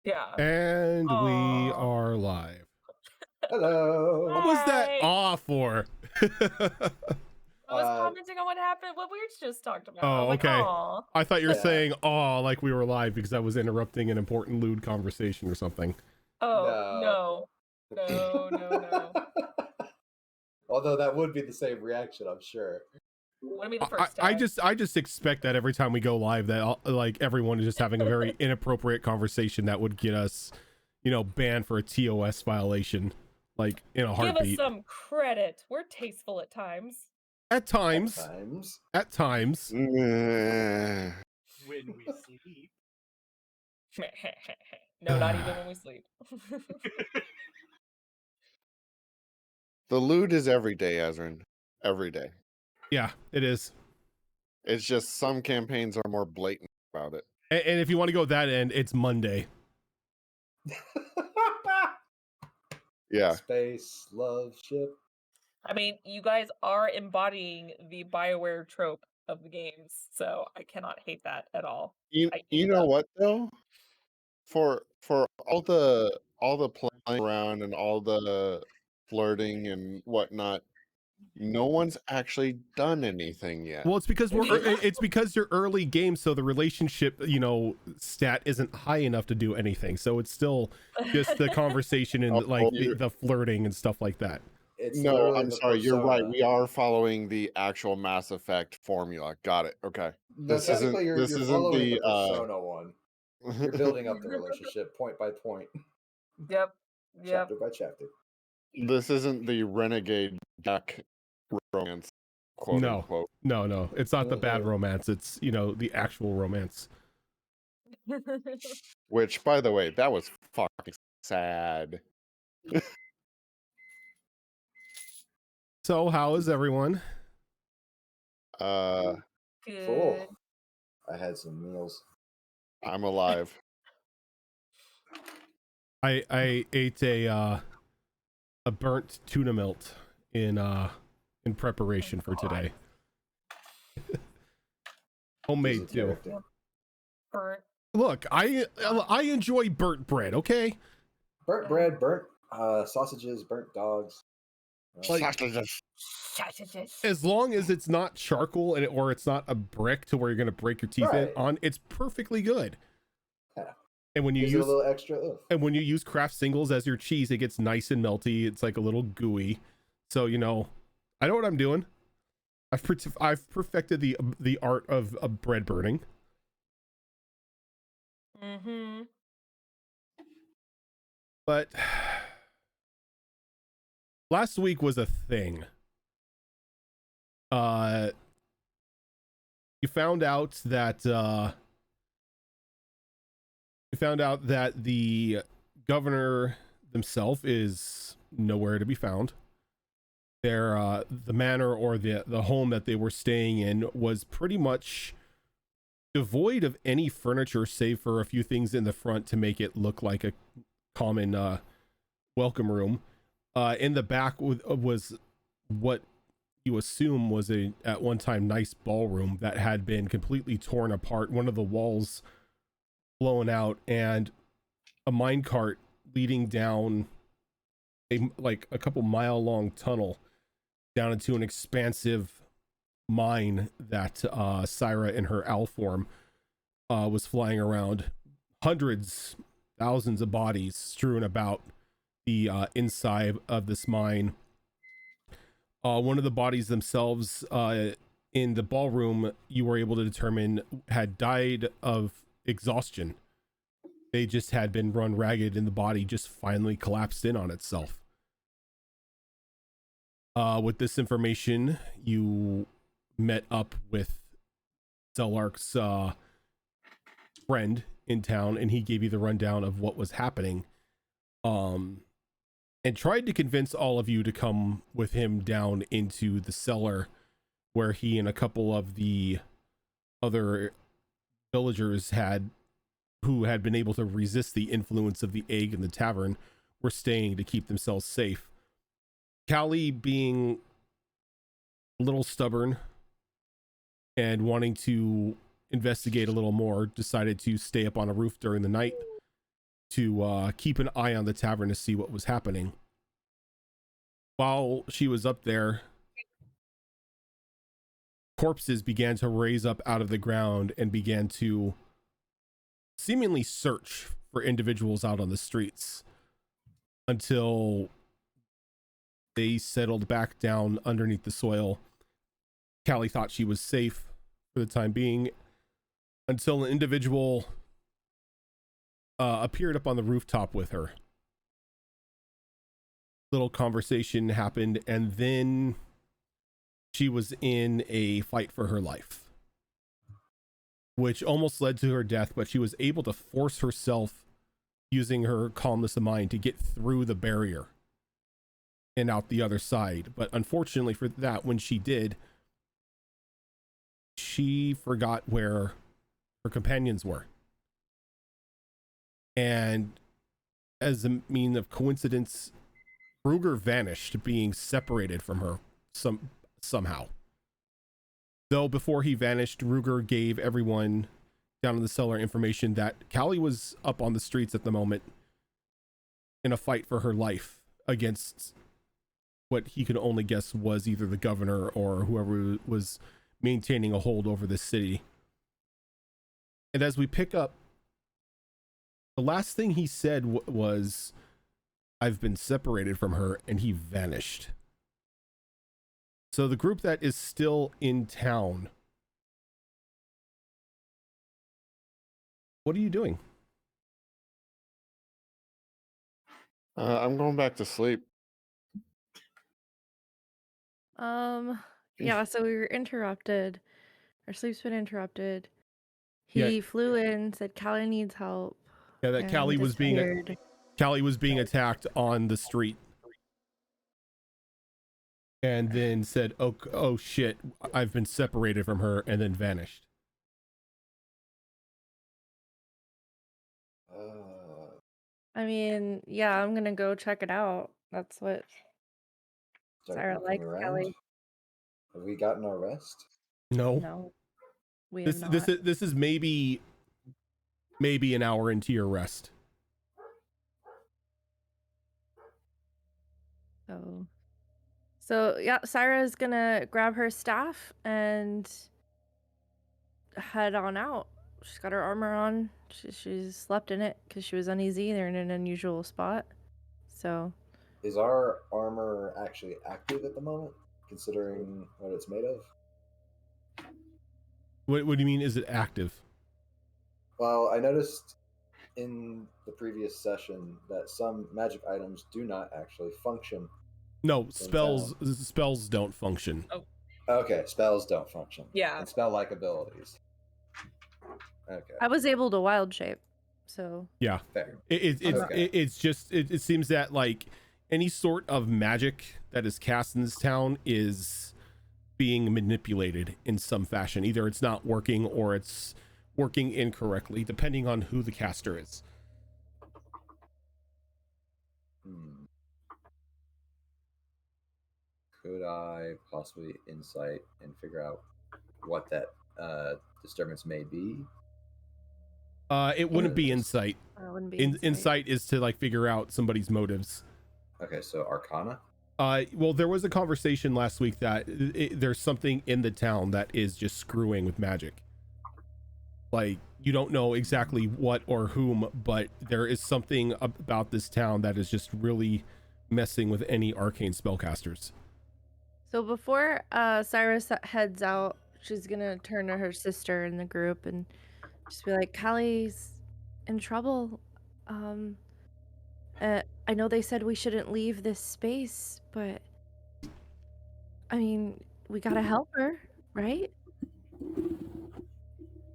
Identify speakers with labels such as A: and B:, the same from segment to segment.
A: Yeah.
B: And we
A: Aw.
B: are live.
C: Hello.
B: What was that
A: Hi.
B: awe for?
A: I was commenting on what happened, what we just talked about. I
B: Oh,
A: was like,
B: okay.
A: aw.
B: I thought you were
C: Yeah.
B: saying awe like we were live because I was interrupting an important lewd conversation or something.
A: Oh, no.
C: Although that would be the same reaction, I'm sure.
A: Wouldn't be the first time.
B: I just expect that every time we go live that like everyone is just having a very inappropriate conversation that would get us, banned for a TOS violation, like in a heartbeat.
A: Give us some credit. We're tasteful at times.
B: At times.
D: When we sleep.
A: No, not even when we sleep.
D: The lewd is every day, Ezrin. Every day.
B: Yeah, it is.
D: It's just some campaigns are more blatant about it.
B: And if you want to go that end, it's Monday.
D: Yeah.
C: Space, love, ship.
A: I mean, you guys are embodying the BioWare trope of the games, so I cannot hate that at all.
D: You know what though? For all the playing around and all the flirting and whatnot, no one's actually done anything yet.
B: Well, it's because it's because you're early game, so the relationship, stat isn't high enough to do anything. So it's still just the conversation and like the flirting and stuff like that.
D: No, I'm sorry. You're right. We are following the actual Mass Effect formula. Got it. Okay. This isn't the
C: Persona one. You're building up the relationship point by point.
A: Yep.
C: Chapter by chapter.
D: This isn't the renegade Jack romance. Quote unquote.
B: No. It's not the bad romance. It's the actual romance.
D: Which, by the way, that was fucking sad.
B: So, how is everyone?
A: Good.
C: Cool. I had some meals.
D: I'm alive.
B: I ate a burnt tuna melt in preparation for today. Homemade too.
A: Burnt.
B: Look, I enjoy burnt bread. Okay.
C: Burnt bread, burnt sausages, burnt dogs.
D: Sausages.
B: As long as it's not charcoal or it's not a brick to where you're gonna break your teeth on, it's perfectly good.
C: Yeah.
B: And when you
C: use a little extra
B: and when you use Kraft Singles as your cheese, it gets nice and melty. It's like a little gooey. So I know what I'm doing. I've perfected the art of bread burning.
A: Mm-hmm.
B: But last week was a thing. You found out that the governor himself is nowhere to be found. The manor or the home that they were staying in was pretty much devoid of any furniture save for a few things in the front to make it look like a common welcome room. In the back was what you assume was at one time nice ballroom that had been completely torn apart, one of the walls blown out, and a minecart leading down a couple mile long tunnel down into an expansive mine that Syra in her owl form was flying around. Hundreds, thousands of bodies strewn about the inside of this mine. One of the bodies themselves in the ballroom, you were able to determine had died of exhaustion. They just had been run ragged and the body just finally collapsed in on itself. With this information, you met up with Zelark's friend in town, and he gave you the rundown of what was happening. And tried to convince all of you to come with him down into the cellar where he and a couple of the other villagers who had been able to resist the influence of the egg in the tavern were staying to keep themselves safe. Callie, being a little stubborn and wanting to investigate a little more, decided to stay up on a roof during the night to keep an eye on the tavern to see what was happening. While she was up there, corpses began to raise up out of the ground and began to seemingly search for individuals out on the streets until they settled back down underneath the soil. Callie thought she was safe for the time being until an individual appeared up on the rooftop with her. Little conversation happened, and then she was in a fight for her life, which almost led to her death, but she was able to force herself using her calmness of mind to get through the barrier and out the other side. But unfortunately for that, when she did, she forgot where her companions were. And as a mean of coincidence, Ruger vanished, being separated from her somehow. Though before he vanished, Ruger gave everyone down in the cellar information that Callie was up on the streets at the moment in a fight for her life against what he could only guess was either the governor or whoever was maintaining a hold over the city. And as we pick up, the last thing he said was, "I've been separated from her," and he vanished. So the group that is still in town, what are you doing?
D: I'm going back to sleep.
E: Yeah, so we were interrupted. Our sleep's been interrupted.
B: Yeah.
E: He flew in, said Callie needs help.
B: Yeah, that
E: and
B: Callie was being
E: disappeared.
B: Callie was being attacked on the street, and then said, "Oh shit, I've been separated from her," and then vanished.
E: I mean, yeah, I'm gonna go check it out. That's what
C: Start
E: Sarah
C: looking
E: likes,
C: around.
E: Kelly.
C: Have we gotten our rest?
B: No,
E: No, we have not.
B: this is maybe an hour into your rest.
E: So yeah, Sarah's gonna grab her staff and head on out. She's got her armor on. She's slept in it because she was uneasy. They're in an unusual spot. So
C: Is our armor actually active at the moment, considering what it's made of?
B: What do you mean? Is it active?
C: Well, I noticed in the previous session that some magic items do not actually function.
B: No, spells don't function.
C: Okay, spells don't function.
A: Yeah.
C: And spell-like abilities. Okay.
E: I was able to wild shape. So
B: Yeah,
C: Fair.
B: It's just it seems that like any sort of magic that is cast in this town is being manipulated in some fashion. Either it's not working or it's working incorrectly, depending on who the caster is.
C: Could I possibly insight and figure out what that disturbance may be?
B: It wouldn't be insight.
E: it wouldn't be
B: Insight is to like figure out somebody's motives.
C: Okay, so Arcana?
B: Well, there was a conversation last week that there's something in the town that is just screwing with magic. Like, you don't know exactly what or whom, but there is something about this town that is just really messing with any arcane spellcasters.
E: So before Cyrus heads out, she's gonna turn to her sister in the group and just be like, "Callie's in trouble. I know they said we shouldn't leave this space, but I mean, we gotta help her, right?"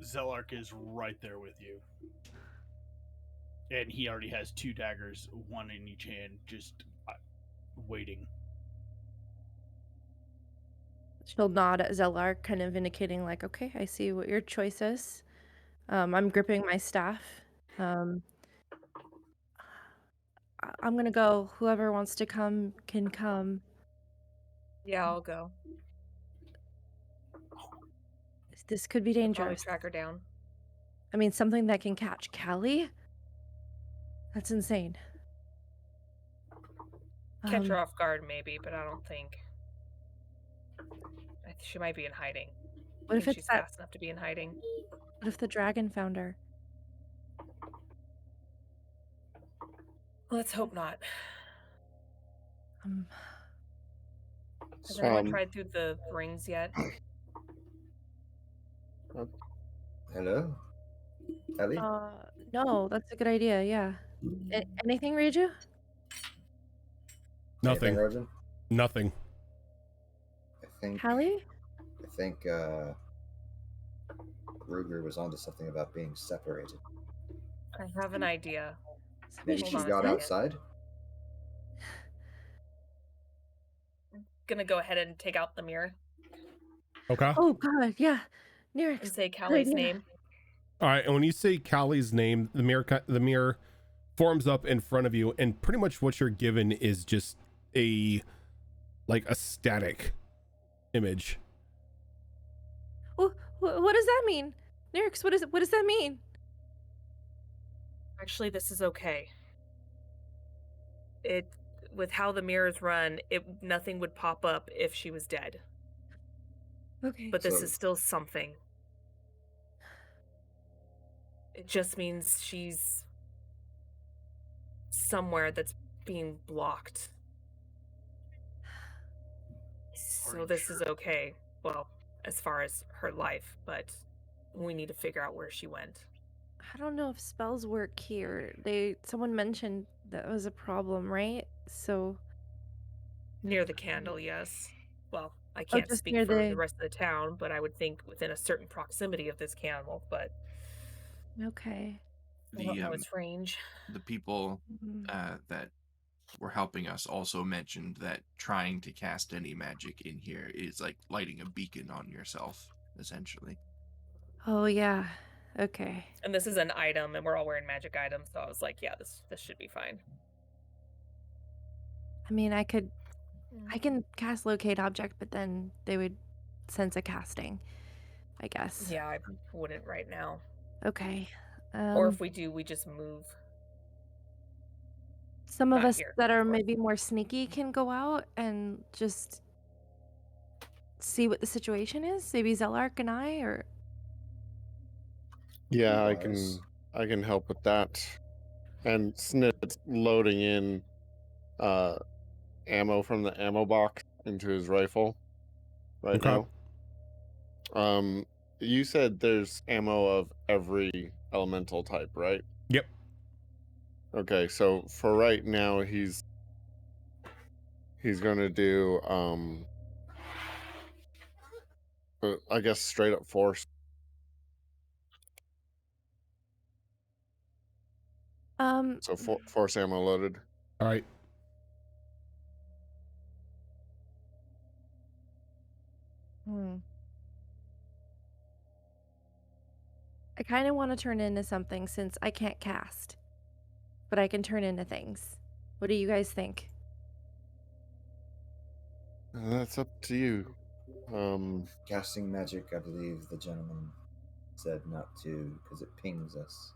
F: Zelark is right there with you. And he already has 2 daggers, one in each hand, just waiting.
E: She'll nod at Zelark, kind of indicating like, "Okay, I see what your choice is." I'm gripping my staff. I'm gonna go. Whoever wants to come can come.
A: Yeah, I'll go.
E: This could be
A: Probably
E: dangerous.
A: track her down.
E: I mean, something that can catch Callie? That's insane.
A: Catch her off guard, maybe, but I don't think. She might be in hiding.
E: What
A: I
E: if
A: think
E: it's
A: she's
E: that?
A: fast enough to be in hiding.
E: What if the dragon found her?
A: Let's hope not.
E: Um,
A: Has anyone
D: Um,
A: tried through the rings yet?
C: Hello, Ellie.
E: no, that's a good idea. Yeah. Anything, Reiju?
B: Nothing.
C: Anything, Rosen?
B: Nothing.
E: Hallie?
C: I think Ruger was onto something about being separated.
A: I have an idea.
E: Somebody
C: Maybe
A: Hold
C: she
A: on a
C: got
A: second.
C: outside.
A: Gonna go ahead and take out the mirror
B: Okay.
E: Oh God, yeah.
A: and
E: Nyrix.
A: say Callie's
E: idea.
A: name.
B: All right. And when you say Callie's name, the mirror forms up in front of you, and pretty much what you're given is just a static image.
E: What does that mean? Nyrix, what does that mean?
A: Actually, this is okay. With how the mirrors run, nothing would pop up if she was dead.
E: Okay.
A: But this
C: So-
A: is still something. It just means she's somewhere that's being blocked. So
F: you
A: this is
F: sure?
A: okay. Well, as far as her life, but we need to figure out where she went.
E: I don't know if spells work here. Someone mentioned that was a problem, right? So
A: Near the candle, yes. Well, I can't
E: just
A: speak
E: near
A: for the
E: the-
A: rest of the town, but I would think within a certain proximity of this candle, but
E: okay.
A: I don't
G: The
A: know its range.
G: the people
E: Mhm.
G: that were helping us also mentioned that trying to cast any magic in here is like lighting a beacon on yourself, essentially.
E: Oh yeah. Okay.
A: And this is an item, and we're all wearing magic items, so I was like, yeah, this should be fine.
E: I mean, I can cast locate object, but then they would sense a casting, I guess.
A: Yeah, I wouldn't right now.
E: Okay.
A: Or if we do, we just move.
E: Some of
A: not
E: us
A: here,
E: that
A: of
E: are
A: course.
E: maybe more sneaky can go out and just see what the situation is. Maybe Zelark and I, or
D: Yeah, I
C: Bars.
D: can help with that. And Snit's loading in ammo from the ammo box into his rifle right
B: Okay.
D: now. You said there's ammo of every elemental type, right?
B: Yep.
D: Okay, so for right now he's gonna do I guess straight up force. So force ammo loaded.
B: All right.
E: I kind of want to turn into something since I can't cast, but I can turn into things. What do you guys think?
D: That's up to you.
C: Casting magic, I believe the gentleman said not to because it pings us.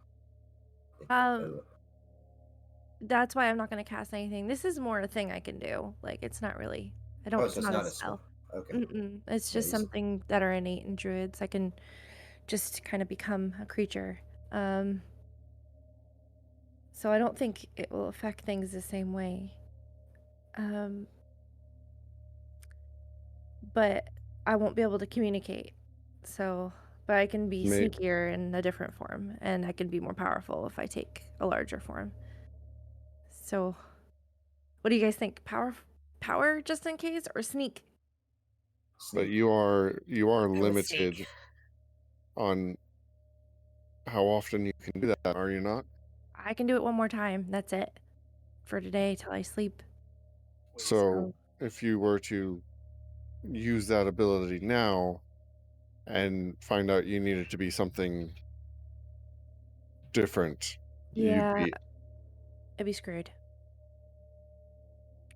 E: That's why I'm not going to cast anything. This is more a thing I can do. Like, it's not really. I don't.
C: Oh,
E: it's
C: so it's
E: not
C: not
E: a
C: a spell.
E: spell.
C: Okay.
E: It's just
C: you
E: something that are innate in druids. I can just kind of become a creature. So I don't think it will affect things the same way. But I won't be able to communicate. So, but I can be sneakier in a different form, and I can be more powerful if I take a larger form. So, what do you guys think? Power just in case, or sneak?
D: But you are
A: will
D: limited
A: sneak.
D: on how often you can do that, are you not?
E: I can do it one more time. That's it for today till I sleep.
D: So if you were to use that ability now and find out you needed to be something different,
E: Yeah,
D: you'd be
E: I'd be screwed.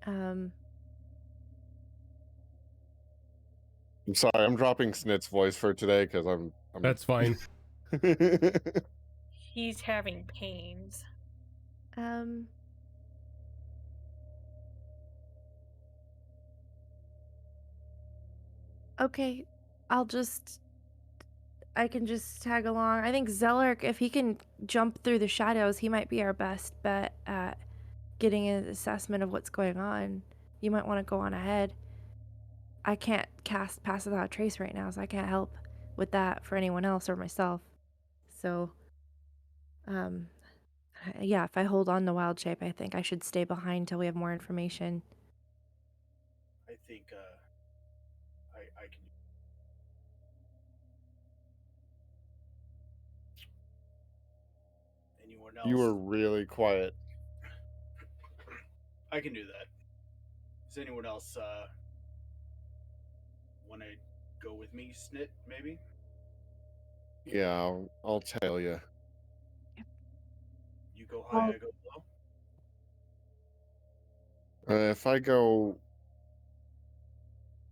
D: I'm sorry, I'm dropping Snit's voice for today because I'm
B: That's fine.
A: He's having pains.
E: Um. Okay, I can just tag along. I think Zellark, if he can jump through the shadows, he might be our best bet at getting an assessment of what's going on. You might want to go on ahead. I can't cast Pass Without a Trace right now, so I can't help with that for anyone else or myself. So, yeah, if I hold on to Wild Shape, I think I should stay behind till we have more information.
F: I think I can. Anyone else?
D: You were really quiet.
F: I can do that. Does anyone else want to go with me, Snit? Maybe.
D: Yeah, I'll tell you.
F: You go high, I go low.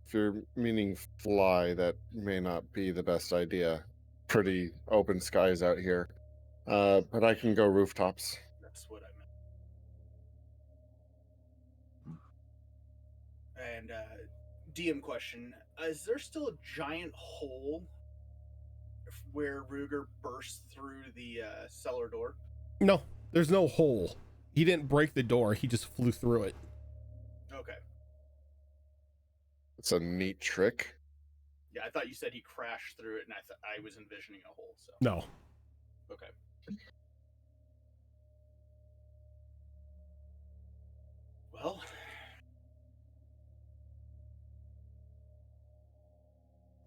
D: If you're meaning fly, that may not be the best idea. Pretty open skies out here. But I can go rooftops.
F: That's what I meant. And DM question: is there still a giant hole where Ruger burst through the cellar door?
B: No, there's no hole. He didn't break the door. He just flew through it.
F: Okay.
D: It's a neat trick.
F: Yeah, I thought you said he crashed through it, and I was envisioning a hole. So
B: No.
F: okay. Well,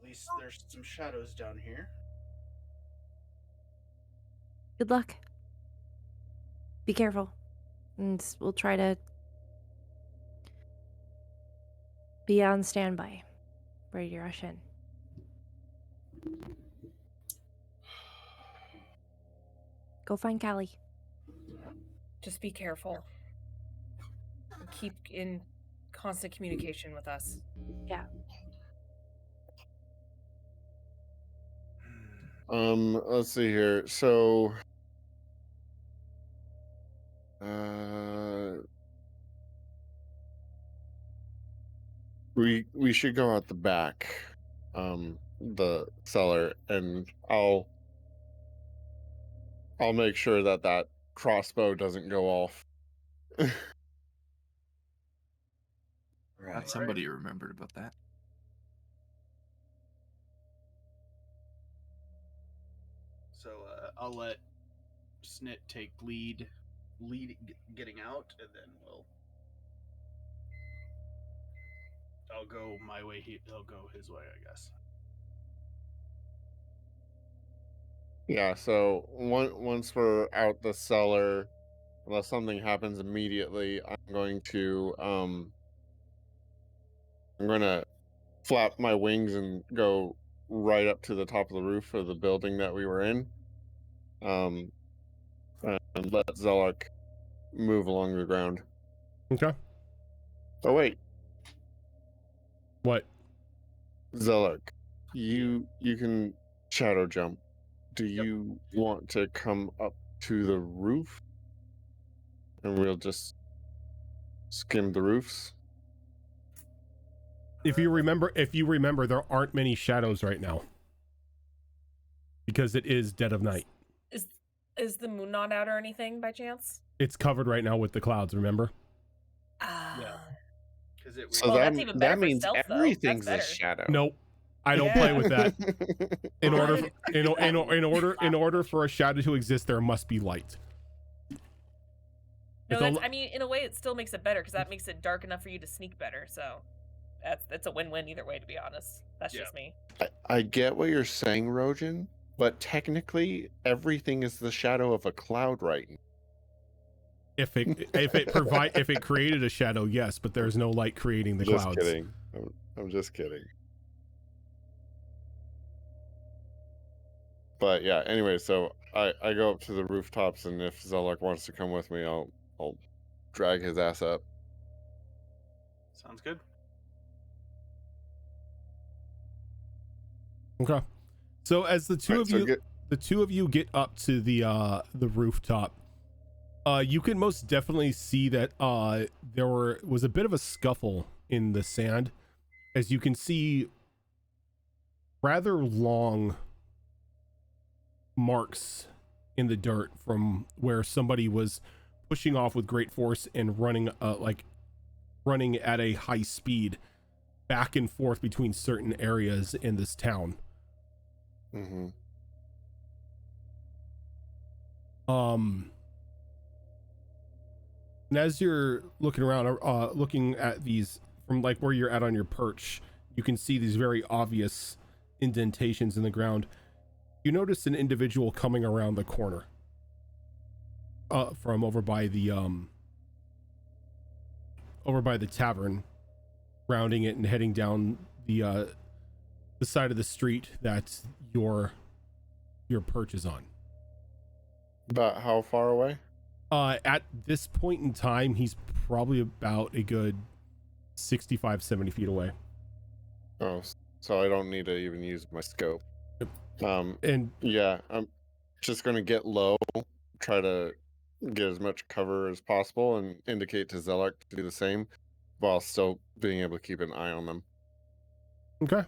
F: at least there's some shadows down here.
E: Good luck. Be careful. And we'll try to be on standby, ready to rush in. Go find Callie.
A: Just be careful. Keep in constant communication with us.
E: Yeah.
D: Let's see here. So, we should go out the back, the cellar, and I'll make sure that crossbow doesn't go off.
G: Glad somebody remembered about that.
F: So I'll let Snit take lead getting out, and then I'll go my way. He'll go his way, I guess.
D: Yeah. So once we're out the cellar, unless something happens immediately, I'm going to flap my wings and go right up to the top of the roof of the building that we were in. And let Zellark move along the ground.
B: Okay.
D: Oh wait,
B: What?
D: Zellark, you can shadow jump. Do you want to come up to the roof? And we'll just skim the roofs?
B: If you remember, there aren't many shadows right now. Because it is dead of night.
A: Is the moon not out or anything by chance?
B: It's covered right now with the clouds, remember?
F: Yeah.
D: So
A: Well, that's even better
D: that
A: for
D: means
A: stealth, though.
D: everything's
A: That's
D: a
A: better.
D: shadow.
B: Nope. I don't
A: Yeah.
B: play with that. In order
A: Right.
B: in order for a shadow to exist, there must be light.
A: No,
B: It's
A: I mean, in a way, it still makes it better because that makes it dark enough for you to sneak better. So that's a win-win either way, to be honest. That's just me.
D: I get what you're saying, Rojan, but technically everything is the shadow of a cloud right now.
B: If it created a shadow, yes, but there's no light creating the
D: Just
B: clouds.
D: kidding. I'm just kidding. But yeah, anyway, so I go up to the rooftops, and if Zellark wants to come with me, I'll drag his ass up.
F: Sounds good.
B: Okay. So as the two
D: Right,
B: of
D: so
B: you get up to the rooftop, You can most definitely see that there was a bit of a scuffle in the sand, as you can see rather long marks in the dirt from where somebody was pushing off with great force and running running at a high speed back and forth between certain areas in this town.
D: Mm-hmm.
B: And as you're looking around, looking at these from like where you're at on your perch, you can see these very obvious indentations in the ground. You notice an individual coming around the corner from over by the tavern, rounding it and heading down the side of the street that your perch is on.
D: About how far away?
B: At this point in time, he's probably about a good 65-70 feet away.
D: Oh, so I don't need to even use my scope.
B: And
D: yeah, I'm just gonna get low, try to get as much cover as possible, and indicate to Zelek to do the same, while still being able to keep an eye on them.
B: okay.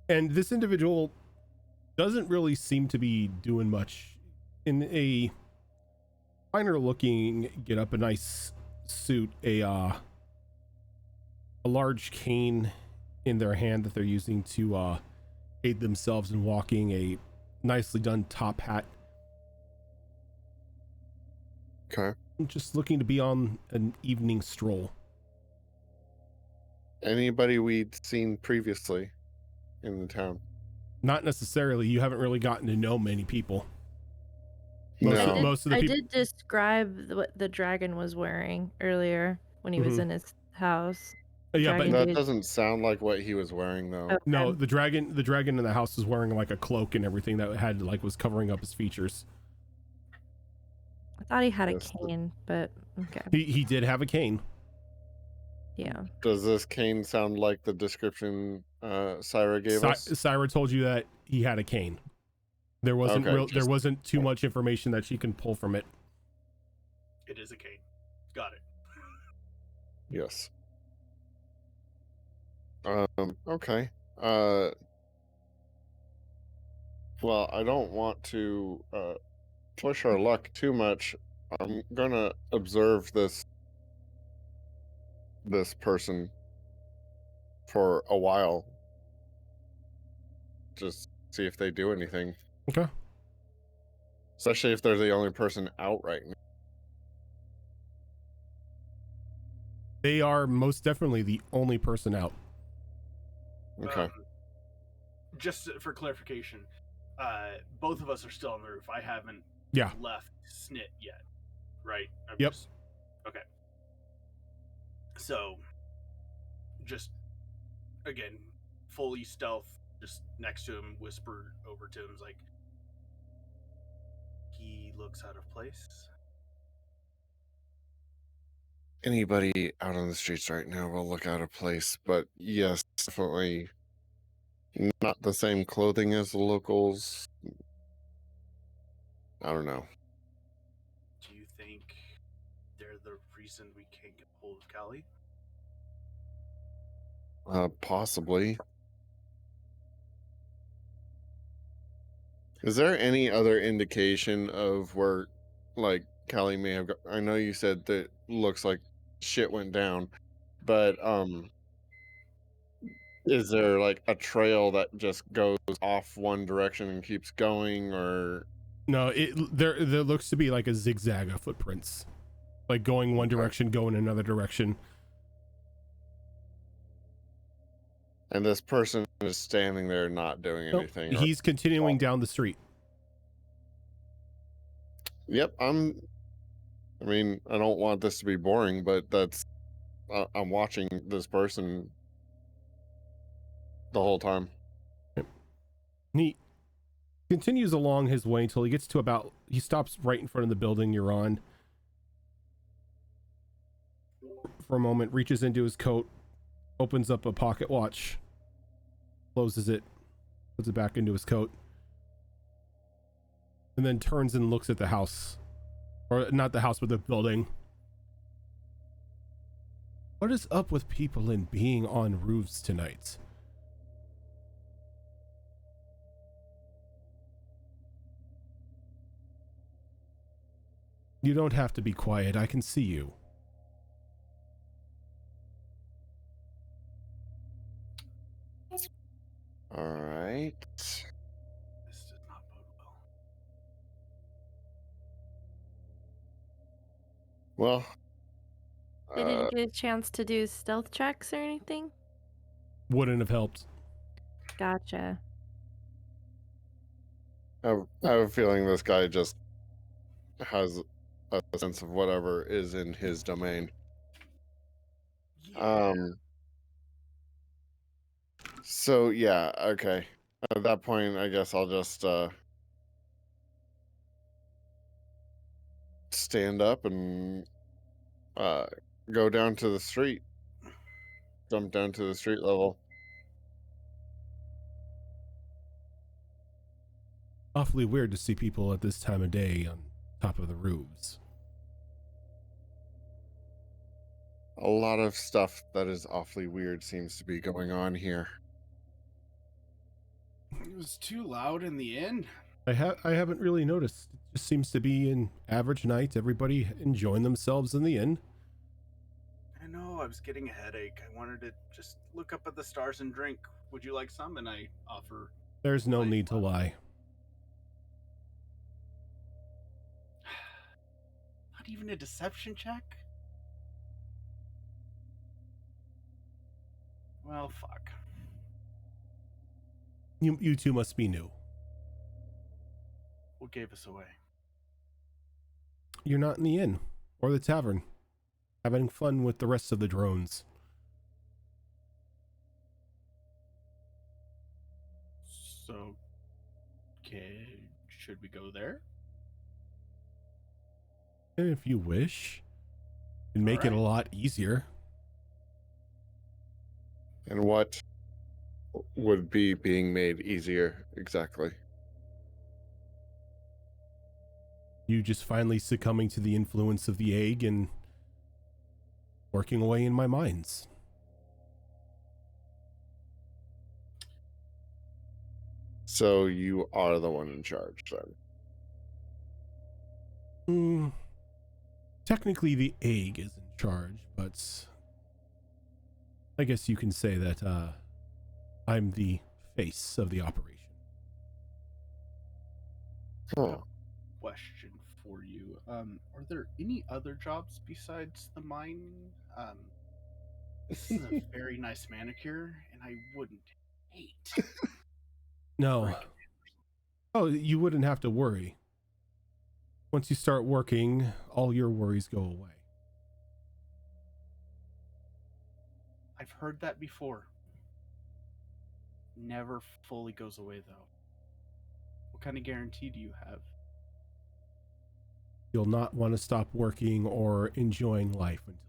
B: And this individual doesn't really seem to be doing much. In a finer looking get up, a nice suit, a large cane in their hand that they're using to aid themselves in walking, a nicely done top hat.
D: Okay.
B: Just looking to be on an evening stroll.
D: Anybody we'd seen previously in the town?
B: Not necessarily. You haven't really gotten to know many people.
D: No.
B: Most of the
E: I
B: people.
E: did describe what the dragon was wearing earlier when he was in his house.
B: Yeah, but
E: Dragon
D: That
E: dude.
D: doesn't sound like what he was wearing, though.
E: Okay.
B: no, the dragon in the house was wearing like a cloak and everything that had like was covering up his features.
E: I thought he had a
D: Yes,
E: cane, but okay.
B: He did have a cane.
E: Yeah.
D: Does this cane sound like the description Syra gave us?
B: Syra told you that he had a cane. There wasn't
D: Okay,
B: there wasn't too much information that she can pull from it.
F: It is a cane. Got it.
D: Yes. Okay. Well, I don't want to push our luck too much. I'm gonna observe this person for a while. Just see if they do anything.
B: Okay.
D: Especially if they're the only person out right now.
B: They are most definitely the only person out.
D: Okay.
F: Just for clarification, both of us are still on the roof. I haven't
B: Yeah.
F: left Snit yet, right?
B: Yep.
F: Okay. So, just again, fully stealth, just next to him, whisper over to him, like, he looks out of place.
D: Anybody out on the streets right now will look out of place, but yes, definitely not the same clothing as the locals. I don't know.
F: Do you think they're the reason we can't get hold of Callie?
D: Possibly. Is there any other indication of where, like, Callie may have got? I know you said that looks like shit went down, but is there like a trail that just goes off one direction and keeps going, or?
B: No, there looks to be like a zigzag of footprints, like going one direction, going another direction.
D: And this person is standing there not doing
B: Nope,
D: anything.
B: he's continuing down the street.
D: Yep, I mean, I don't want this to be boring, but that's I'm watching this person the whole time.
B: He continues along his way until he gets to he stops right in front of the building you're on for a moment, reaches into his coat, opens up a pocket watch, closes it, puts it back into his coat, and then turns and looks at the house Or not the house, but the building. What is up with people and being on roofs tonight? You don't have to be quiet. I can see you.
D: All right.
F: This does not bode well.
D: Well,
E: They didn't get a chance to do stealth checks or anything?
B: Wouldn't have helped.
E: Gotcha.
D: I have a feeling this guy just has a sense of whatever is in his domain.
F: Yeah.
D: So yeah, okay. At that point, I guess I'll just stand up and go down to the street. Jump down to the street level.
B: Awfully weird to see people at this time of day on top of the roofs.
D: A lot of stuff that is awfully weird seems to be going on here.
F: It was too loud in the inn.
B: I haven't really noticed. It just seems to be an average night. Everybody enjoying themselves in the inn.
F: I know, I was getting a headache. I wanted to just look up at the stars and drink. Would you like some? And I offer.
B: There's no
F: Like
B: need to
F: what?
B: lie.
F: Not even a deception check? Well, fuck.
B: You two must be new.
F: What gave us away?
B: You're not in the inn or the tavern, having fun with the rest of the drones.
F: So, should we go there?
B: And if you wish, and make it a
F: Alright.
B: lot easier.
D: And what would be being made easier exactly?
B: You just finally succumbing to the influence of the egg and working away in my mines.
D: So you are the one in charge then.
B: Technically the egg is in charge, but I guess you can say that I'm the face of the operation.
D: Huh.
F: Question for you. Are there any other jobs besides the mine? This is a very nice manicure, and I wouldn't hate.
B: No.
F: breaking it.
B: Oh, you wouldn't have to worry. Once you start working, all your worries go away.
F: I've heard that before. Never fully goes away, though. What kind of guarantee do you have?
B: You'll not want to stop working or enjoying life until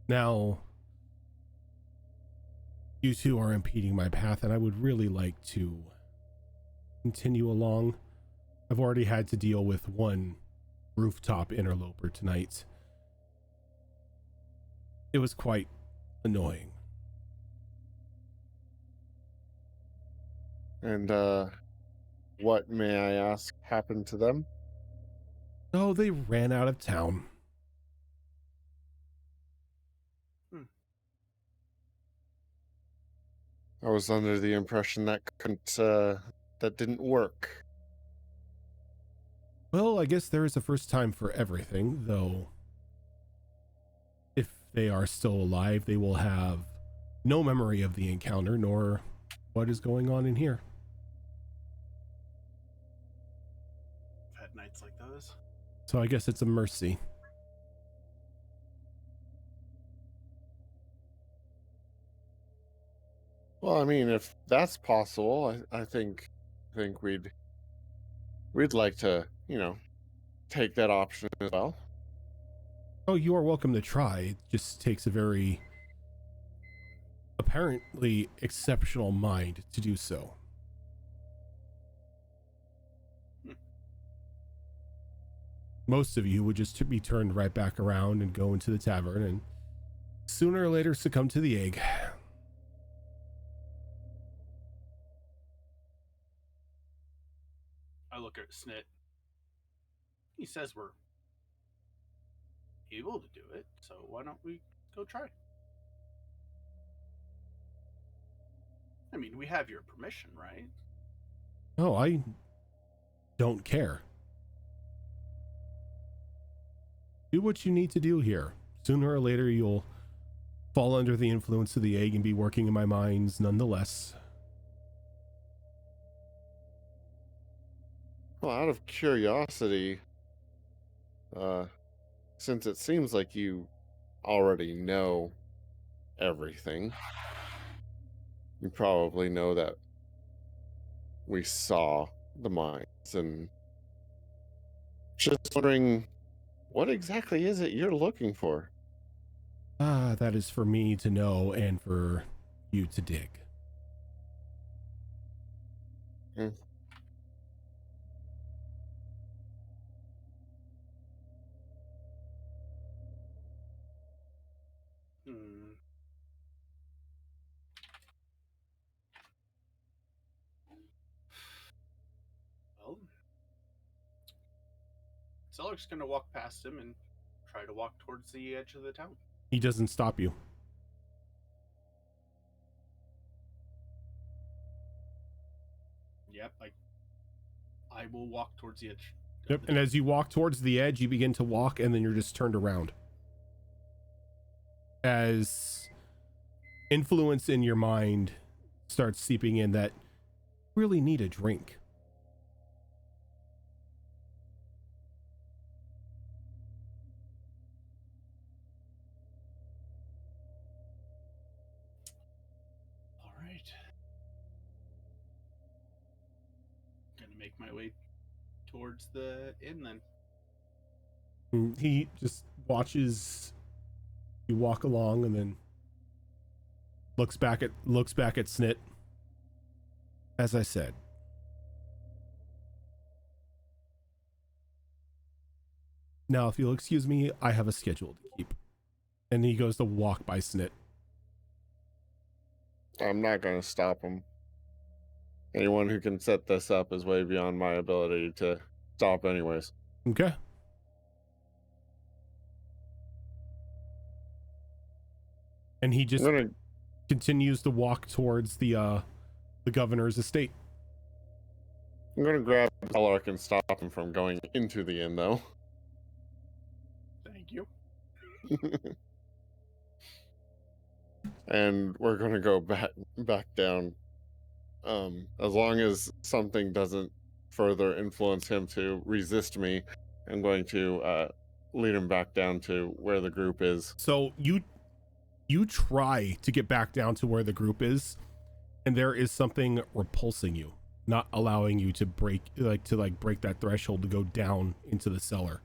B: now. You two are impeding my path, and I would really like to continue along. I've already had to deal with one rooftop interloper tonight. It was quite annoying.
D: And what, may I ask, happened to them?
B: Oh, they ran out of town.
D: I was under the impression that that didn't work.
B: Well, I guess there is a first time for everything, though. If they are still alive, they will have no memory of the encounter, nor what is going on in here.
F: I've had nights like those.
B: So I guess it's a mercy.
D: Well, I mean, if that's possible, I think we'd like to, take that option as well?
B: Oh, you are welcome to try. It just takes a very apparently exceptional mind to do so. Most of you would just be turned right back around and go into the tavern and sooner or later succumb to the egg.
F: I look at Snit. He says we're able to do it, so why don't we go try? I mean, we have your permission, right?
B: Oh, I don't care. Do what you need to do here. Sooner or later, you'll fall under the influence of the egg and be working in my mines nonetheless.
D: Well, out of curiosity, since it seems like you already know everything, you probably know that we saw the mines, and just wondering, what exactly is it you're looking for?
B: Ah, that is for me to know and for you to dig.
F: Hmm. Well, Zeller's gonna walk past him and try to walk towards the edge of the town.
B: He doesn't stop you.
F: Yep, I will walk towards the edge.
B: Yep. And as you walk towards the edge, you begin to walk, and then you're just turned around. As influence in your mind starts seeping in that you really need a drink.
F: All right. Gonna make my way towards the inn then.
B: And he just watches you walk along and then looks back at Snit. As I said, now if you'll excuse me, I have a schedule to keep. And he goes to walk by Snit.
D: I'm not going to stop him. Anyone who can set this up is way beyond my ability to stop anyways.
B: Okay. And he just continues to walk towards the governor's estate.
D: I'm going to grab Alaric and stop him from going into the inn, though.
F: Thank you.
D: And we're going to go back down. As long as something doesn't further influence him to resist me, I'm going to lead him back down to where the group is.
B: So you try to get back down to where the group is, and there is something repulsing you, not allowing you to break that threshold to go down into the cellar.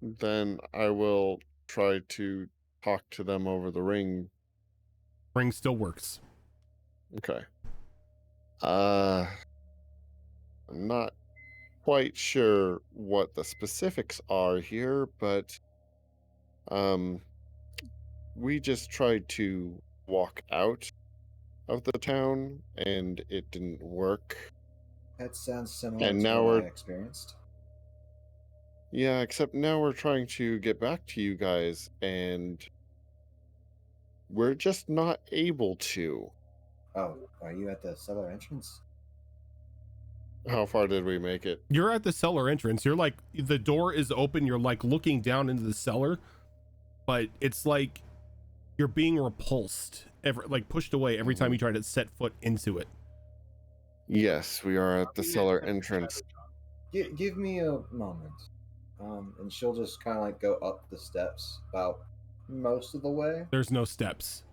D: Then I will try to talk to them over the ring.
B: Ring still works.
D: Okay. I'm not quite sure what the specifics are here, but we just tried to walk out of the town and it didn't work.
C: That sounds similar
D: And
C: to
D: now
C: what
D: we're-
C: I experienced.
D: Yeah, except now we're trying to get back to you guys and we're just not able to.
C: Oh, are you at the cellar entrance?
D: How far did we make it?
B: You're at the cellar entrance. You're like, the door is open. You're like looking down into the cellar, but it's like you're being repulsed, pushed away every time you try to set foot into it.
D: Yes, we are at the cellar entrance.
C: Give me a moment. And she'll just kind of like go up the steps about most of the way.
B: There's no steps.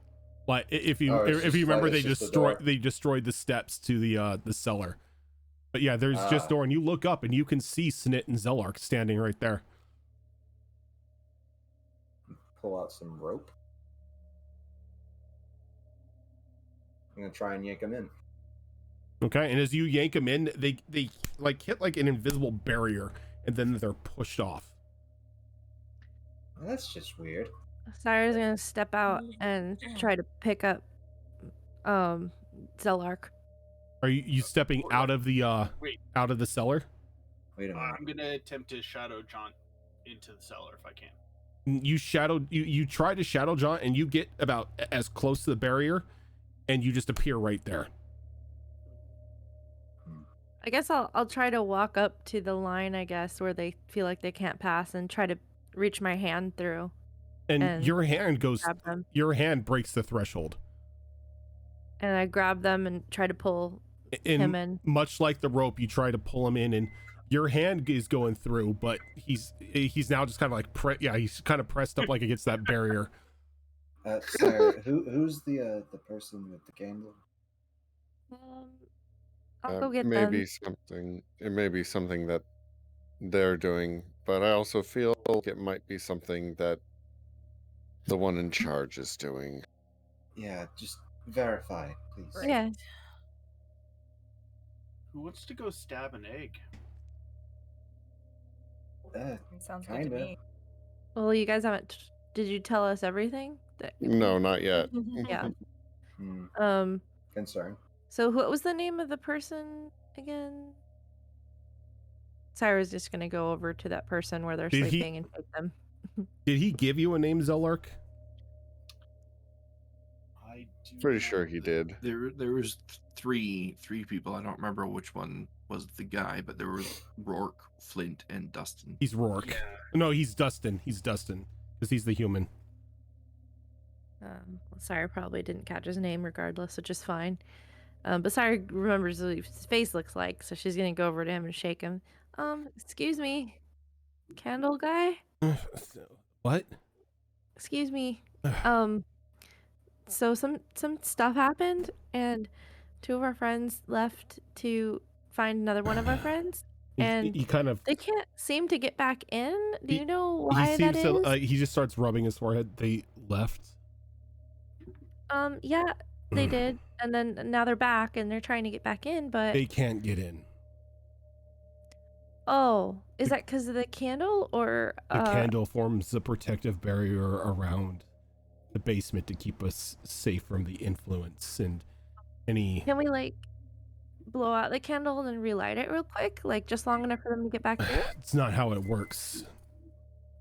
B: But if you
C: Oh, it's
B: if
C: just
B: you remember,
C: like- it's just the door.
B: they destroyed the steps to the cellar. But yeah, there's just
C: Ah.
B: door, and you look up and you can see Snit and Zelark standing right there.
C: Pull out some rope. I'm gonna try and yank him in.
B: Okay, and as you yank them in, they like hit like an invisible barrier, and then they're pushed off.
C: Well, that's just weird.
E: Sire's gonna step out and try to pick up Zelark.
B: Are you stepping out of the
F: Wait,
B: out of the cellar?
C: Wait a minute.
F: I'm gonna attempt to shadow jaunt into the cellar if I can.
B: You try to shadow jaunt, and you get about as close to the barrier, and you just appear right there.
E: I guess I'll try to walk up to the line, I guess, where they feel like they can't pass, and try to reach my hand through.
B: And your hand
E: grab them.
B: your hand breaks the threshold.
E: And I grab them and try to pull him in.
B: Much like the rope, you try to pull him in, and your hand is going through, but he's now just kind of like he's kind of pressed up like against that barrier.
C: Sire, who's the person with the candle?
E: I'll go get
D: maybe
E: them.
D: something. It may be something that they're doing, but I also feel like it might be something that the one in charge is doing.
C: Yeah, just verify, please.
A: Right.
E: Yeah.
F: Who wants to go stab an egg?
C: Uh,
A: It sounds good to
C: Kinda.
A: me.
E: Well, you guys haven't. Did you tell us everything?
D: No, not yet.
E: Yeah.
C: hmm, concern.
E: So what was the name of the person again? Sire's just gonna go over to that person where they're
B: Did he-
E: sleeping and take them.
B: Did he give you a name, Zelark?
F: I do
D: Pretty
F: not-
D: sure he did.
G: There was three people. I don't remember which one was the guy, but there was Rourke, Flint, and Dustin.
B: He's Rourke.
F: Yeah.
B: No, he's Dustin. He's Dustin because he's the human.
E: Sire probably didn't catch his name regardless, which is fine. But Sire remembers what his face looks like, so she's gonna go over to him and shake him. Excuse me, candle guy.
B: What?
E: Excuse me. So some stuff happened, and two of our friends left to find another one of our friends, and
B: he kind of
E: they can't seem to get back in. Do
B: He-
E: you know
B: he
E: why that
B: seems
E: is?
B: to he just starts rubbing his forehead. They left.
E: Yeah, they did, and then now they're back, and they're trying to get back in, but
B: They can't get in.
E: oh, is that because of the candle or
B: The candle forms a protective barrier around the basement to keep us safe from the influence and any.
E: Can we like blow out the candle and then relight it real quick, like just long enough for them to get back in?
B: It's not how it works.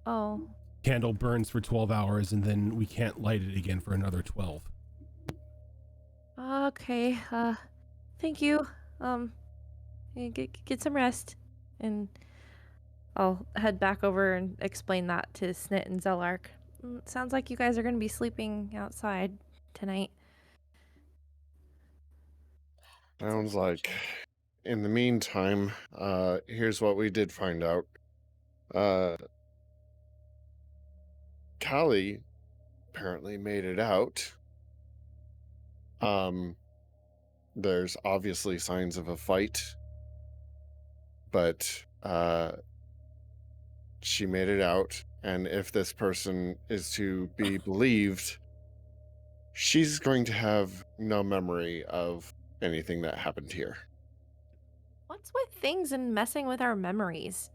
E: Oh,
B: Candle burns for 12 hours and then we can't light it again for another 12.
E: okay. Thank you. Yeah, get some rest, and I'll head back over and explain that to Snit and Zelark. Sounds like you guys are gonna be sleeping outside tonight.
D: Sounds like. In the meantime, here's what we did find out. Callie apparently made it out. There's obviously signs of a fight, but she made it out, and if this person is to be believed, she's going to have no memory of anything that happened here.
E: What's with things and messing with our memories?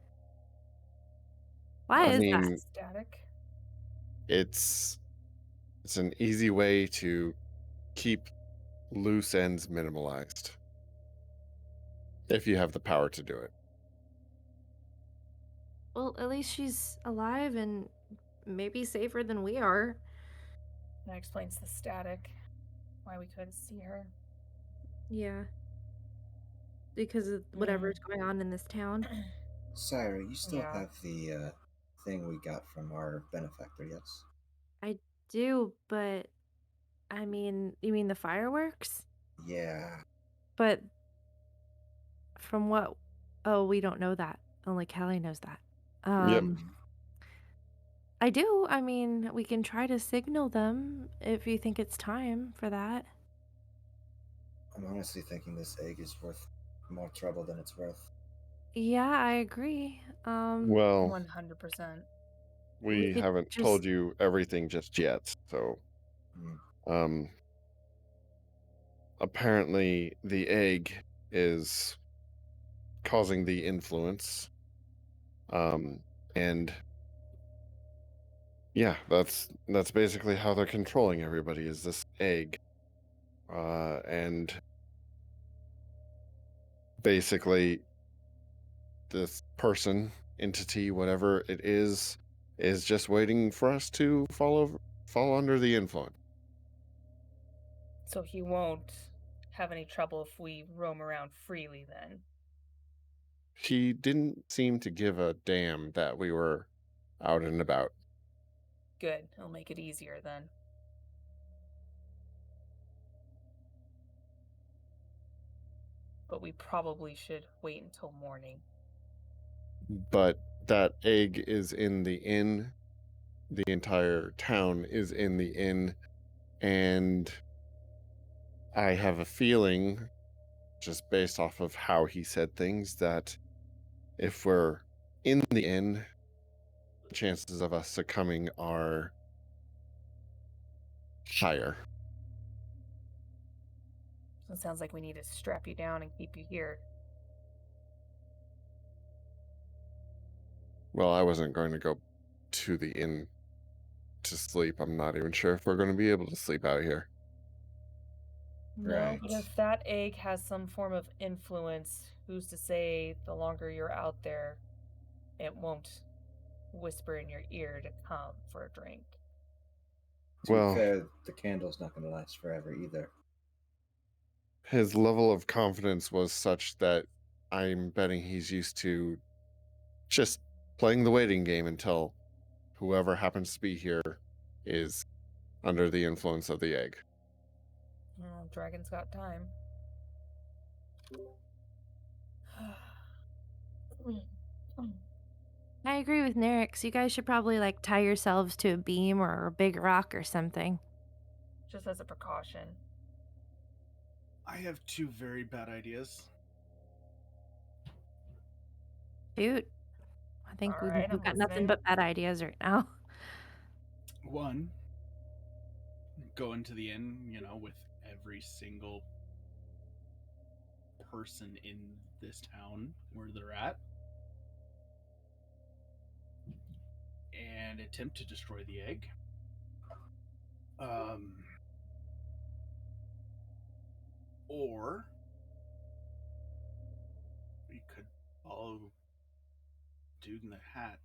E: Why
D: I
E: is
D: mean,
E: that?
A: Static.
D: It's an easy way to keep loose ends minimalized if you have the power to do it.
E: Well, at least she's alive and maybe safer than we are.
A: That explains the static. Why we couldn't see her.
E: Yeah. Because of whatever's going on in this town.
C: Sire, you still
A: Yeah.
C: have the thing we got from our benefactor, yes?
E: I do, but I mean, you mean the fireworks?
C: Yeah.
E: But from what? Oh, we don't know that. Only Callie knows that.
D: Yep.
E: I do. I mean, we can try to signal them if you think it's time for that.
C: I'm honestly thinking this egg is worth more trouble than it's worth.
E: Yeah, I agree.
D: Well,
A: 100%.
E: We
D: we
E: could
D: haven't
E: just
D: told you everything just yet, so
C: Hmm.
D: apparently the egg is causing the influence. And yeah, that's basically how they're controlling everybody, is this egg. And basically this person, entity, whatever it is just waiting for us to fall under the influence.
A: So he won't have any trouble if we roam around freely then.
D: He didn't seem to give a damn that we were out and about.
A: Good. It'll make it easier then. But we probably should wait until morning.
D: But that egg is in the inn. The entire town is in the inn. And I have a feeling, just based off of how he said things, that if we're in the inn, the chances of us succumbing are higher.
A: So it sounds like we need to strap you down and keep you here.
D: Well, I wasn't going to go to the inn to sleep. I'm not even sure if we're going to be able to sleep out here.
A: No, but
C: Right.
A: if that egg has some form of influence, who's to say the longer you're out there, it won't whisper in your ear to come for a drink?
C: To
D: Well,
C: be fair, the candle's not going to last forever either.
D: his level of confidence was such that I'm betting he's used to just playing the waiting game until whoever happens to be here is under the influence of the egg.
A: Well, dragon's got time.
E: I agree with Nerix. You guys should probably like tie yourselves to a beam or a big rock or something.
A: Just as a precaution.
F: I have two very bad ideas.
E: Shoot. I think
A: All right,
E: we've
A: I'm
E: got nothing
A: listening.
E: but bad ideas right now.
F: One, go into the inn, with every single person in this town where they're at, and attempt to destroy the egg. Or we could follow dude in the hat.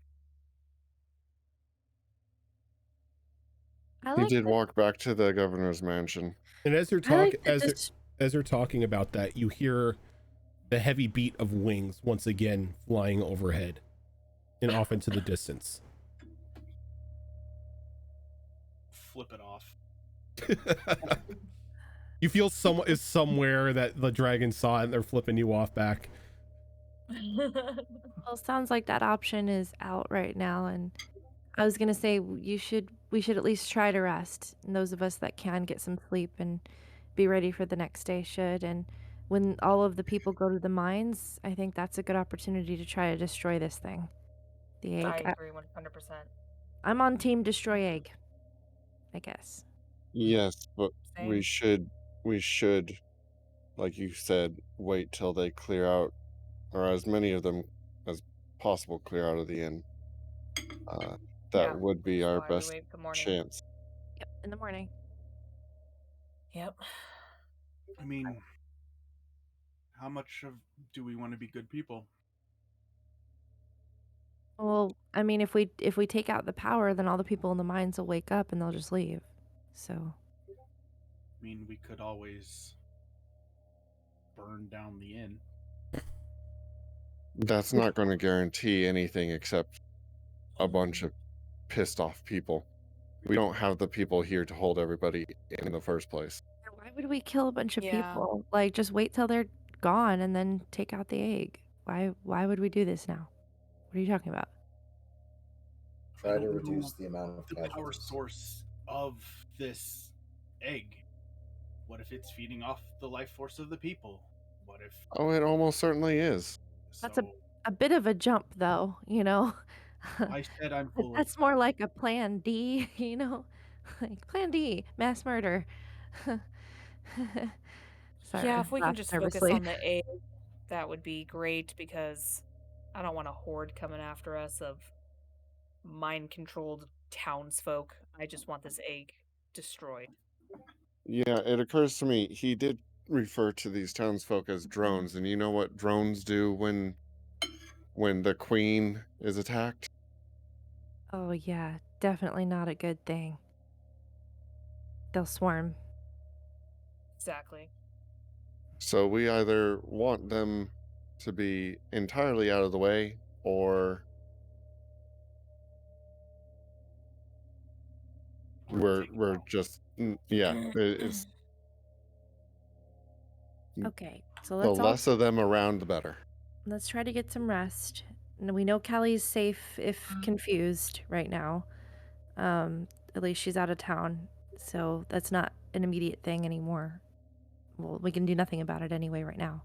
E: I
D: He
E: like
D: did
E: the,
D: walk back to the governor's mansion.
B: And as you're
E: I like
B: talking,
E: the
B: as they're talking about that, you hear the heavy beat of wings once again flying overhead and off into the distance.
F: Flip it off.
B: You feel someone is somewhere that the dragon saw it and they're flipping you off back.
E: Well, sounds like that option is out right now, and I was gonna say we should at least try to rest. And those of us that can get some sleep and be ready for the next day should. And when all of the people go to the mines, I think that's a good opportunity to try to destroy this thing. The
A: I
E: egg.
A: agree 100%.
E: I'm on team destroy egg, I guess.
D: Yes, but we
A: Same.
D: should, like you said, wait till they clear out, or as many of them as possible clear out of the inn. That
A: Yeah,
D: would
A: which
D: be
A: is
D: our
A: why we
D: best
A: wait till morning.
D: chance.
E: Yep, in the morning.
A: Yep.
F: I mean, how much do we want to be good people?
E: Well, I mean, if we take out the power, then all the people in the mines will wake up and they'll just leave. So.
F: I mean, we could always burn down the inn.
D: That's not going to guarantee anything except a bunch of pissed off people. We don't have the people here to hold everybody in the first place.
E: Why would we kill a bunch of
A: Yeah.
E: people? Like, just wait till they're gone and then take out the egg. Why would we do this now? What are you talking about?
C: Try to
F: don't
C: reduce
F: know
C: the amount of
F: the power
C: casualties.
F: source of this egg. What if it's feeding off the life force of the people? What if
D: Oh, it almost certainly is.
E: That's
F: so?
E: a bit of a jump, though, you know?
F: I said I'm full of.
E: That's more like a plan D, you know? Like, plan D, mass murder. Sorry,
A: Yeah,
E: I
A: if we can
E: laughed
A: just focus
E: nervously.
A: on the egg, that would be great because I don't want a horde coming after us of mind-controlled townsfolk. I just want this egg destroyed.
D: Yeah, it occurs to me he did refer to these townsfolk as drones, and you know what drones do when the queen is attacked?
E: Oh, yeah, definitely not a good thing. They'll swarm.
A: Exactly.
D: So we either want them to be entirely out of the way, or we're just it's
E: Okay, so
D: the
E: let's all
D: less of them around, the better.
E: let's try to get some rest. And we know Callie's safe if confused right now. At least she's out of town, so that's not an immediate thing anymore. Well, we can do nothing about it anyway right now.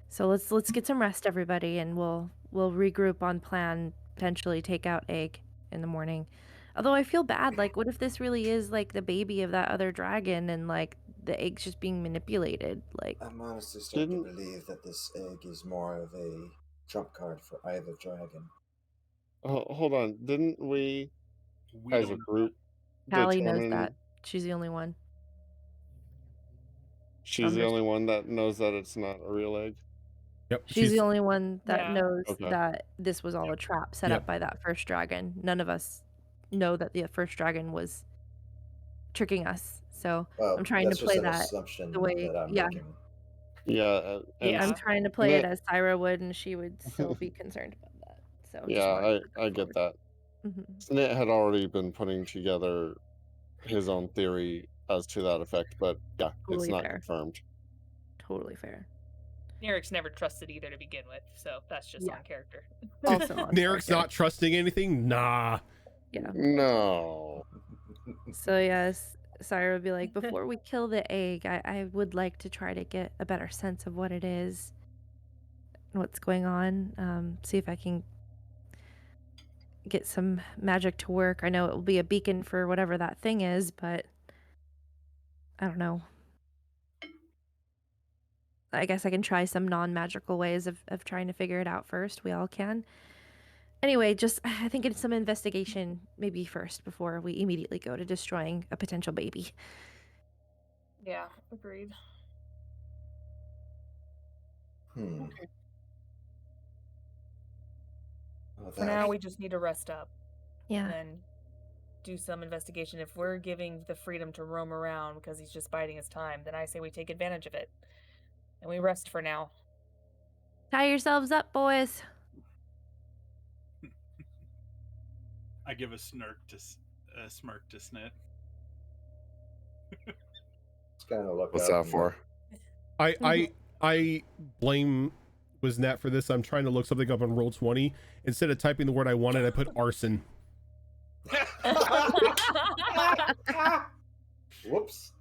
E: So let's get some rest, everybody, and we'll regroup on plan. Potentially take out egg in the morning. Although I feel bad, like, what if this really is like the baby of that other dragon, and like the egg's just being manipulated? Like,
C: I'm honestly starting
D: Didn't
C: to believe that this egg is more of a trump card for either dragon.
D: hold on, didn't we
F: We
D: as a
F: don't.
D: group
E: Callie knows that.
D: determine
E: She's the only one.
D: she's
E: On
D: the
E: her,
D: only one that knows that it's not a real egg?
B: Yep.
E: she's the only one that
A: Yeah.
E: knows
D: Okay.
E: that this was all a trap set
B: Yep.
E: up by that first dragon. None of us know that the first dragon was tricking us. So
C: Well,
E: I'm trying to
C: that's just
E: play
C: an
E: that
C: assumption
E: the way,
C: that I'm
E: yeah,
C: making.
D: Yeah, and
A: Yeah.
E: I'm trying to play it
D: Snit,
E: as Syra would, and she would still be concerned about that. So just
D: yeah,
E: want
D: I get that.
E: hmm
D: Snit had already been putting together his own theory as to that effect, but yeah, it's
E: Totally
D: not
E: fair.
D: confirmed.
E: Totally fair.
A: Nerek's never trusted either to begin with, so that's just
E: Yeah.
A: on character.
E: Also on
B: Nerek's
E: character.
B: not trusting anything. Nah.
E: Yeah.
D: No.
E: So yes, Syra would be like, before we kill the egg, I would like to try to get a better sense of what it is, what's going on. See if I can get some magic to work. I know it will be a beacon for whatever that thing is, but I don't know. I guess I can try some non-magical ways of trying to figure it out first. We all can. Anyway, just I think it's some investigation maybe first before we immediately go to destroying a potential baby.
A: Yeah, agreed.
C: Well,
A: For now, we just need to rest up
E: Yeah.
A: and then do some investigation. If we're giving the freedom to roam around because he's just biding his time, then I say we take advantage of it. And we rest for now.
E: Tie yourselves up, boys.
F: I give a smirk to Snit.
C: It's kind of look
D: What's
C: up
D: that
C: and
D: for?
B: I blame Wiznat for this. I'm trying to look something up on Roll20. Instead of typing the word I wanted, I put arson.
C: Whoops.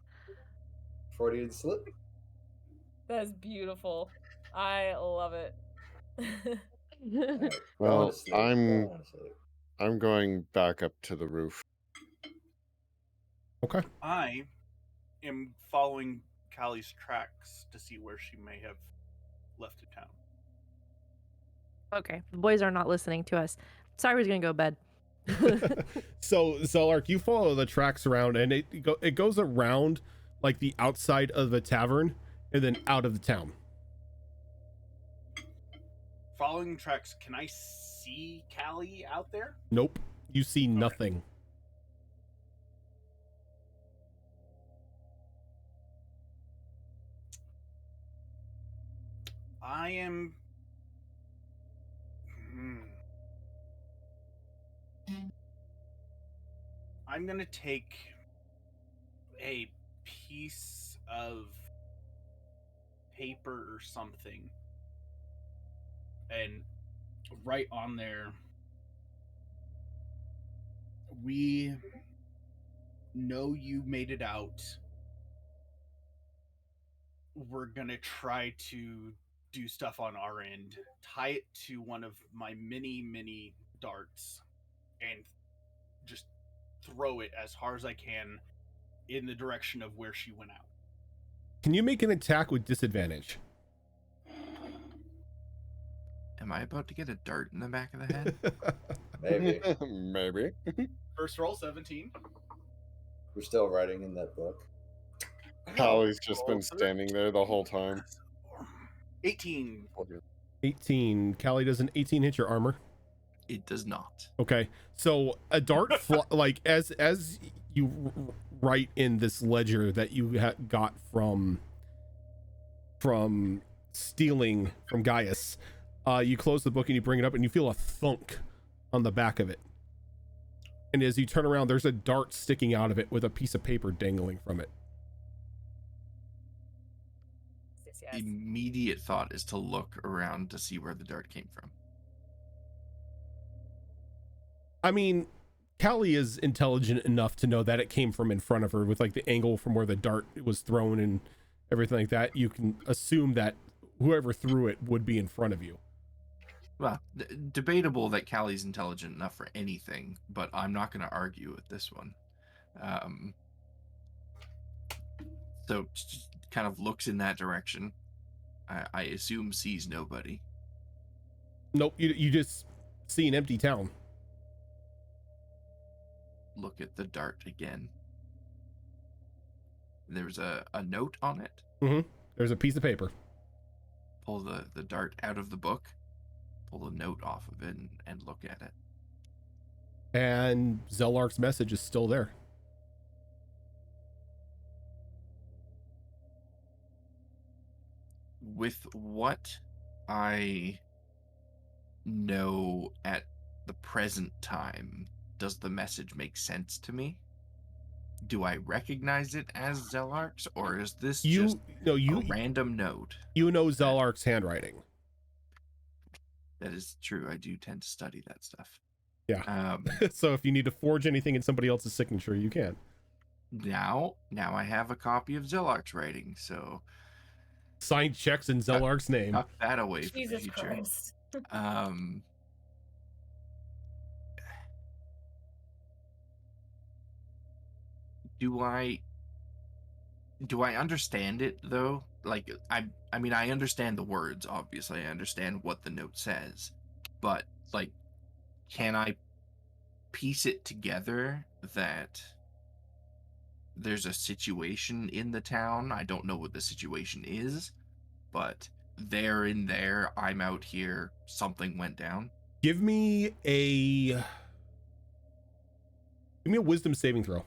C: Freudian slip.
A: That's beautiful. I love it.
C: Alright,
D: Well,
C: going to sleep, going to sleep.
D: I'm going back up to the roof.
B: Okay.
F: I am following Callie's tracks to see where she may have left the town.
E: Okay, the boys are not listening to us. Syra's gonna go to bed.
B: So Ark, you follow the tracks around, and it goes around like the outside of the tavern and then out of the town.
F: Following tracks, can I see Callie out there?
B: Nope. You see nothing.
F: I am. I'm gonna take a piece of paper or something and write on there We know you made it out. We're gonna try to do stuff on our end. Tie it to one of my mini darts and just throw it as hard as I can in the direction of where she went out.
B: Can you make an attack with disadvantage?
G: Am I about to get a dart in the back of the head?
C: Maybe.
D: Maybe.
F: First roll, 17.
C: We're still writing in that book.
D: Callie's just been standing there the whole time.
F: 18.
B: 18. Callie, does an 18 hit your armor?
G: It does not.
B: Okay, so a dart like as you write in this ledger that you got from stealing from Gaius, you close the book and you bring it up and you feel a thunk on the back of it, and as you turn around, there's a dart sticking out of it with a piece of paper dangling from it.
A: Yes.
G: Immediate thought is to look around to see where the dart came from.
B: I mean, Callie is intelligent enough to know that it came from in front of her with like the angle from where the dart was thrown and everything like that. You can assume that whoever threw it would be in front of you.
G: Well, debatable that Callie's intelligent enough for anything, but I'm not going to argue with this one. So just kind of looks in that direction. I assume sees nobody.
B: Nope, you just see an empty town.
G: Look at the dart again. There's a note on it.
B: Mm-hmm. There's a piece of paper.
G: Pull the dart out of the book. Pull the note off of it and look at it.
B: And Zelark's message is still there.
G: With what I know at the present time, does the message make sense to me? Do I recognize it as Zelark's, or is this just a random note?
B: You know Zelark's handwriting.
G: That is true. I do tend to study that stuff.
B: Yeah. So if you need to forge anything in somebody else's signature, you can.
G: Now I have a copy of Zelark's writing, so
B: signed checks in Zelark's name.
G: Tuck that away for
A: Jesus
G: the future.
A: Christ.
G: Do I understand it though? Like I mean I understand the words, obviously. I understand what the note says. But like, can I piece it together that there's a situation in the town? I don't know what the situation is, but they're in there, I'm out here, something went down.
B: Give me a wisdom saving throw.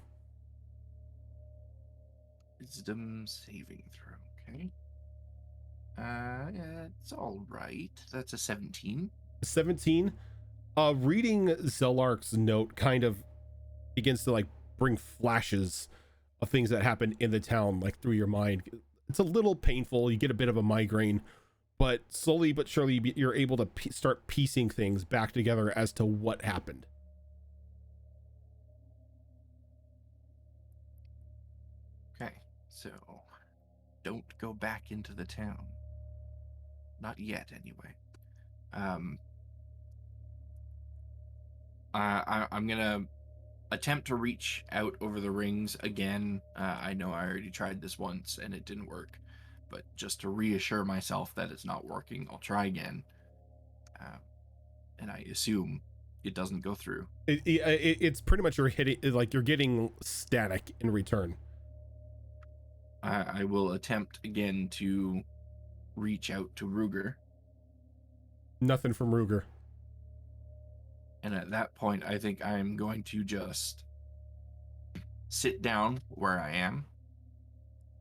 G: Wisdom saving throw, okay. Yeah, it's all right. That's a 17.
B: 17. Reading Zelark's note kind of begins to like bring flashes of things that happen in the town like through your mind. It's a little painful. You get a bit of a migraine, but slowly but surely you're able to start piecing things back together as to what happened.
G: Okay, so don't go back into the town. Not yet, anyway. I'm gonna attempt to reach out over the rings again. I know I already tried this once and it didn't work, but just to reassure myself that it's not working, I'll try again. And I assume it doesn't go through.
B: It's pretty much you're getting static in return.
G: I will attempt again to reach out to Ruger.
B: Nothing from Ruger.
G: And at that point, I think I'm going to just sit down where I am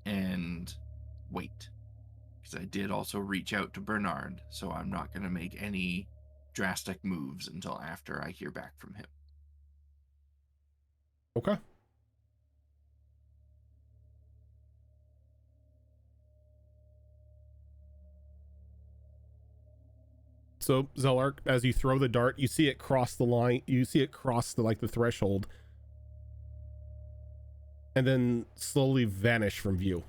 G: and wait. Because I did also reach out to Bernard, so I'm not going to make any drastic moves until after I hear back from him.
B: Okay. So Zelark, as you throw the dart, you see it cross the line. You see it cross the threshold, and then slowly vanish from view.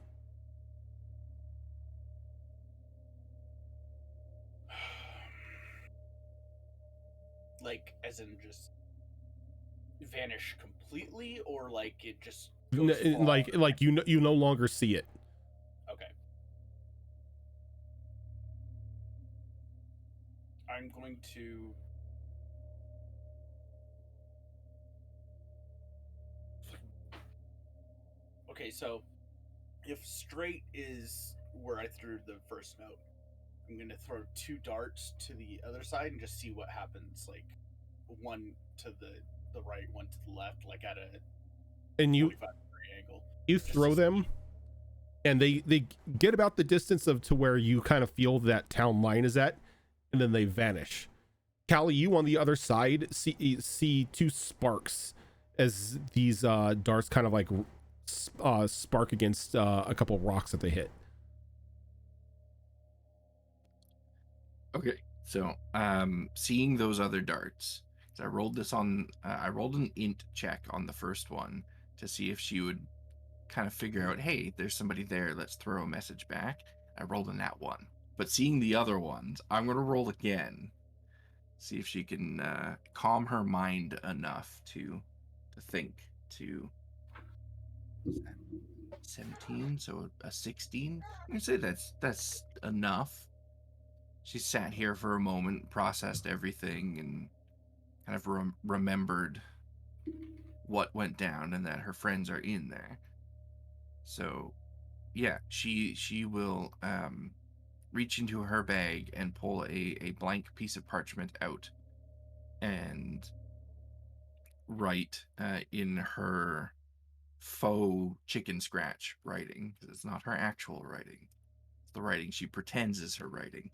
F: Like, as in just vanish completely, or like it just
B: N-
F: goes far?
B: like you no longer see it.
F: Okay. I'm going to okay, so if straight is where I threw the first note, I'm gonna throw 2 darts to the other side and just see what happens. Like one to the right, one to the left, like at a
B: And you
F: 45-degree angle.
B: you
F: Just to
B: throw
F: see.
B: them, and they get about the distance of to where you kind of feel that town line is at, and then they vanish. Callie, you on the other side see 2 sparks as these darts kind of like spark against a couple of rocks that they hit.
G: Okay, so seeing those other darts, so I rolled this on. I rolled an int check on the first one to see if she would kind of figure out, hey, there's somebody there. Let's throw a message back. I rolled a nat 1, but seeing the other ones, I'm gonna roll again. See if she can calm her mind enough to think to 17, so a 16. I say that's enough. She sat here for a moment, processed everything, and kind of remembered what went down and that her friends are in there. So, yeah, she will reach into her bag and pull a blank piece of parchment out and write in her faux chicken scratch writing, because it's not her actual writing. It's the writing she pretends is her writing.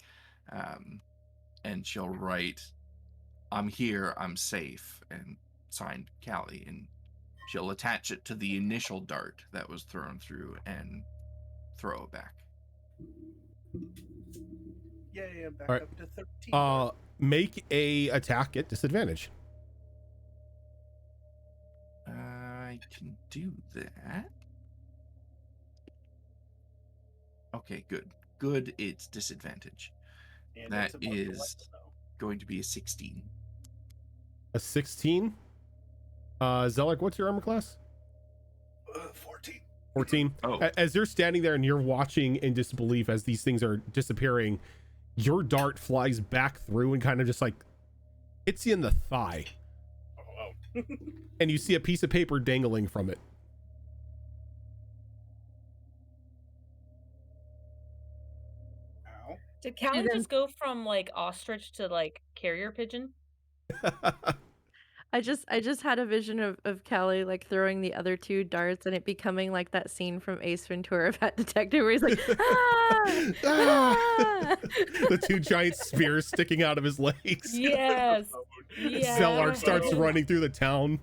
G: And she'll write, I'm here, I'm safe, and signed Callie, and she'll attach it to the initial dart that was thrown through and throw it back.
F: Yay, I'm back
B: All right.
F: up to 13.
B: Make a attack at disadvantage.
G: I can do that. Okay, good. It's disadvantage.
F: And
G: That
F: it's a bunch of
G: is
F: lights, though.
G: going to be a 16.
B: A 16. Zelark, what's your armor class?
F: 14.
B: 14.
G: Oh.
B: As you're standing there and you're watching in disbelief as these things are disappearing, your dart flies back through and kind of just like hits you in the thigh.
F: Oh, wow.
B: And you see a piece of paper dangling from it.
F: Ow.
A: Did Callie
E: then-
A: just go from like ostrich to like carrier pigeon?
E: I just had a vision of Callie like throwing the other 2 darts and it becoming like that scene from Ace Ventura, Pet Detective, where he's like, ah! Ah!
B: The 2 giant spears sticking out of his legs.
A: Yes. Yeah.
B: Zelark starts running through the town.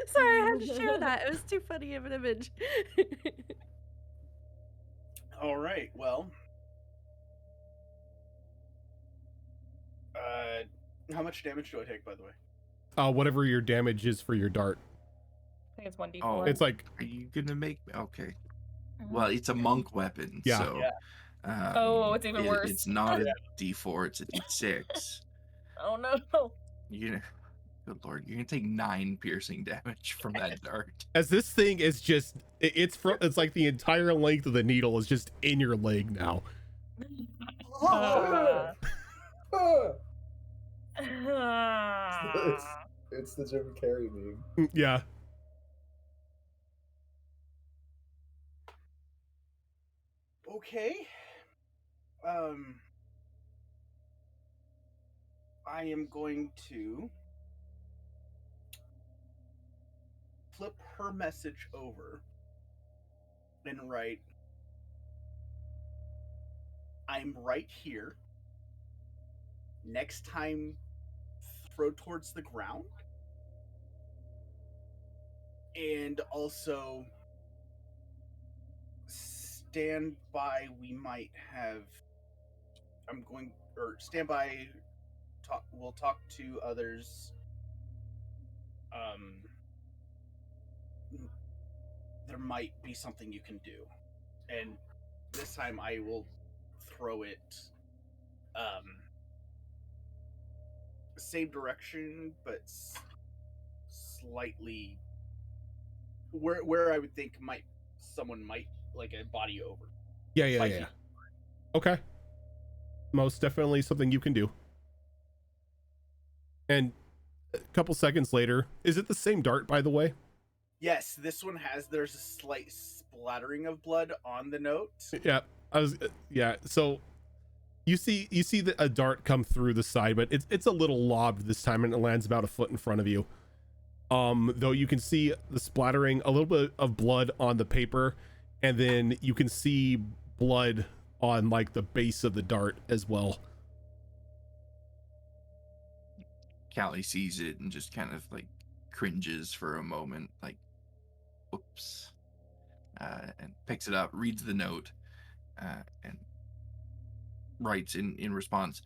E: Sorry, I had to share that. It was too funny of an image.
F: All right, well. How much damage do I take, by the way?
B: Whatever your damage is for your dart.
A: I think it's 1d4.
G: Oh,
B: It's like,
G: are you gonna make? Okay.
A: Mhm.
G: Well, it's a monk weapon,
B: Yeah.
G: so.
F: Yeah.
A: Oh, it's even worse.
G: It's not a D4, it's a D6.
A: Oh no.
G: You're gonna, good lord, you're gonna take 9 piercing damage from that dart.
B: as this thing is just, it's like the entire length of the needle is just in your leg now.
A: Uh,
C: It's the Jim Carrey meme.
B: Yeah.
F: Okay. I am going to flip her message over and write, I'm right here. Next time, throw towards the ground. And also, stand by, we might have I'm going or stand by. We'll talk to others. There might be something you can do, and this time I will throw it. Same direction, but slightly where I would think someone might like a body over.
B: Yeah. Okay. Most definitely something you can do. And a couple seconds later, is it the same dart, by the way?
F: Yes, this one there's a slight splattering of blood on the note.
B: Yeah, so you see a dart come through the side, but it's a little lobbed this time, and it lands about a foot in front of you. Though you can see the splattering, a little bit of blood on the paper, and then you can see blood on like the base of the dart as well.
G: Callie sees it and just kind of like cringes for a moment, like, whoops, and picks it up, reads the note, and writes in response,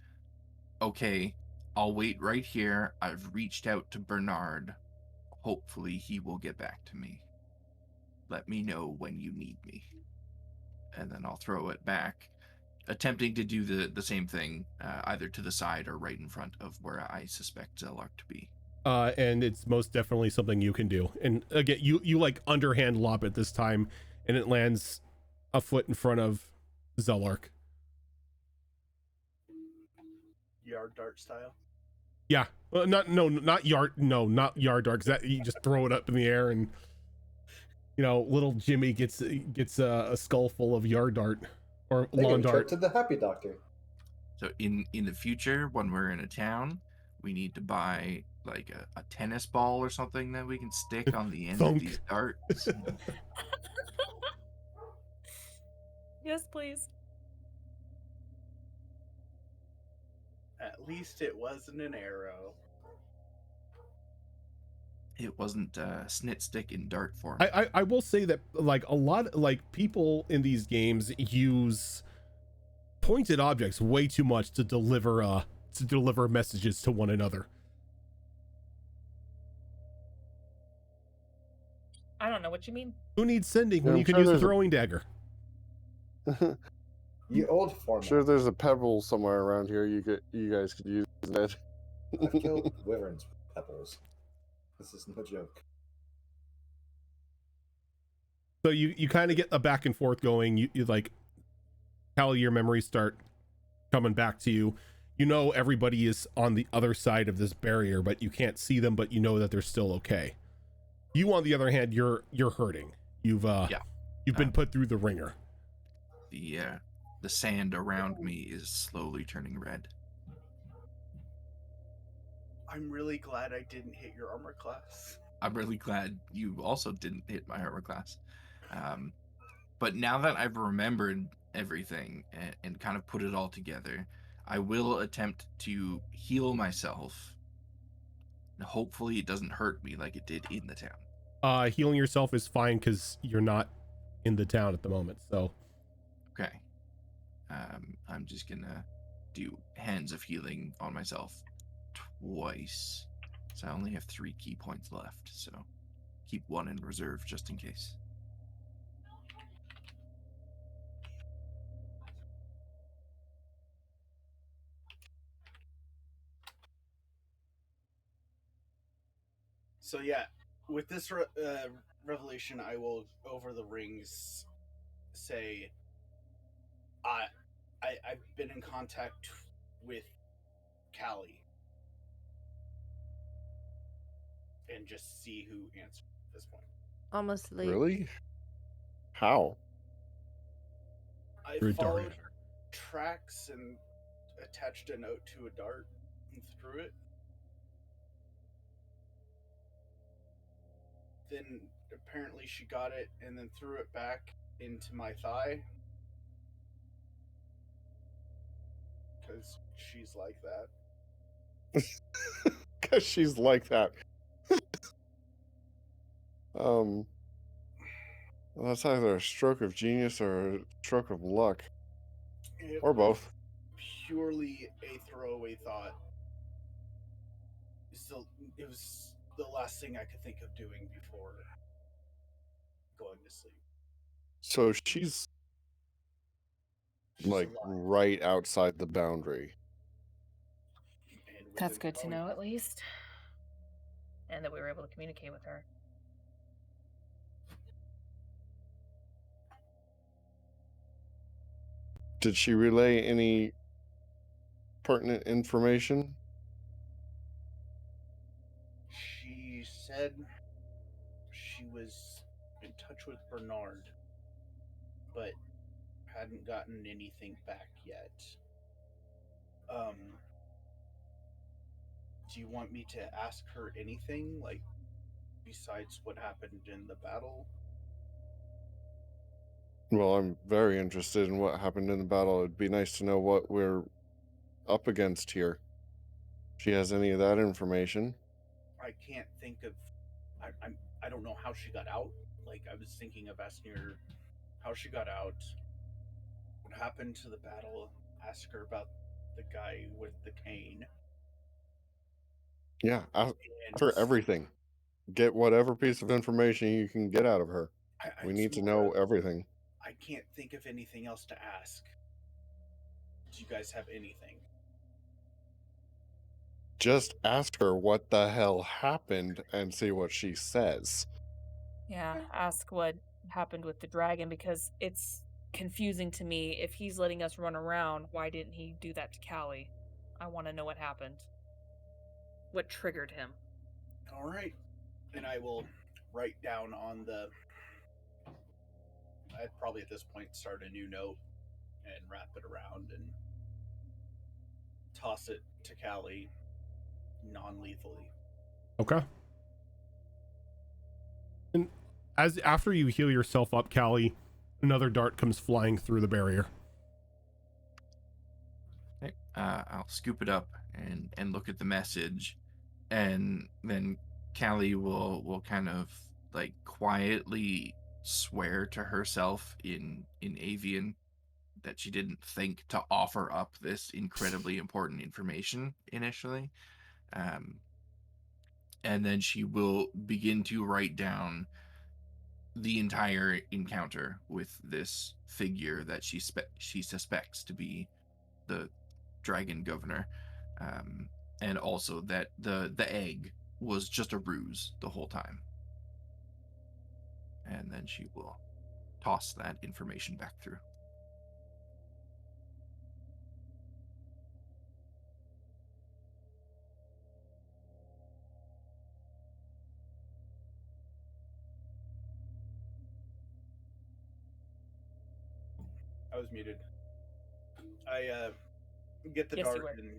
G: okay, I'll wait right here. I've reached out to Bernard. Hopefully he will get back to me. Let me know when you need me. And then I'll throw it back, attempting to do the same thing, either to the side or right in front of where I suspect Zellark to be.
B: And it's most definitely something you can do. And again, you like underhand lob it this time, and it lands a foot in front of Zellark.
F: Yard dart style.
B: Yeah, not yard dart. 'Cause that you just throw it up in the air, and little Jimmy gets a skull full of yard dart or lawn dart.
C: To the happy doctor.
G: So in the future, when we're in a town, we need to buy like a tennis ball or something that we can stick on the end of these darts.
A: Yes, please.
F: At least it wasn't an arrow.
G: It wasn't snit stick in dart form.
B: I will say that like a lot like people in these games use pointed objects way too much to deliver messages to one another.
A: I don't know what you mean.
B: Who needs sending when you can use a throwing dagger?
C: You old format.
D: Sure, there's a pebble somewhere around here. You guys could use that.
C: I've killed wyverns with pebbles. This is no joke.
B: So you kind of get a back and forth going. You like, how your memories start coming back to you. You know everybody is on the other side of this barrier, but you can't see them, but you know that they're still okay. You, on the other hand, you're hurting. You've been put through the ringer.
G: The sand around me is slowly turning red.
F: I'm really glad I didn't hit your armor class.
G: I'm really glad you also didn't hit my armor class. But now that I've remembered everything and kind of put it all together, I will attempt to heal myself. And hopefully it doesn't hurt me like it did in the town.
B: Healing yourself is fine because you're not in the town at the moment, so.
G: Okay. I'm just gonna do hands of healing on myself twice. So I only have 3 key points left, so keep 1 in reserve just in case.
F: So yeah, with this revelation, I will over the rings say, I've been in contact with Callie, and just see who answers at this point.
E: Almost late.
D: Really? How?
F: I
B: Through
F: followed
B: dart.
F: tracks and attached a note to a dart and threw it. Then apparently she got it and then threw it back into my thigh. Because she's like that.
D: Because she's like that. Well, that's either a stroke of genius or a stroke of luck.
F: It
D: Or
F: was
D: both.
F: purely a throwaway thought. It was the last thing I could think of doing before going to sleep.
D: So she's like
F: alive.
D: right outside the boundary.
F: And with
A: That's
F: a
A: good to
F: growing-
A: know, at least. And that we were able to communicate with her.
D: Did she relay any pertinent information?
F: She said she was in touch with Bernard, but hadn't gotten anything back yet. Do you want me to ask her anything, like, besides what happened in the battle?
D: Well, I'm very interested in what happened in the battle. It'd be nice to know what we're up against here. If she has any of that information.
F: I can't think of. I don't know how she got out. Like, I was thinking of asking her how she got out, what happened to the battle, ask her about the guy with the cane.
D: Yeah, ask
F: And
D: her everything. Get whatever piece of information you can get out of her. We need to know everything.
F: I can't think of anything else to ask. Do you guys have anything?
D: Just ask her what the hell happened and see what she says.
A: Yeah, ask what happened with the dragon, because it's confusing to me. If he's letting us run around, why didn't he do that to Callie? I want to know what happened. What triggered him?
F: All right. And I will write down on the... I'd probably at this point start a new note and wrap it around and toss it to Callie non-lethally.
B: Okay. And after you heal yourself up, Callie, another dart comes flying through the barrier.
G: Okay. I'll scoop it up and look at the message, and then Callie will kind of like quietly swear to herself in Avian that she didn't think to offer up this incredibly important information initially. And then she will begin to write down the entire encounter with this figure that she suspects to be the dragon governor, and also that the egg was just a ruse the whole time. And then she will toss that information back through.
F: I was muted. I get the
A: Yes, you
F: dart
A: were.
F: and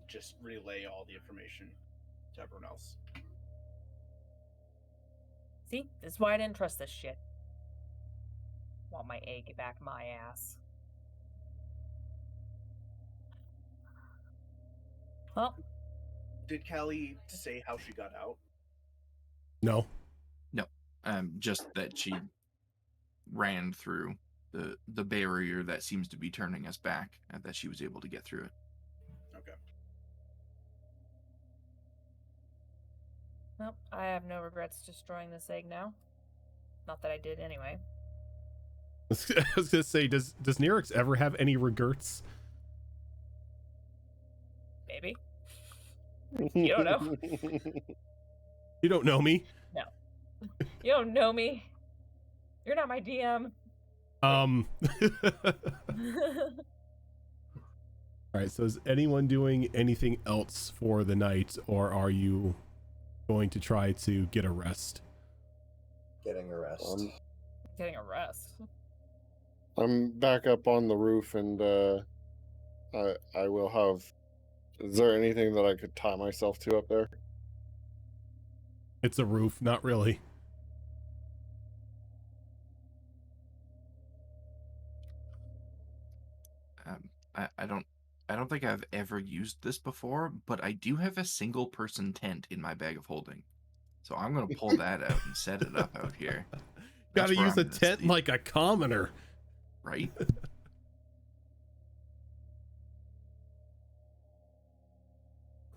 F: just relay all the information to everyone else.
A: See? This is why I didn't trust this shit. Want my egg back my ass. Well,
F: Did Callie say how she got out?
B: No.
G: Just that she ran through the barrier that seems to be turning us back, and that she was able to get through it.
F: Okay.
A: well, I have no regrets destroying this egg now. Not that I did anyway.
B: I was gonna say, does Nerix ever have any regrets?
A: Maybe. You don't know.
B: You don't know me.
A: You don't know me. You're not my DM.
B: All right, so is anyone doing anything else for the night, or are you going to try to get a rest?
C: Getting a rest.
A: Getting a rest.
D: I'm back up on the roof, and I will have. Is there anything that I could tie myself to up there?
B: It's a roof, not really.
G: I don't think I've ever used this before, but I do have a single person tent in my bag of holding. So I'm gonna pull that out and set it up out here.
B: Gotta
G: That's where
B: use
G: I'm
B: a
G: gonna
B: tent
G: sleep,
B: like a commoner.
G: right?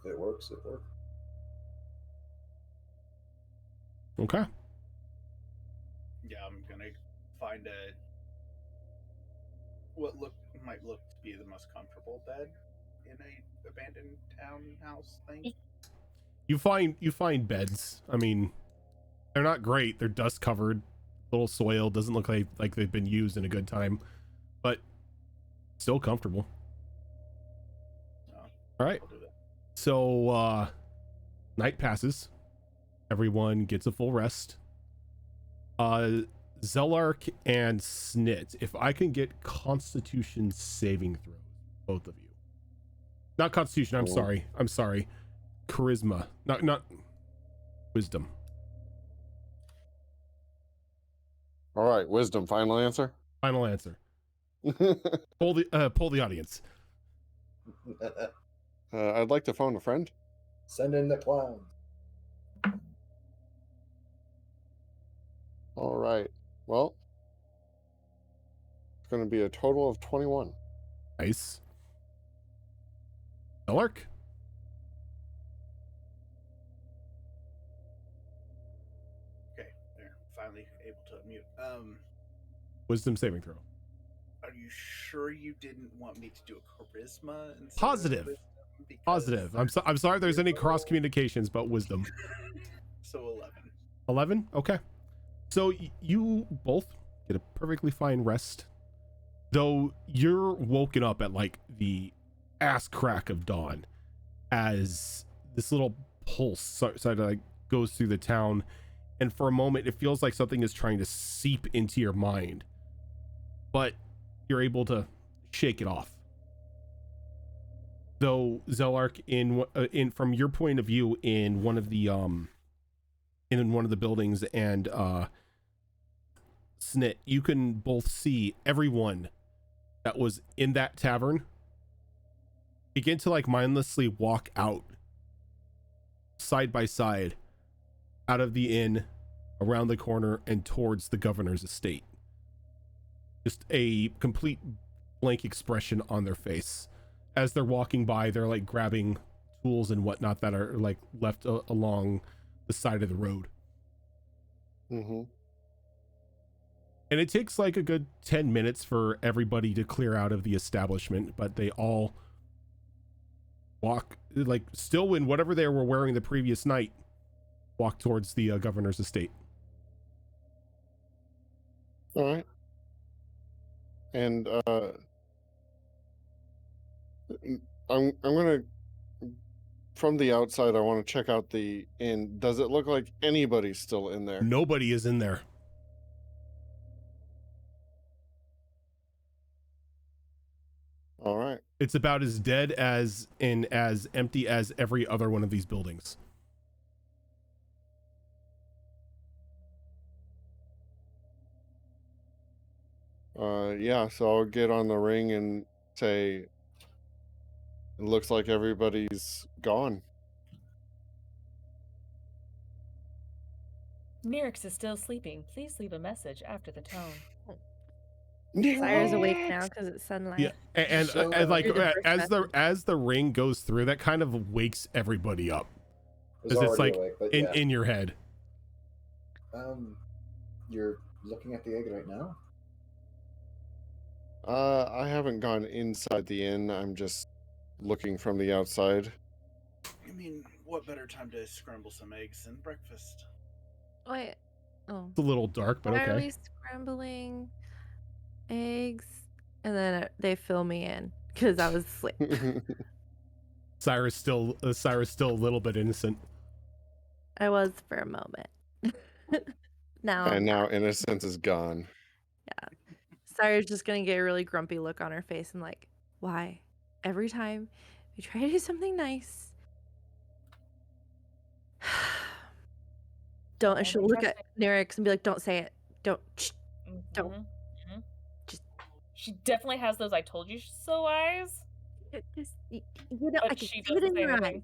C: it works, it works.
B: Okay.
F: Yeah, I'm gonna find what might look to be the most comfortable bed in a abandoned townhouse thing.
B: You find beds. I mean, they're not great. They're dust covered, a little soil. Doesn't look like they've been used in a good time, but still comfortable. All right.
F: I'll do that.
B: So night passes. Everyone gets a full rest. Zelark and Snit, if I can get Constitution saving throws, both of you. Not Constitution. I'm sorry. Charisma. Not Wisdom.
D: All right, wisdom. Final answer.
B: Final answer. Poll the audience.
D: I'd like to phone a friend.
C: Send in the clown.
D: All right. Well, it's going to be a total of 21.
B: Nice. Zelark.
F: Okay, there. Finally able to unmute.
B: Wisdom saving throw.
F: Are you sure you didn't want me to do a charisma instead
B: Positive.
F: of wisdom? Because
B: Positive. I'm sorry if there's any cross communications, but wisdom.
F: So 11.
B: 11. Okay. So you both get a perfectly fine rest, though you're woken up at like the ass crack of dawn as this little pulse sort of like goes through the town, and for a moment it feels like something is trying to seep into your mind, but you're able to shake it off. Though Zelark, in from your point of view, in one of the buildings, and Snit, you can both see everyone that was in that tavern begin to like mindlessly walk out side by side out of the inn, around the corner, and towards the governor's estate. Just a complete blank expression on their face. As they're walking by, they're like grabbing tools and whatnot that are like left along the side of the road.
D: Mm-hmm.
B: And it takes like a good 10 minutes for everybody to clear out of the establishment, but they all walk, like, still in whatever they were wearing the previous night, walk towards the governor's estate.
D: All right. And I'm gonna, from the outside, I want to check out the inn. Does it look like anybody's still in there?
B: Nobody is in there.
D: All right.
B: It's about as dead as empty as every other one of these buildings.
D: Yeah, so I'll get on the ring and say, it looks like everybody's gone.
A: Nyrix is still sleeping. Please leave a message after the tone.
E: Sire's awake now because it's sunlight.
B: Yeah, and
C: So,
B: like
E: You're the first
B: as the ring goes through, that kind of wakes everybody up,
C: Was
B: because it's
C: already
B: like
C: awake, but
B: in
C: yeah.
B: in your head.
C: You're looking at the egg right now?
D: I haven't gone inside the inn. I'm just looking from the outside.
F: I mean, what better time to scramble some eggs than breakfast?
E: Wait. Oh.
B: It's a little dark, but
E: Why are
B: okay.
E: we scrambling eggs? And then they fill me in because I was asleep.
B: Cyrus still a little bit innocent.
E: I was for a moment. Now
D: And now innocence is gone.
E: Sire's just gonna get a really grumpy look on her face and like, why? Every time we try to do something nice. Don't, and she'll look at Nyrix and be like, don't say it. Don't. Shh. Don't.
A: Mhm.
E: Just-
A: She definitely has those "I told you so" eyes.
E: Just, you know,
A: But
E: I can
A: she
E: see it
A: doesn't
E: in
A: say
E: your eyes.
A: anything.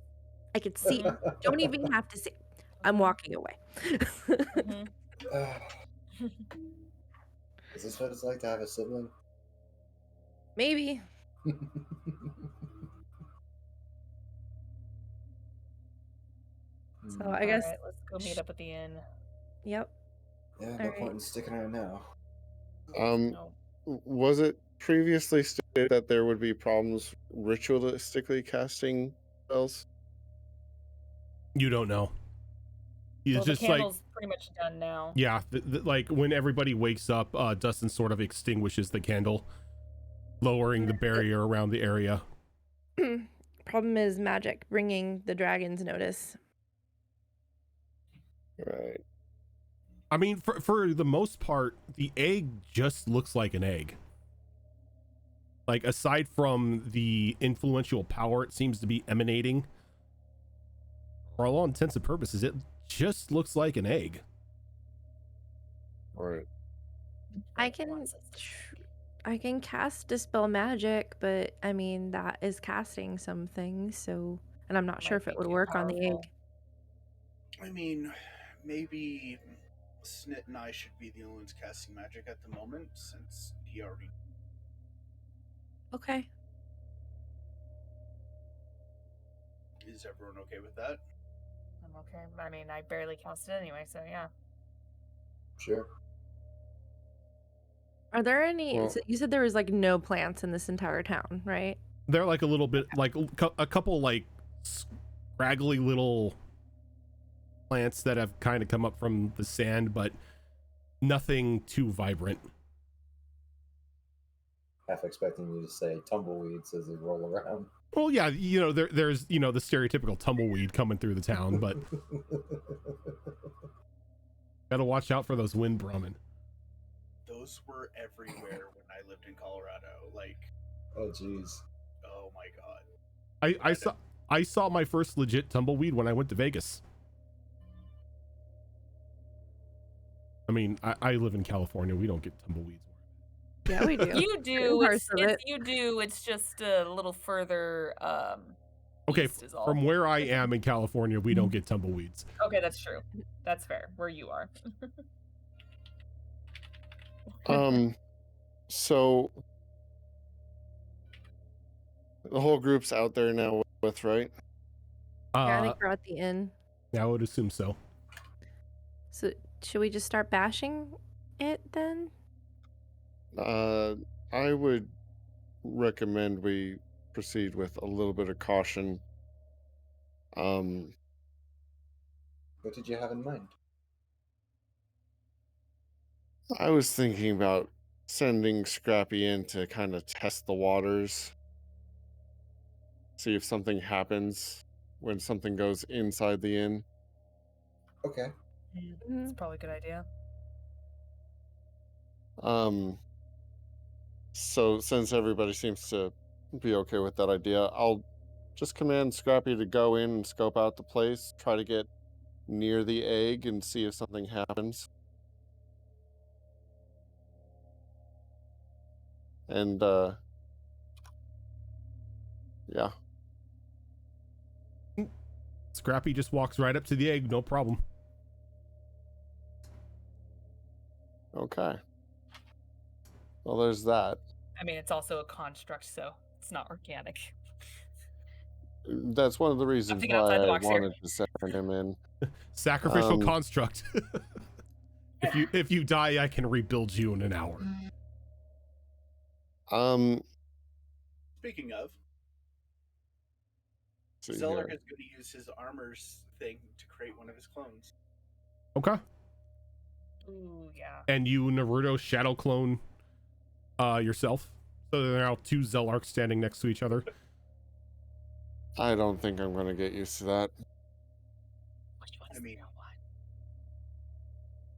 E: I can see it. Don't even have to say. I'm walking away.
A: Mhm.
C: Is this what it's like to have a sibling?
E: Maybe. So
C: Mm.
E: I guess.
A: Alright, let's go meet up at the inn.
E: Yep.
C: Yeah, no
E: Alright.
C: point in sticking around now.
A: No.
D: Was it previously stated that there would be problems ritualistically casting spells?
B: You don't know. It's
A: Well, the
B: just like,
A: candle's pretty much done now.
B: yeah, like when everybody wakes up, Dustin sort of extinguishes the candle, lowering the barrier around the area.
E: Problem is magic bringing the dragons notice.
D: Right.
B: I mean, for the most part, the egg just looks like an egg. Like, aside from the influential power it seems to be emanating, for all intents and purposes, it just looks like an egg.
D: Right.
E: I can cast dispel magic, but I mean that is casting some things, so and I'm not sure
A: Might
E: if it
A: be
E: would
A: too
E: work on the
A: powerful.
F: I mean, maybe Snit and I should be the only ones casting magic at the moment, since he already.
E: Okay.
F: Is everyone okay with that?
A: I'm okay. I mean, I barely cast it anyway, so yeah.
C: Sure.
E: Are there any?
D: Well-
E: So you said there was like no plants in this entire town, right?
B: They're like a little bit, like a couple like scraggly little plants that have kind of come up from the sand, but nothing too vibrant.
C: Half expecting you to say tumbleweeds as they roll around.
B: Well, yeah, you know, there's, you know, the stereotypical tumbleweed coming through the town, but gotta watch out for those wind brummin'.
F: Those were everywhere when I lived in Colorado. Like,
C: Oh, jeez.
F: oh my god.
B: I saw my first legit tumbleweed when I went to Vegas. I mean, I live in California. We don't get tumbleweeds.
E: Yeah, we do.
A: You do.
E: Parts of it.
A: You do. It's just a little further.
B: Okay,
A: east is all.
B: from where I am in California, we don't get tumbleweeds.
A: Okay, that's true. That's fair. Where you are.
D: So the whole group's out there now with, right?
E: Yeah, I think we're at the inn.
B: Yeah, I would assume so.
E: So should we just start bashing it then?
D: I would recommend we proceed with a little bit of caution.
C: What did you have in mind?
D: I was thinking about sending Scrappy in to kind of test the waters, see if something happens when something goes inside the inn.
C: Okay.
A: That's probably a good idea.
D: So since everybody seems to be okay with that idea, I'll just command Scrappy to go in and scope out the place, try to get near the egg and see if something happens. And yeah.
B: Scrappy just walks right up to the egg, no problem.
D: Okay. Well, there's that.
A: I mean, it's also a construct, so it's not organic.
D: That's one of the reasons
A: Something
D: why
A: outside the
D: I
A: box here.
D: wanted to send him in.
B: Sacrificial construct. If you die, I can rebuild you in an hour.
F: Speaking of,
D: see
F: Zeller
D: here.
F: is going to use his armor's thing to create one of his clones.
B: Okay.
A: Ooh, yeah.
B: And you Naruto shadow clone yourself. So there are now two Zelarks standing next to each other.
D: I don't think I'm going to get used to that.
A: Which one's
F: I mean-
A: the real one?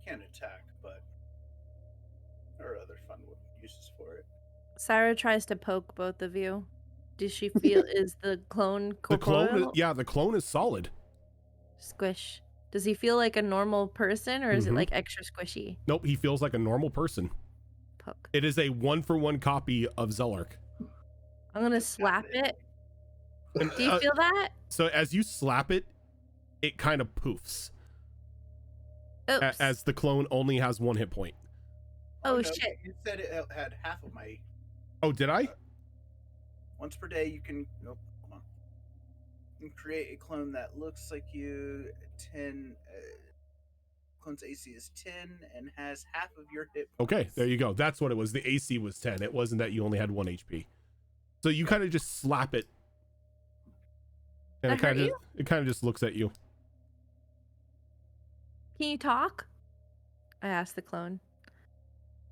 F: Can't attack, but there are other fun uses for it.
E: Sarah tries to poke both of you. Does she feel is the clone
B: The
E: corporeal?
B: clone, yeah, the clone is solid.
E: Squish. Does he feel like a normal person or is it
B: Mhm.
E: like extra squishy?
B: Nope, he feels like a normal person.
E: Poke.
B: It is a 1-for-1 copy of Zelark.
E: I'm gonna slap it. Do you feel that?
B: So as you slap it, it kind of poofs.
E: Oops.
B: As the clone only has 1 hit point.
E: Oh,
F: no,
E: shit.
F: You said it had half of my.
B: Oh, did I?
F: Once per day, you can. Nope, hold on. and create a clone that looks like you. 10. Clone's AC is 10 and has half of your hit points.
B: Okay, there you go. That's what it was. The AC was 10. It wasn't that you only had 1 HP. So you kind of just slap it, and
E: That hurt you?
B: it kind of just looks at you.
E: Can you talk? I asked the clone.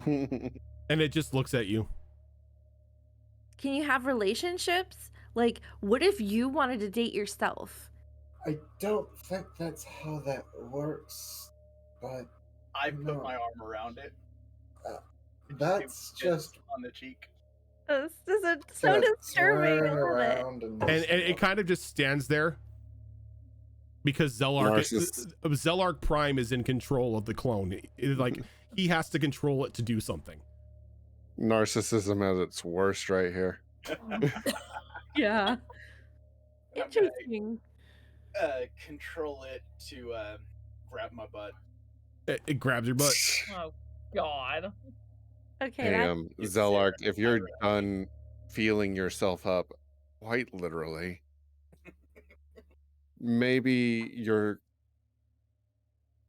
B: And it just looks at you.
E: Can you have relationships? Like, what if you wanted to date yourself?
C: I don't think that's how that works, but
F: I put
C: No.
F: my arm around it.
C: that's
F: Give it a
C: just
F: kiss on the cheek.
E: This is so
C: gonna
E: disturbing.
C: turn
E: I love it.
C: around and
B: And it kind of just stands there because Zellark Prime is in control of the clone. Like, he has to control it to do something.
D: Narcissism at its worst right here.
E: Yeah.
F: I'm gonna
E: Interesting.
F: control it to grab my butt.
B: It grabs your butt.
A: Oh, God.
E: Okay,
D: Hey,
E: that's
F: It's
D: Zellark,
F: Sarah.
D: if you're done feeling yourself up, quite literally, maybe your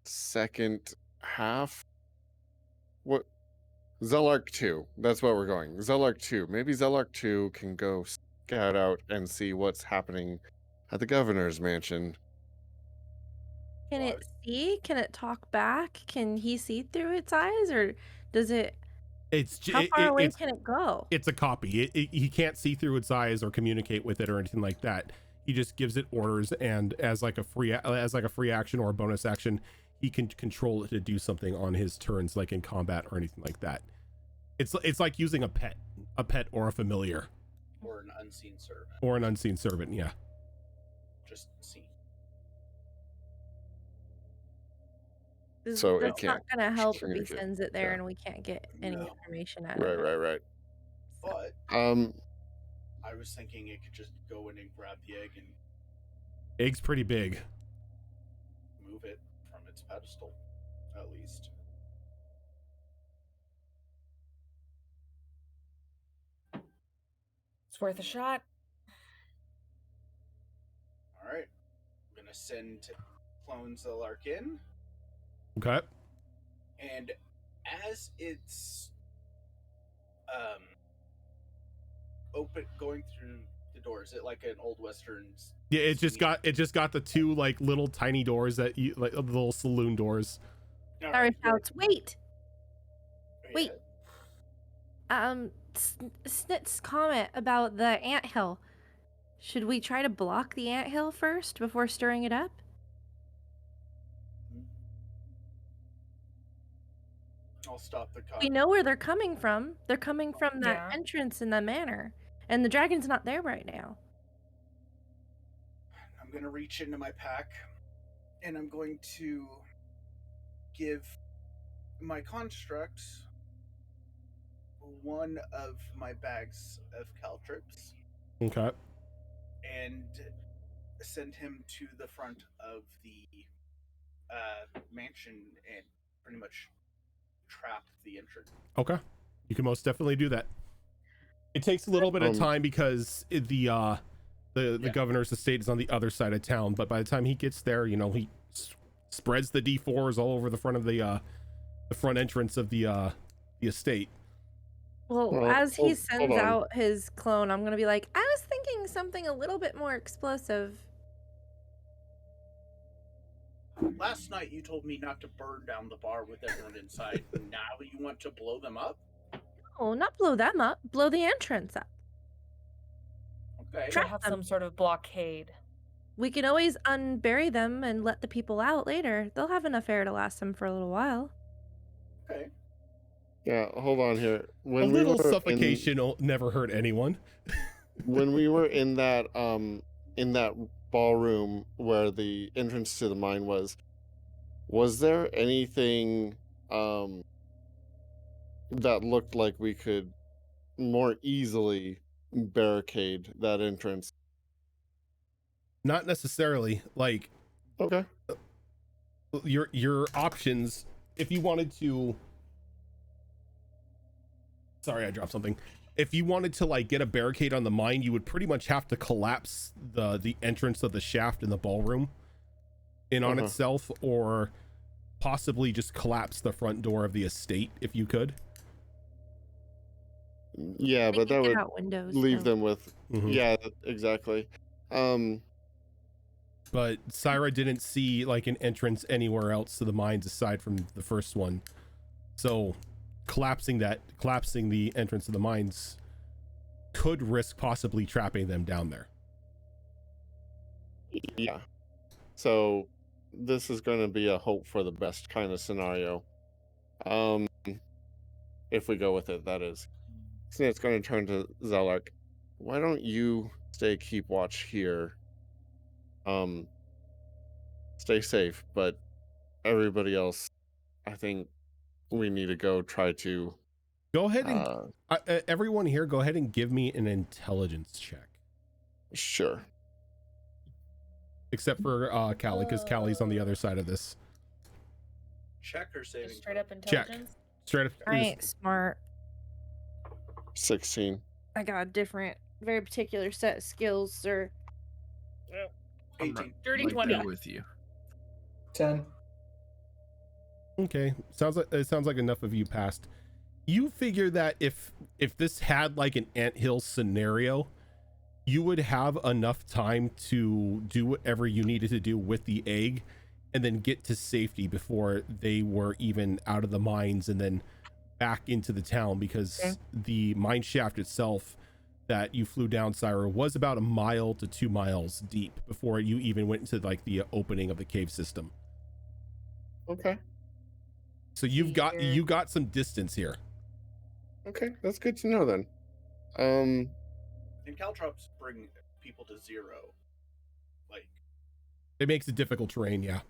D: second half? What? Zellark 2. That's what we're going. Zellark 2. Maybe Zellark 2 can go scout out and see what's happening at the governor's mansion.
E: Can it see? Can it talk back? Can he see through its eyes, or does it? How far away can it go?
B: It's a copy. He can't see through its eyes or communicate with it or anything like that. He just gives it orders, and as like a free action or a bonus action, he can control it to do something on his turns, like in combat or anything like that. It's like using a pet or a familiar
F: Or an unseen servant.
B: or an unseen servant. Yeah.
F: Just seen.
D: So it
E: That's not
D: can't
E: gonna help if he
D: communicate.
E: sends it there
D: Yeah.
E: and we can't get any
F: No.
E: information out of it.
D: Right.
F: But
D: Um,
F: I was thinking it could just go in and grab the egg and
B: Egg's pretty big.
F: move it from its pedestal, at least.
A: It's worth a shot.
F: All right. I'm going to send Clone Zellark in.
B: Okay.
F: And as it's going through the door, is it like an old western?
B: Yeah, it just got the two like little tiny doors that you like, the little saloon doors.
F: All
E: Sorry,
F: right,
E: shouts. Wait.
F: yeah.
E: Wait. Snit's comment about the anthill. Should we try to block the anthill first before stirring it up?
F: I'll stop the cop.
E: We know where they're coming from. They're coming from that
A: Yeah.
E: entrance in the manor. And the dragon's not there right now.
F: I'm going to reach into my pack and I'm going to give my construct one of my bags of caltrips
B: Okay.
F: and send him to the front of the mansion and pretty much trap the entrance.
B: Okay. You can most definitely do that. It takes a little bit of time because the governor's estate is on the other side of town, but by the time he gets there, you know, he spreads the D4s all over the front of the front entrance of the estate.
E: Well,
D: Well,
E: as he
D: hold
E: sends
D: on.
E: out his clone, I'm going to be like, I was thinking something a little bit more explosive.
F: Last night you told me not to burn down the bar with everyone inside. Now you want to blow them up?
E: Oh, not blow them up. Blow the entrance up.
F: Okay.
A: We'll
E: Trap
A: have
E: them.
A: some sort of blockade.
E: We can always unbury them and let the people out later. They'll have enough air to last them for a little while.
F: Okay.
D: yeah, hold on here.
B: A
D: When
B: little
D: we were
B: suffocation will never hurt anyone.
D: when we were in that ballroom where the entrance to the mine was there anything that looked like we could more easily barricade that entrance?
B: Not necessarily. Like,
D: Okay.
B: your options, if you wanted to, sorry, I dropped something. if you wanted to like get a barricade on the mine, you would pretty much have to collapse the entrance of the shaft in the ballroom in on itself, or possibly just collapse the front door of the estate if you could.
D: Yeah, but that would
E: windows,
D: leave
E: though.
D: them with yeah, exactly.
B: But Syra didn't see like an entrance anywhere else to the mines aside from the first one, so collapsing the entrance of the mines could risk possibly trapping them down there.
D: Yeah. So this is going to be a hope for the best kind of scenario. If we go with it, that is. So it's going to turn to Zelark. Why don't you keep watch here? Stay safe, but everybody else, I think we need to go try to.
B: Go ahead and everyone here, go ahead and give me an intelligence check.
D: Sure.
B: Except for Callie, because Callie's on the other side of this.
H: Check or saving?
A: Just straight up intelligence.
B: Straight up.
E: I ain't smart.
D: 16.
E: I got a different, very particular set of skills, sir.
H: 18.
A: Dirty
G: Right
A: 20.
G: there with you.
C: 10.
B: Okay, it sounds like enough of you passed. You figure that if this had like an anthill scenario, you would have enough time to do whatever you needed to do with the egg and then get to safety before they were even out of the mines and then back into the town, because the mine shaft itself that you flew down, Syra, was about 1 mile to 2 miles deep before you even went into like the opening of the cave system.
D: Okay.
B: So you got some distance here.
D: Okay, that's good to know then.
F: And caltrops bring people to 0. Like,
B: it makes it difficult terrain, yeah.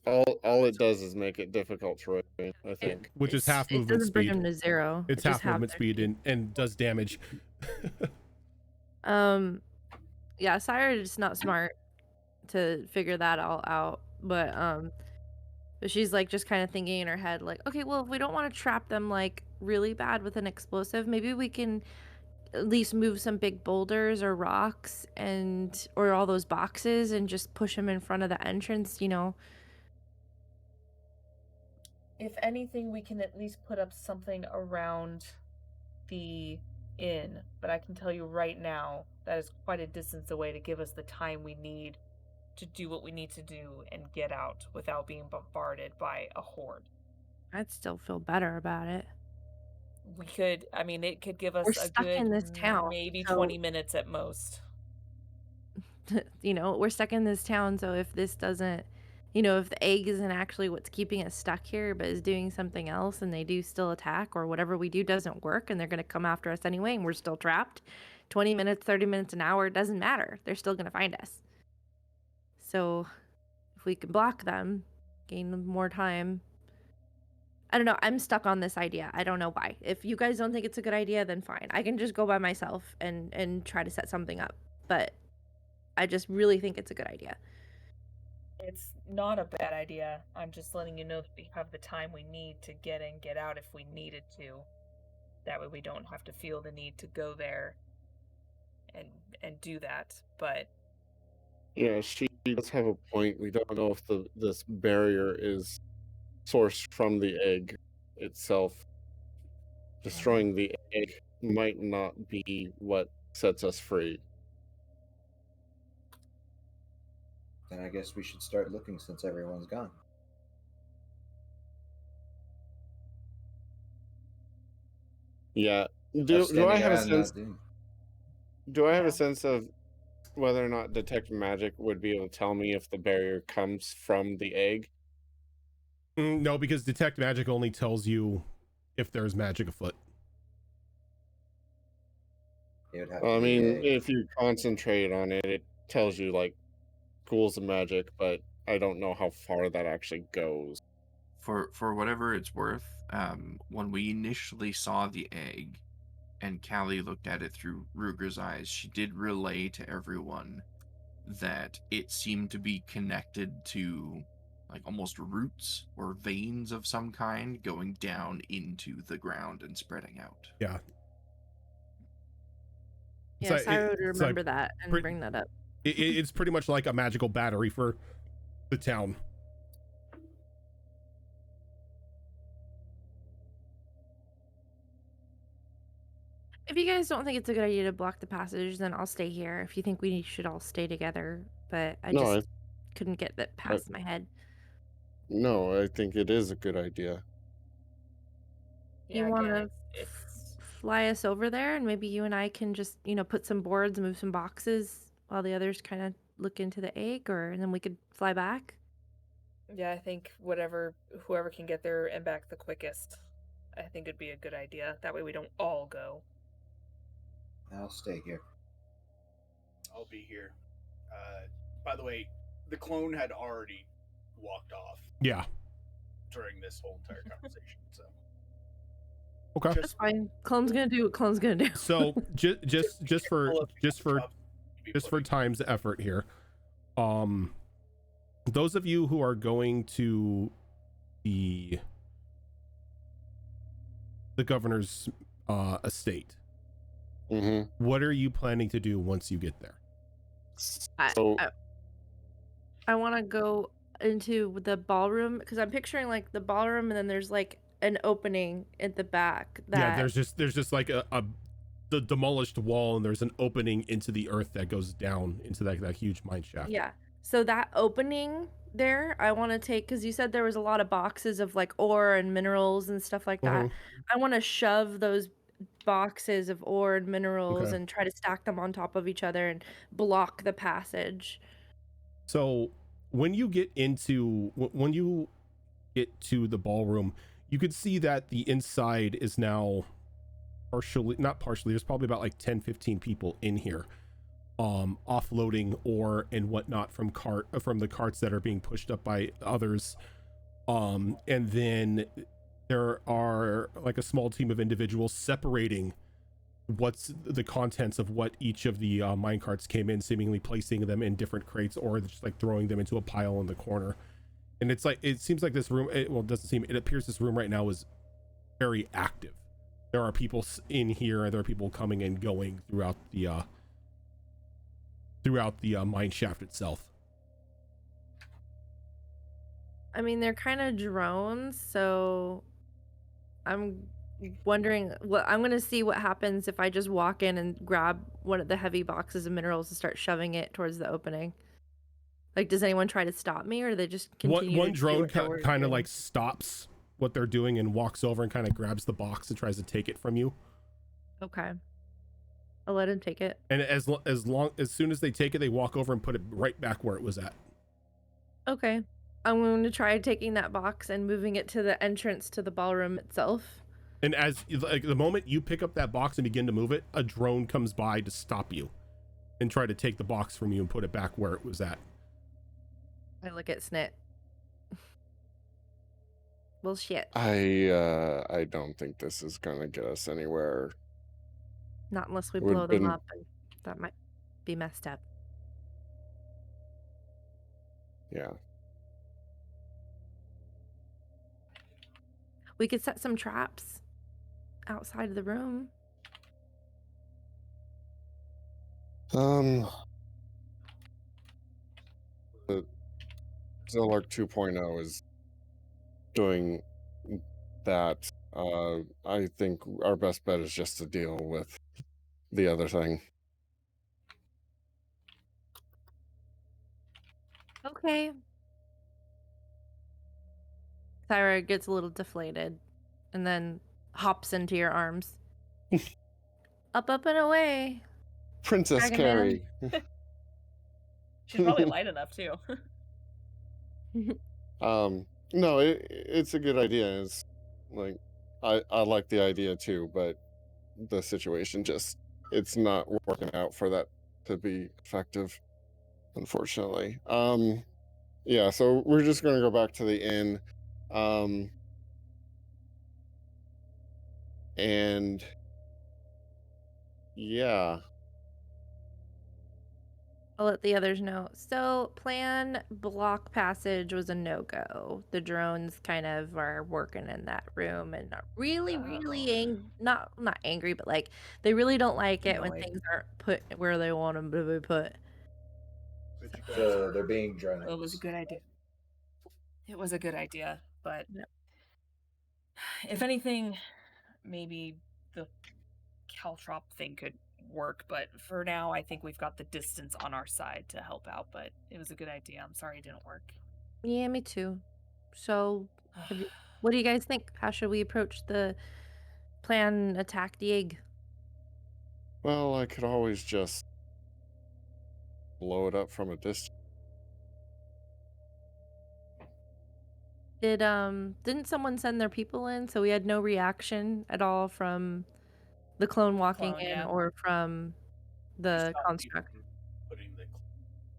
D: All it does is make it difficult terrain, I think.
B: Which is half movement
E: It doesn't bring
B: speed.
E: them to 0.
B: It's half movement speed and does damage.
E: Yeah, Sire is not smart to figure that all out, but she's like just kind of thinking in her head like, okay, well, if we don't want to trap them like really bad with an explosive, maybe we can at least move some big boulders or rocks or all those boxes and just push them in front of the entrance, you know.
A: If anything, we can at least put up something around the inn, but I can tell you right now that is quite a distance away to give us the time we need to do what we need to do and get out without being bombarded by a horde.
E: I'd still feel better about it.
A: We could, I mean, it could give us
E: We're
A: a
E: stuck
A: good
E: in this town,
A: maybe
E: so
A: 20 minutes at most.
E: You know, we're stuck in this town, so if this doesn't, you know, if the egg isn't actually what's keeping us stuck here, but is doing something else and they do still attack, or whatever we do doesn't work and they're going to come after us anyway and we're still trapped, 20 minutes, 30 minutes, an hour, it doesn't matter. They're still going to find us. So if we can block them, gain more time. I don't know. I'm stuck on this idea. I don't know why. If you guys don't think it's a good idea, then fine. I can just go by myself and try to set something up. But I just really think it's a good idea.
A: It's not a bad idea. I'm just letting you know that we have the time we need to get in, get out if we needed to. That way we don't have to feel the need to go there and do that. But
D: yeah, she does have a point. We don't know if this barrier is sourced from the egg itself. Destroying the egg might not be what sets us free.
C: Then I guess we should start looking since everyone's gone.
D: Yeah. Do I have a sense? Do I have
A: Yeah.
D: a sense of whether or not detect magic would be able to tell me if the barrier comes from the egg?
B: No, because detect magic only tells you if there's magic afoot.
D: I mean, if you concentrate on it, it tells you like schools of magic, but I don't know how far that actually goes.
G: For whatever it's worth, when we initially saw the egg and Callie looked at it through Ruger's eyes, she did relay to everyone that it seemed to be connected to like almost roots or veins of some kind going down into the ground and spreading out.
B: Yeah.
E: Yeah,
B: So it-
E: Syra would
B: it's
E: remember that and
B: pretty-
E: bring that up.
B: it's pretty much like a magical battery for the town.
E: If you guys don't think it's a good idea to block the passage, then I'll stay here. If you think we should all stay together, but I
D: No,
E: just couldn't get that past my head.
D: No, I think it is a good idea.
E: You
A: Yeah,
E: want
A: again,
E: to
A: it's
E: fly us over there, and maybe you and I can just, put some boards, move some boxes, while the others kind of look into the egg, and then we could fly back.
A: yeah, I think whoever can get there and back the quickest, I think it'd be a good idea. That way we don't all go.
C: I'll stay here.
F: I'll be here. By the way, the clone had already walked off
B: Yeah.
F: during this whole entire conversation. So
B: Okay.
E: That's fine. Clone's gonna do what Clone's gonna do.
B: So just for
F: for
B: time's effort here, those of you who are going to the governor's estate,
D: Mm-hmm.
B: what are you planning to do once you get there?
D: So
E: I want to go into the ballroom because I'm picturing like the ballroom, and then there's like an opening at the back.
B: Yeah, there's just like the demolished wall, and there's an opening into the earth that goes down into that huge mine shaft.
E: Yeah. So that opening there, I want to take, because you said there was a lot of boxes of like ore and minerals and stuff like that. I want to shove those boxes of ore and minerals
B: Okay.
E: and try to stack them on top of each other and block the passage.
B: So when you get to the ballroom, you could see that the inside is now not partially, there's probably about like 10-15 people in here, offloading ore and whatnot from the carts that are being pushed up by others. And then there are like a small team of individuals separating what's the contents of what each of the mine carts came in, seemingly placing them in different crates or just like throwing them into a pile in the corner. And it seems like this room, it appears this room right now is very active. There are people in here, and there are people coming and going throughout the mine shaft itself.
E: I mean, they're kind of drones, so I'm wondering I'm going to see what happens if I just walk in and grab one of the heavy boxes of minerals and start shoving it towards the opening. Like, does anyone try to stop me, or do they just continue
B: One
E: to do
B: drone
E: what they were
B: kind of
E: doing?
B: like stops what they're doing and walks over and kind of grabs the box and tries to take it from you.
E: Okay. I'll let him take it.
B: And as soon as they take it, they walk over and put it right back where it was at.
E: Okay. I'm going to try taking that box and moving it to the entrance to the ballroom itself.
B: And as like the moment you pick up that box and begin to move it, a drone comes by to stop you and try to take the box from you and put it back where it was at.
E: I look at Snit. Well, shit.
D: I don't think this is gonna get us anywhere.
E: Not unless we
D: Would've
E: blow them
D: been-
E: up, and that might be messed up.
D: Yeah.
E: We could set some traps outside of the room.
D: The Zillark 2.0 is doing that. I think our best bet is just to deal with the other thing.
E: Okay. Thyra gets a little deflated and then hops into your arms. Up, and away.
D: Princess
E: Dragon
D: Carrie.
A: She's probably light enough too.
D: No, it's a good idea. It's like I like the idea too, but the situation it's not working out for that to be effective, unfortunately. Yeah, so we're just gonna go back to the inn. And yeah.
E: I'll let the others know. So, plan block passage was a no-go. The drones kind of are working in that room and are really not angry, but like they really don't like it when
A: Annoyed.
E: things aren't put where they want them to be put.
F: But you guys
C: So
F: are-
C: they're being drones.
A: Well, it was a good idea. It was a good idea, but
E: Yep.
A: if anything, maybe the caltrop thing could work. But for now, I think we've got the distance on our side to help out. But it was a good idea. I'm sorry it didn't work.
E: Yeah, me too. So, what do you guys think? How should we approach the plan attack the egg?
D: Well, I could always just blow it up from a distance.
E: Didn't someone send their people in so we had no reaction at all from the clone walking
A: Clone,
E: in
A: yeah.
E: or from
F: you
E: the
F: stopped me
E: construct?
F: from putting the.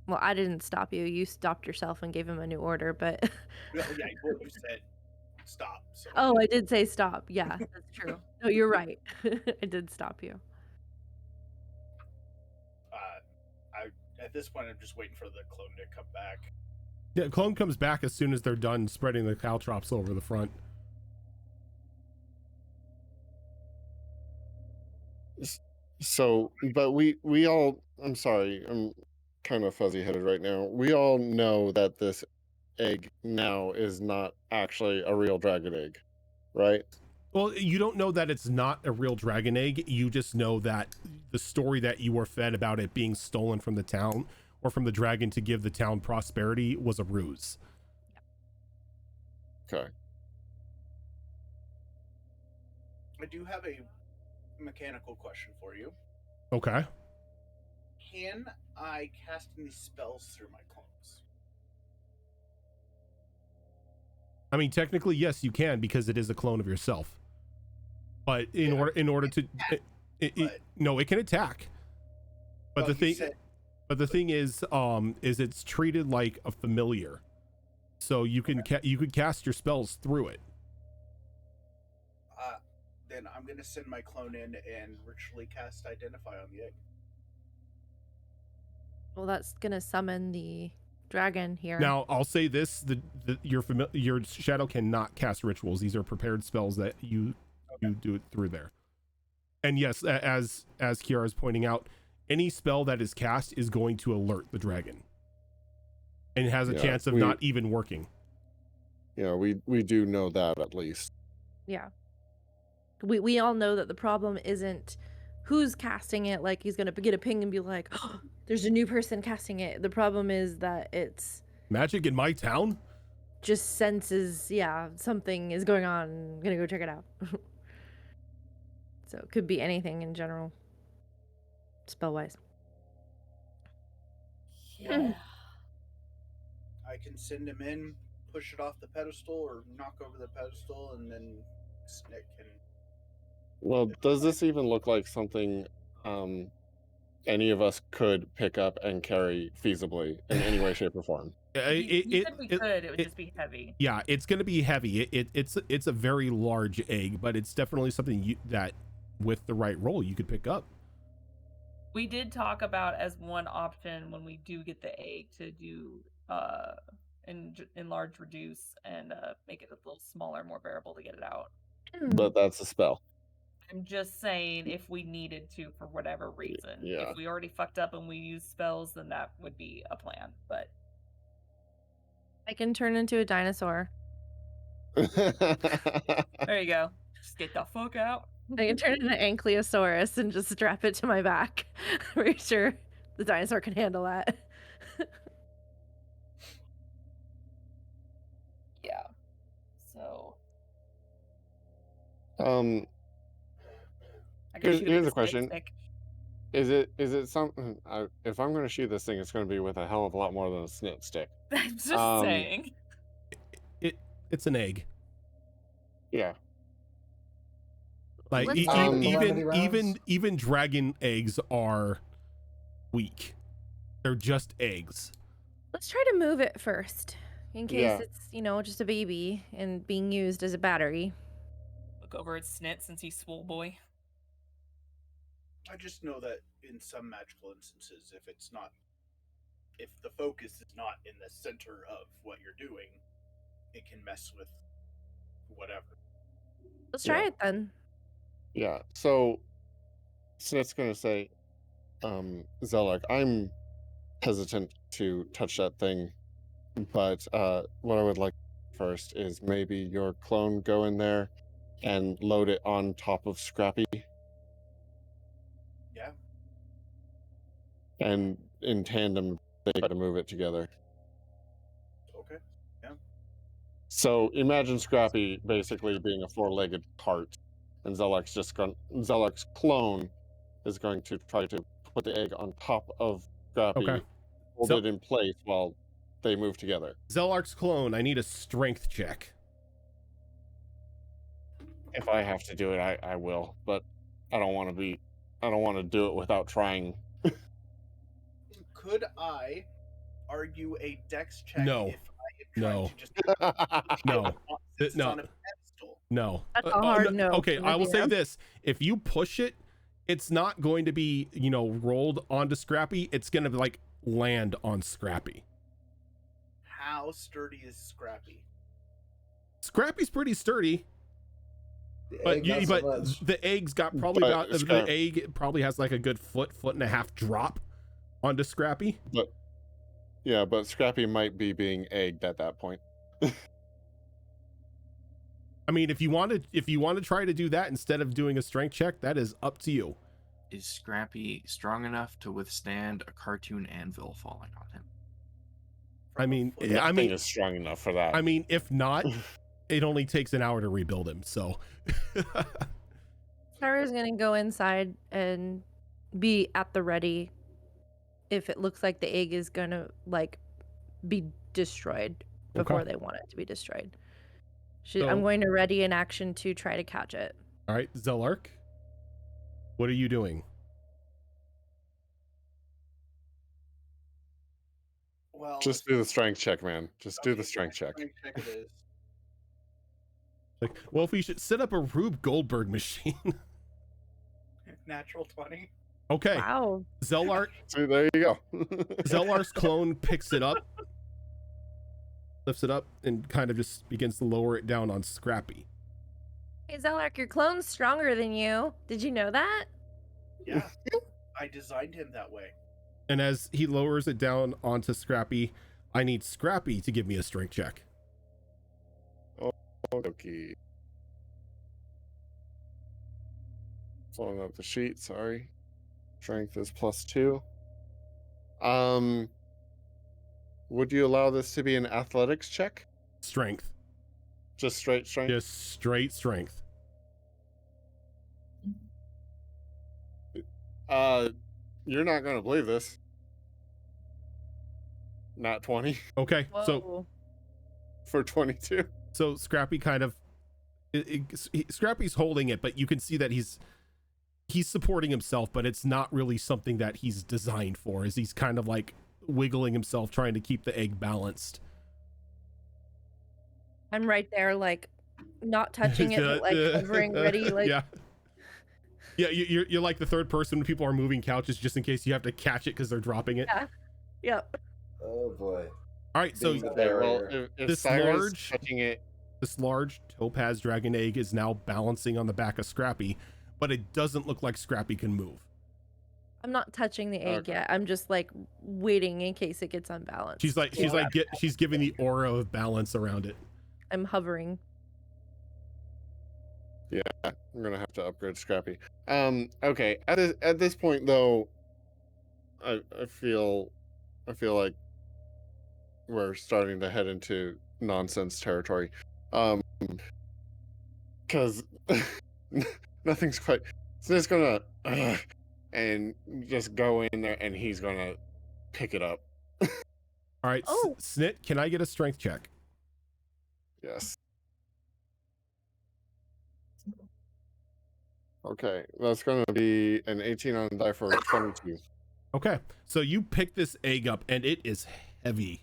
E: Well, I didn't stop you. You stopped yourself and gave him a new order, but
F: Well, yeah, well, you said stop. So.
E: oh, I did say stop. Yeah, that's true. No, you're right. I did stop you.
F: At this point, I'm just waiting for the clone to come back.
B: Yeah, clone comes back as soon as they're done spreading the caltrops over the front.
D: So, but we all, I'm sorry, I'm kind of fuzzy headed right now. We all know that this egg now is not actually a real dragon egg, right?
B: Well, you don't know that it's not a real dragon egg. You just know that the story that you were fed about it being stolen from the town or from the dragon to give the town prosperity was a ruse.
D: Okay.
F: I do have a mechanical question for you.
B: Okay.
F: Can I cast any spells through my clones?
B: I mean, technically, yes, you can because it is a clone of yourself. But in order to, no, it can attack. But
F: Well,
B: the thing is it's treated like a familiar, so you can you could cast your spells through it.
F: Then I'm gonna send my clone in and ritually cast Identify on the egg.
E: Well, that's gonna summon the dragon here.
B: Now, I'll say this: your shadow cannot cast rituals. These are prepared spells that you do it through there. And yes, as Kiara is pointing out, any spell that is cast is going to alert the dragon, and it has a chance of not even working.
D: Yeah, we do know that at least.
E: Yeah. We all know that the problem isn't who's casting it, like he's gonna get a ping and be like, oh, there's a new person casting it. The problem is that it's
B: magic in my town.
E: Just senses, yeah, something is going on. I'm gonna go check it out. So it could be anything in general, spell wise.
A: Yeah.
F: I can send him in, push it off the pedestal, or knock over the pedestal, and then Snick can.
D: Well, does this even look like something any of us could pick up and carry feasibly in any way, shape, or form?
A: You said we could. It would just be heavy.
B: Yeah, it's going to be heavy. It's a very large egg, but it's definitely something that, with the right roll, you could pick up.
A: We did talk about as one option when we do get the egg to do enlarge, reduce, and make it a little smaller, more bearable to get it out.
D: But that's a spell.
A: I'm just saying if we needed to for whatever reason.
D: Yeah.
A: If we already fucked up and we use spells, then that would be a plan. But
E: I can turn into a dinosaur.
A: there you go. Just get the fuck out.
E: I can turn into an ankylosaurus and just strap it to my back. Pretty sure the dinosaur can handle that.
A: Yeah. So I can shoot it
D: here's
A: with
D: a question.
A: stick.
D: Is it something? If I'm going to shoot this thing, it's going to be with a hell of a lot more than a snit stick.
A: I'm just saying.
B: It's an egg.
D: Yeah.
B: Like
E: Let's
B: even dragon eggs are weak. They're just eggs.
E: Let's try to move it first, in case it's, just a baby and being used as a battery.
A: Look over at Snit since he's swole boy.
F: I just know that in some magical instances, if it's not if the focus is not in the center of what you're doing, it can mess with whatever.
E: Let's try
D: Yeah.
E: it then.
D: Yeah. So Snit's gonna say, Zelak, I'm hesitant to touch that thing, but what I would like first is maybe your clone go in there and load it on top of Scrappy,
F: Yeah.
D: and in tandem they try to move it together.
F: Okay. Yeah.
D: So imagine Scrappy basically being a four-legged cart, and Zelak's clone is going to try to put the egg on top of Scrappy,
B: Okay.
D: hold
B: So-
D: it in place while they move together.
B: Zelark's clone, I need a strength check.
D: If I have to do it, I will, but I don't want to do it without trying.
F: Could I argue a dex check
B: No.
F: if I am trying
B: No.
F: to just
B: No.
F: since it's
B: No.
F: on a pedestal?
B: No.
E: That's a hard no
B: Okay,
E: from the
B: I will say
E: DM.
B: this. If you push it, it's not going to be, rolled onto Scrappy. It's going to like land on Scrappy.
F: How sturdy is Scrappy?
B: Scrappy's pretty sturdy,
C: The
B: but
C: egg, not so
B: but
C: much.
B: the egg's got probably
D: But
B: about
D: Scrap-
B: the egg probably has like a good foot and a half drop onto Scrappy.
D: But Scrappy might be being egged at that point.
B: I mean, if you want to try to do that instead of doing a strength check, that is up to you.
G: Is Scrappy strong enough to withstand a cartoon anvil falling on him?
B: I mean,
F: From a foot?
B: Yeah, I
D: Nothing
B: mean-
D: is strong enough for that.
B: I mean, if not, it only takes an hour to rebuild him. So,
E: Tyra's gonna go inside and be at the ready if it looks like the egg is gonna like be destroyed before
B: Okay.
E: they want it to be destroyed.
B: So-
E: I'm going to ready an action to try to catch it.
B: all right, Zelark, what are you doing?
F: Well,
D: Just do the strength check, man. Just do
F: okay,
D: the strength check.
F: Strength check it is.
B: Like, well, if we should set up a Rube Goldberg machine.
F: Natural 20.
B: Okay,
E: Wow.
B: Zelark,
D: See, there you go.
B: Zelark's clone picks it up, lifts it up, and kind of just begins to lower it down on Scrappy.
E: Hey Zelark, your clone's stronger than you. Did you know that?
F: Yeah. I designed him that way.
B: And as he lowers it down onto Scrappy, I need Scrappy to give me a strength check.
D: Okay. Pulling up the sheet, sorry. Strength is +2. Would you allow this to be an athletics check?
B: Strength.
D: Just straight strength?
B: Just straight strength.
D: You're not gonna believe this. Not 20
B: Okay, so
E: Whoa.
D: for 22.
B: so Scrappy kind of Scrappy's holding it, but you can see that he's supporting himself, but it's not really something that he's designed for, as he's kind of like wiggling himself trying to keep the egg balanced.
E: I'm right there, like not touching it, but like hovering, ready, like
B: yeah, you're like the third person when people are moving couches, just in case you have to catch it because they're dropping it.
E: Yeah. Yep.
C: Oh boy.
B: All right, so
C: Being the
D: Okay, well,
C: barrier.
D: if
B: This
D: Cyrus
B: large-
D: touching it,
B: this large Topaz Dragon Egg is now balancing on the back of Scrappy, but it doesn't look like Scrappy can move.
E: I'm not touching the egg
D: Okay.
E: yet. I'm just like waiting in case it gets unbalanced.
B: She's giving the aura of balance around it.
E: I'm hovering.
D: I'm gonna have to upgrade Scrappy. Okay. At this point though, I feel like we're starting to head into nonsense territory. Because nothing's quite. So it's gonna and just go in there, and he's gonna pick it up.
B: All right,
E: Oh.
B: Snit, can I get a strength check?
D: Yes. Okay, that's gonna be an 18 on the die for 22.
B: Okay, so you pick this egg up, and it is heavy.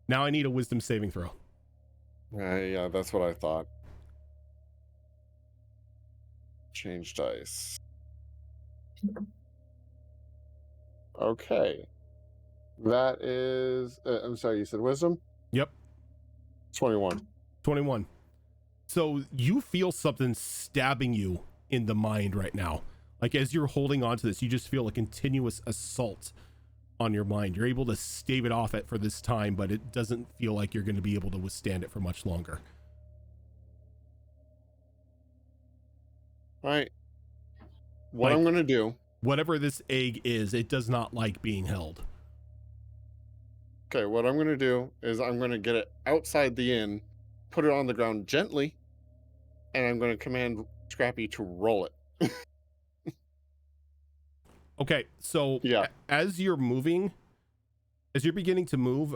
B: Now I need a wisdom saving throw.
D: Yeah, that's what I thought. Change dice. Okay. That is, I'm sorry, you said wisdom?
B: Yep.
D: 21.
B: 21. So you feel something stabbing you in the mind right now. Like as you're holding on to this, you just feel a continuous assault on your mind. You're able to stave it off for this time, but it doesn't feel like you're going to be able to withstand it for much longer.
D: All right. What I'm going to do.
B: Whatever this egg is, it does not like being held.
D: Okay, what I'm going to do is I'm going to get it outside the inn, put it on the ground gently, and I'm going to command Scrappy to roll it.
B: Okay, so
D: yeah.
B: As you're beginning to move,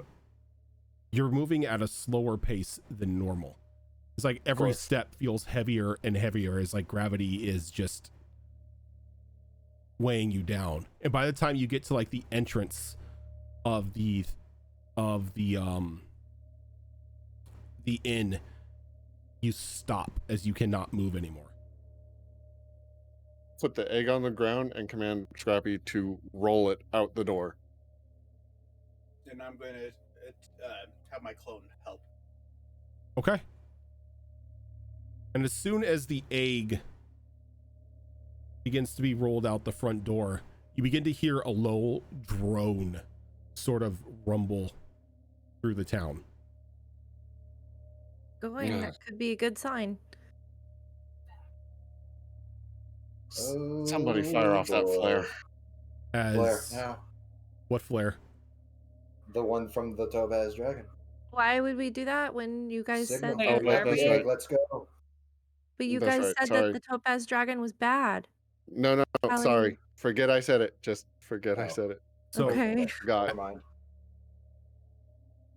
B: you're moving at a slower pace than normal. It's like every step feels heavier and heavier as like gravity is just weighing you down. And by the time you get to like the entrance of the inn, you stop as you cannot move anymore.
D: Put the egg on the ground and command Scrappy to roll it out the door.
F: And I'm going to have my clone help.
B: Okay. And as soon as the egg begins to be rolled out the front door, you begin to hear a low drone sort of rumble through the town.
E: Going, that could be a good sign.
D: Somebody fire off that flare.
C: Flare, now.
B: What flare?
C: The one from the Topaz Dragon.
E: Why would we do that when you guys
C: Signal.
E: said that?
C: That's right. Let's go.
E: But you guys said that the Topaz Dragon was bad.
D: No, sorry. Forget I said it. Just forget I said it.
B: So,
E: okay.
D: Got it.
C: Mind.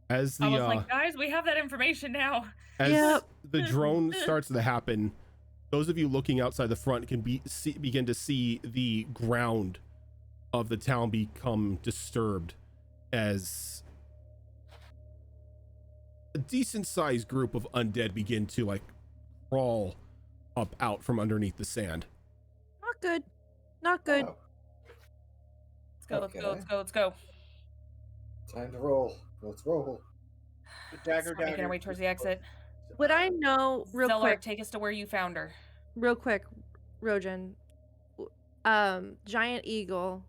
B: As the
A: I was like, guys, we have that information now.
B: As the drone starts to happen, those of you looking outside the front can begin to see the ground of the town become disturbed as a decent sized group of undead begin to like crawl up out from underneath the sand.
E: Not good. Not good.
C: Oh.
A: Let's go.
C: Time to roll. Let's roll.
F: Dagger,
A: Making our way towards the exit.
E: Would I know real
A: Zellar,
E: quick?
A: take us to where you found her.
E: Real quick, Rojan. Giant eagle.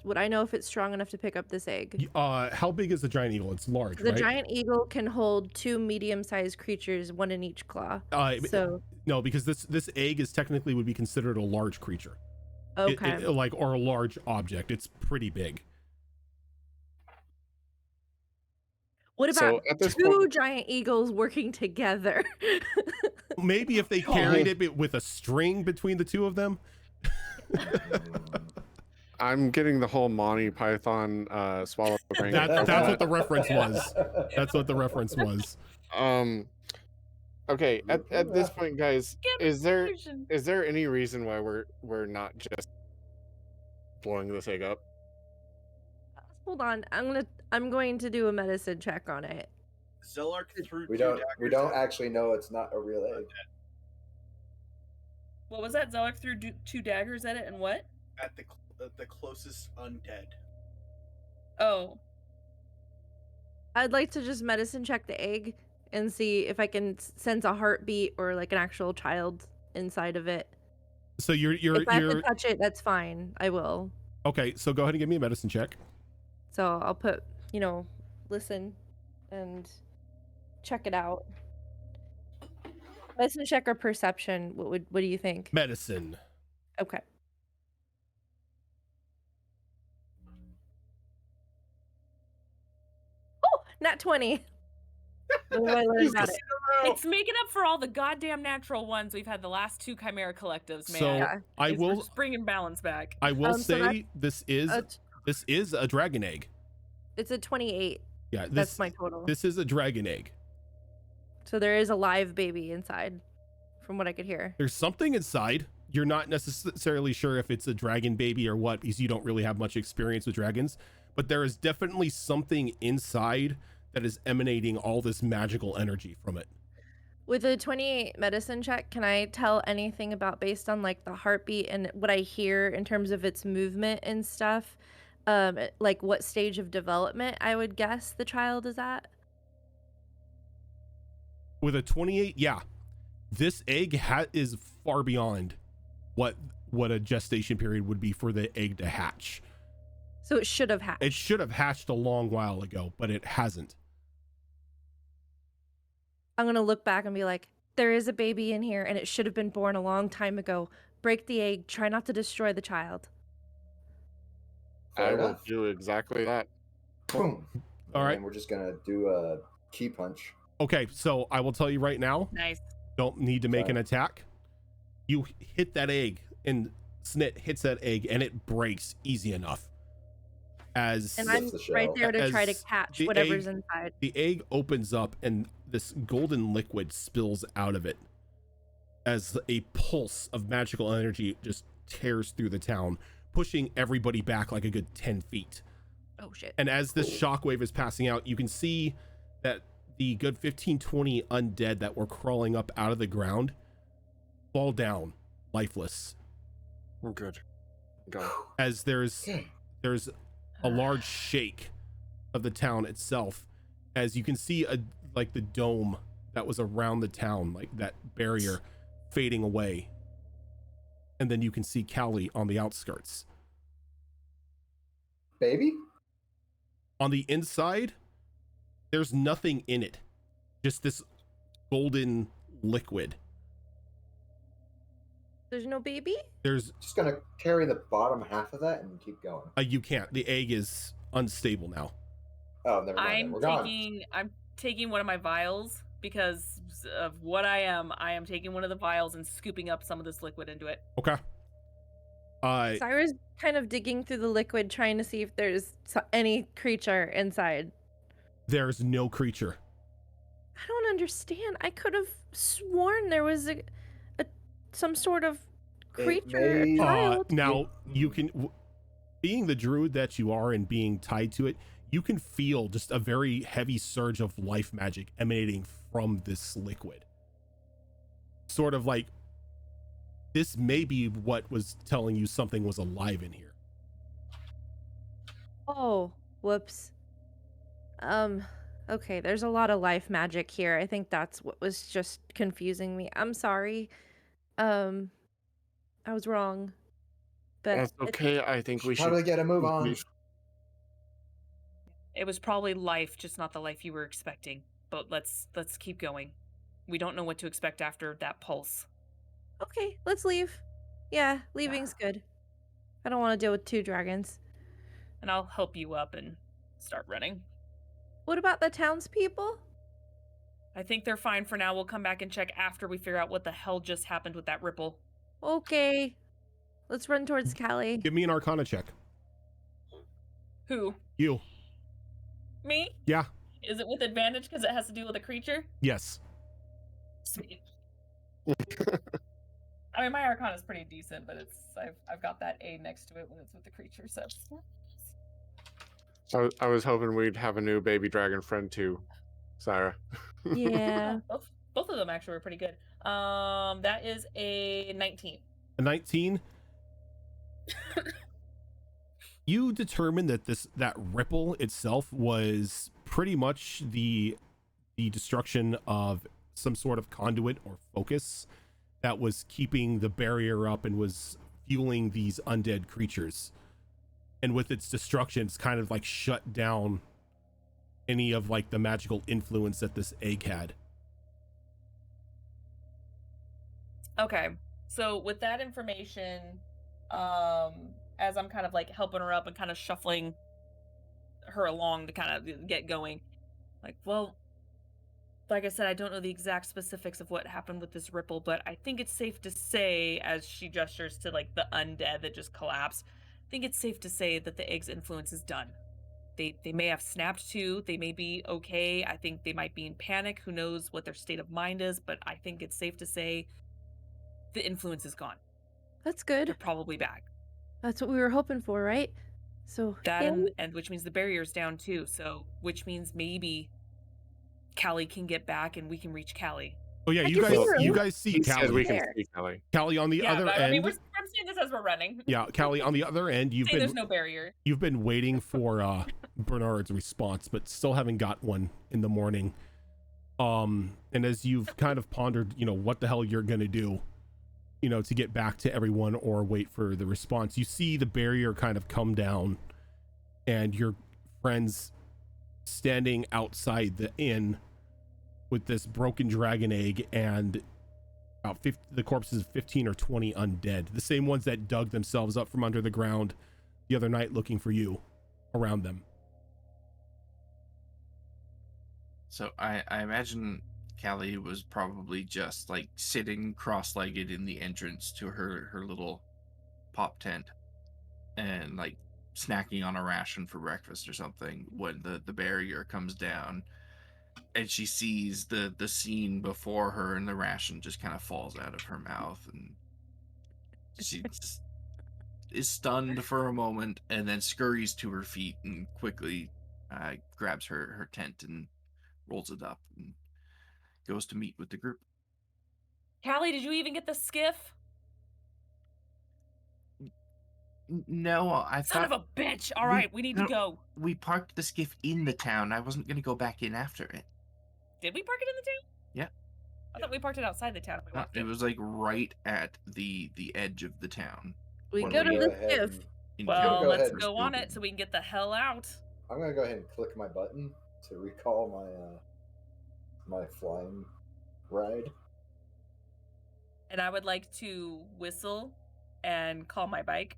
E: Would I know if it's strong enough to pick up this egg?
B: How big is the giant eagle? It's large,
E: The
B: right?
E: giant eagle can hold 2 medium-sized creatures, one in each claw.
B: No, because this egg is technically would be considered a large creature.
E: Okay.
B: Or a large object. It's pretty big.
E: What about two giant eagles working together?
B: Maybe if they carried it with a string between the two of them.
D: I'm getting the whole Monty Python swallow brain.
B: That's what the reference was. That's what the reference was.
D: Okay, at this point, guys, is there any reason why we're not just blowing this egg up?
E: Hold on, I'm going to do a medicine check on it.
F: Zellar threw
C: we don't actually know it's not a real egg.
A: What was that? Zellar threw 2 daggers at it and what?
F: At the closest undead.
A: Oh.
E: I'd like to just medicine check the egg and see if I can sense a heartbeat or like an actual child inside of it.
B: So
E: if I have to touch it, that's fine. I will.
B: Okay, so go ahead and give me a medicine check.
E: So I'll put, listen and check it out. Medicine check or perception? What do you think?
B: Medicine.
E: Okay. Oh, nat 20. What do I learn about it?
A: It's making up for all the goddamn natural ones we've had the last 2 Chimera collectives, man.
B: So
A: We're just bringing balance back.
B: I will say this is a dragon egg.
E: It's a 28.
B: Yeah,
E: that's my total.
B: This is a dragon egg.
E: So there is a live baby inside, from what I could hear.
B: There's something inside. You're not necessarily sure if it's a dragon baby or what, because you don't really have much experience with dragons. But there is definitely something inside that is emanating all this magical energy from it.
E: With a 28 medicine check, can I tell anything about, based on like the heartbeat and what I hear in terms of its movement and stuff, like what stage of development I would guess the child is at?
B: With a 28, yeah, this egg is far beyond what a gestation period would be for the egg to hatch.
E: So it should have hatched.
B: It should have hatched a long while ago, but it hasn't.
E: I'm gonna look back and be like, there is a baby in here and it should have been born a long time ago. Break the egg, try not to destroy the child.
D: I
C: Fair
D: will
C: enough.
D: do exactly that.
C: Boom.
B: All right.
C: And we're just gonna do a key punch.
B: Okay, so I will tell you right now,
A: Nice.
B: don't need to make
C: Sorry.
B: an attack. You hit that egg, and Snit hits that egg, and it breaks easy enough. As
E: And I'm
C: Lift the
E: right
C: shell.
E: there to try to
B: As
E: catch
B: the
E: whatever's
B: egg-
E: inside.
B: the egg opens up, and this golden liquid spills out of it as a pulse of magical energy just tears through the town, pushing everybody back like a good 10 feet.
E: Oh shit.
B: And as this shockwave is passing out, you can see that the good 15-20 undead that were crawling up out of the ground fall down lifeless,
D: I'm good. Go.
B: as there's a large shake of the town itself, as you can see like the dome that was around the town, like that barrier, fading away. And then you can see Callie on the outskirts.
C: Baby?
B: On the inside, there's nothing in it, just this golden liquid.
E: There's no baby?
B: There's
C: Just gonna carry the bottom half of that and keep going.
B: you can't. The egg is unstable now.
C: Oh, never mind. then. We're gone.
A: I'm taking one of my vials because of what I am taking one of the vials and scooping up some of this liquid into it.
B: Okay.
E: Cyrus kind of digging through the liquid, trying to see if there's any creature inside.
B: There's no creature.
E: I don't understand. I could have sworn there was some sort of creature,
C: may-
E: a child.
B: Now you can, being the druid that you are and being tied to it, you can feel just a very heavy surge of life magic emanating from this liquid. Sort of like this may be what was telling you something was alive in here.
E: Oh, whoops. Okay, there's a lot of life magic here. I think that's what was just confusing me. I'm sorry. I was wrong. But
D: That's okay. I think we should
C: Probably get a move on.
D: leave.
A: It was probably life, just not the life you were expecting. But let's keep going. We don't know what to expect after that pulse.
E: Okay, let's leave. Yeah, leaving's good. I don't want to deal with two dragons.
A: And I'll help you up and start running.
E: What about the townspeople?
A: I think they're fine for now. We'll come back and check after we figure out what the hell just happened with that ripple.
E: Okay. Let's run towards Callie.
B: Give me an Arcana check.
A: Who?
B: You.
A: Me?
B: Yeah.
A: Is it with advantage because it has to do with a creature?
B: Yes.
A: Sweet. I mean, my Arcana is pretty decent, but I've got that A next to it when it's with the creature, so.
D: I was hoping we'd have a new baby dragon friend too, Sarah.
E: Yeah.
A: Both of them actually were pretty good. That is a 19.
B: A 19. You determine that that ripple itself was pretty much the destruction of some sort of conduit or focus that was keeping the barrier up and was fueling these undead creatures. And with its destruction, it's kind of like shut down any of like the magical influence that this egg had.
A: Okay, so with that information, as I'm kind of like helping her up and kind of shuffling her along to kind of get going, like, well, like I said, I don't know the exact specifics of what happened with this ripple, but I think it's safe to say, as she gestures to like the undead that just collapsed, I think it's safe to say that the egg's influence is done. They may have snapped to, they may be okay. I think they might be in panic. Who knows what their state of mind is, but I think it's safe to say the influence is gone.
E: That's
A: They're
E: good.
A: probably back.
E: That's what we were hoping for, right? So
A: That
E: yeah.
A: and which means the barrier's down too. So which means maybe Callie can get back and we can reach Callie.
B: Oh yeah,
E: I
B: you
E: can see her.
B: guys see
D: He said we
B: Callie.
D: can
E: There.
D: see Kelly.
B: Callie on the other
A: but
B: end.
A: I mean, I'm saying this as we're running.
B: Yeah, Callie, on the other end,
A: There's no barrier.
B: you've been waiting for Bernard's response, but still haven't got one in the morning. And as you've kind of pondered, what the hell you're gonna do, to get back to everyone or wait for the response, you see the barrier kind of come down, and your friends standing outside the inn with this broken dragon egg and about the corpses of 15 or 20 undead, the same ones that dug themselves up from under the ground the other night looking for you around them.
G: So I imagine Callie was probably just like sitting cross-legged in the entrance to her little pop tent and like snacking on a ration for breakfast or something when the barrier comes down, and she sees the scene before her and the ration just kind of falls out of her mouth, and she just is stunned for a moment and then scurries to her feet and quickly grabs her tent and rolls it up and goes to meet with the group.
A: Callie, did you even get the skiff?
G: No, I
A: Son
G: thought
A: of a bitch! All right, we need to go.
G: we parked the skiff in the town. I wasn't going to go back in after it.
A: Did we park it in the town?
G: Yeah.
A: I thought we parked it outside the town.
G: It was like right at the edge of the town.
E: We
C: Why
E: go
C: don't
E: to
C: we
E: the
C: ahead
E: skiff.
C: and-
A: Well,
C: go
A: let's
C: ahead and
A: go on it so we can get the hell out.
C: I'm gonna go ahead and click my button to recall my flying ride.
A: And I would like to whistle and call my bike.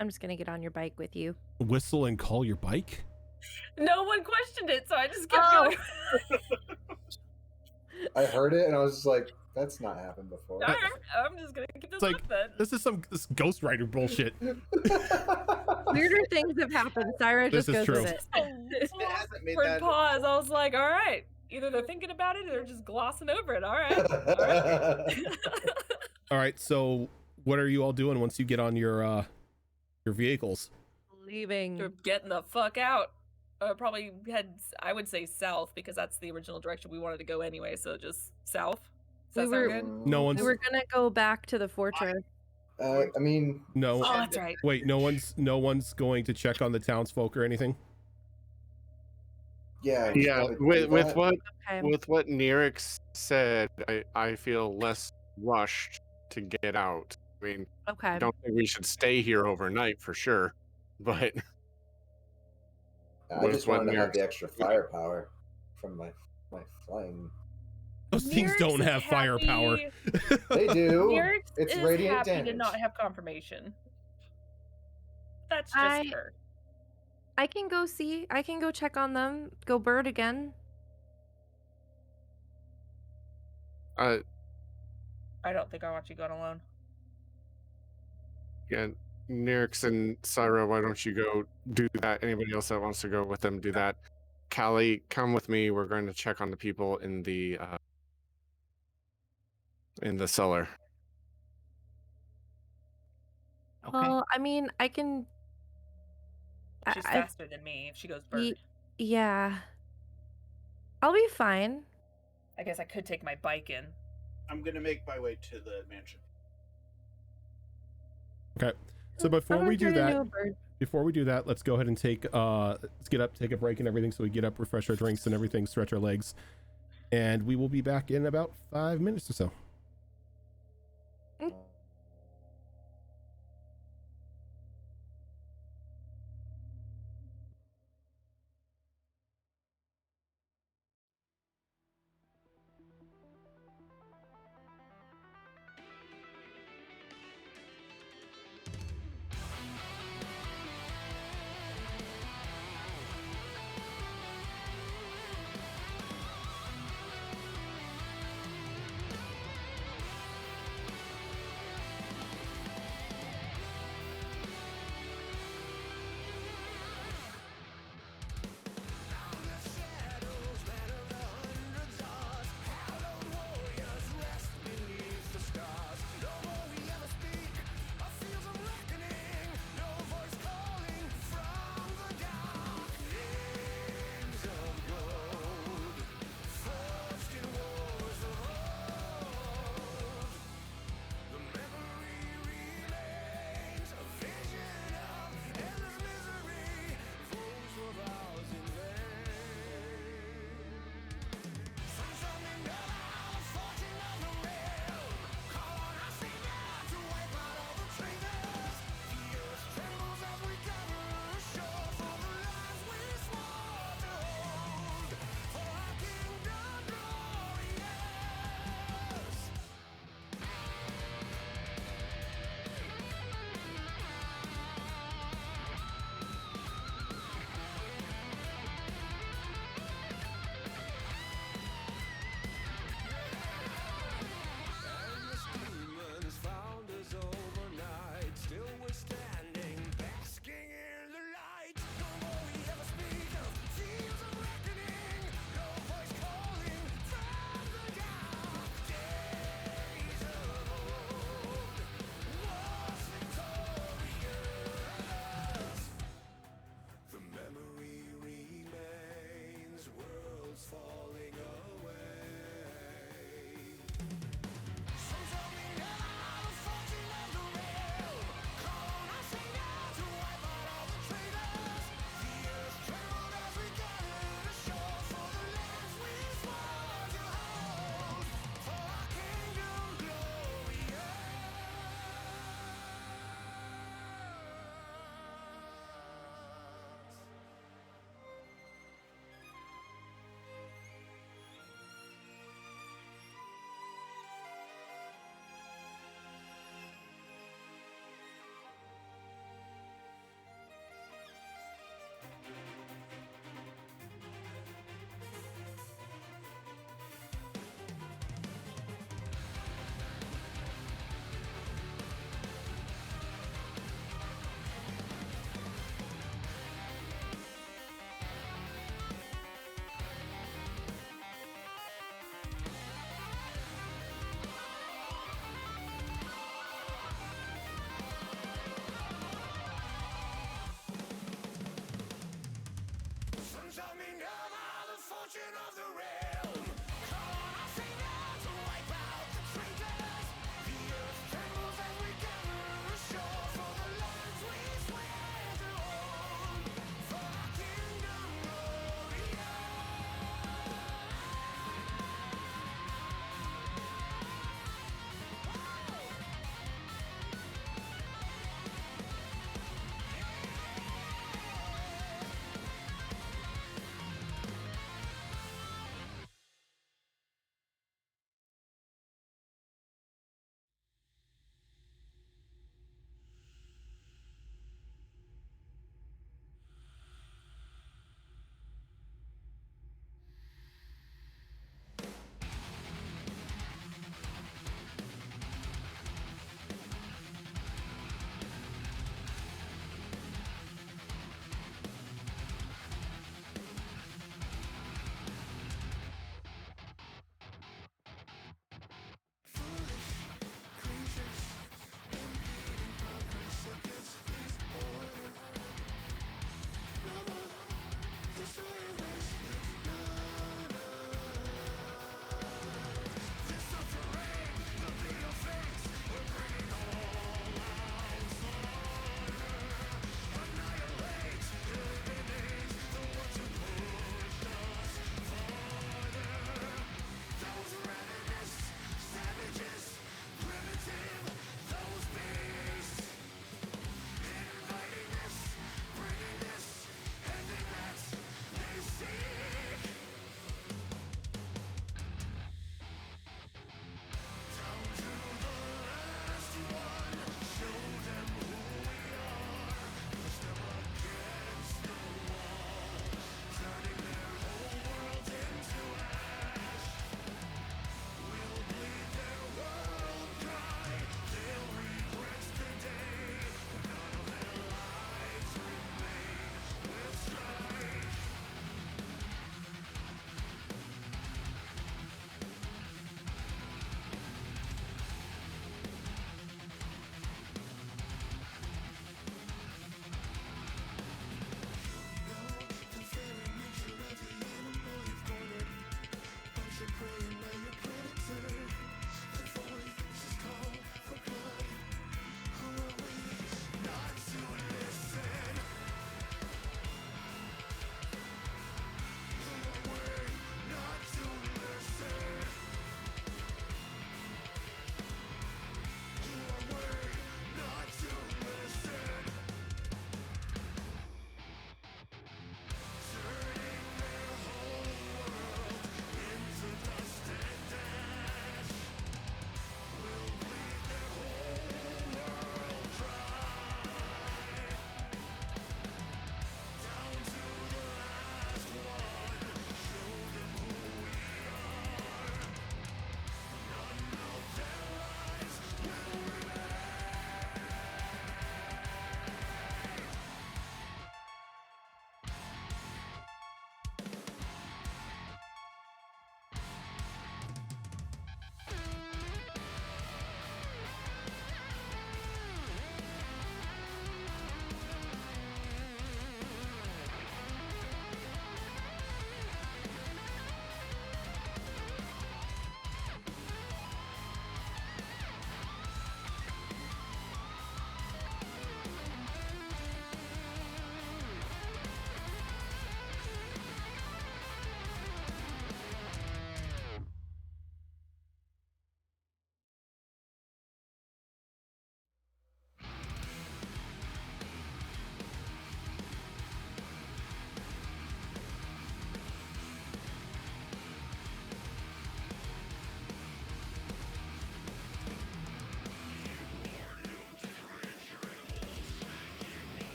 E: I'm just gonna get on your bike with you.
B: Whistle and call your bike?
A: No one questioned it, so I just kept
E: Oh.
A: going.
C: I heard it and I was just like, "That's not happened before."
A: All right, I'm just gonna keep this
B: It's like,
A: up then.
B: this is this Ghost Rider bullshit.
E: Weirder things have happened. Syra
B: This
E: just
B: is
E: goes
B: true.
E: with it.
H: It hasn't made
A: For
H: that.
A: pause, I was like, all right. Either they're thinking about it or they're just glossing over it. All right. All right.
B: All right, so what are you all doing once you get on your vehicles?
E: Leaving.
A: We're getting the fuck out. Probably head, I would say south, because that's the original direction we wanted to go anyway. So just south. Does that
E: We
A: sound
E: were-
A: good?
B: No one's
E: We were gonna go back to the fortress.
C: I mean,
B: no
A: Oh, that's right.
B: wait, no one's going to check on the townsfolk or anything?
C: yeah. we should
D: Yeah,
C: probably do
D: with
C: that.
E: Okay.
D: what Nirix said, I feel less rushed to get out. I mean,
E: Okay.
D: I don't think we should stay here overnight for sure, but
C: I
D: with
C: just
D: what
C: wanted to have
D: Nirix-
C: the extra firepower from my flying.
B: Those things
A: Nirix
B: don't
A: is
B: have firepower.
A: happy-
C: They do.
A: Nirix
C: It's
A: is
C: radiant
A: happy to
C: damage.
A: not have confirmation. That's just
E: I-
A: her.
E: I can go see. I can go check on them. Go bird again.
A: I don't think I want you going alone.
D: yeah, Nirix and Syra, why don't you go do that? Anybody else that wants to go with them, do that. Callie, come with me. We're going to check on the people in the cellar.
G: Okay.
E: Well, I mean, I can.
A: She's
E: I-
A: faster than me if she goes bird.
E: Yeah. I'll be fine.
A: I guess I could take my bike in.
H: I'm gonna make my way to the mansion.
B: Okay. So
E: I'm
B: before
E: gonna
B: we do
E: turn into a
B: that,
E: bird.
B: let's go ahead and let's get up, take a break and everything, so we get up, refresh our drinks and everything, stretch our legs, and we will be back in about 5 minutes or so.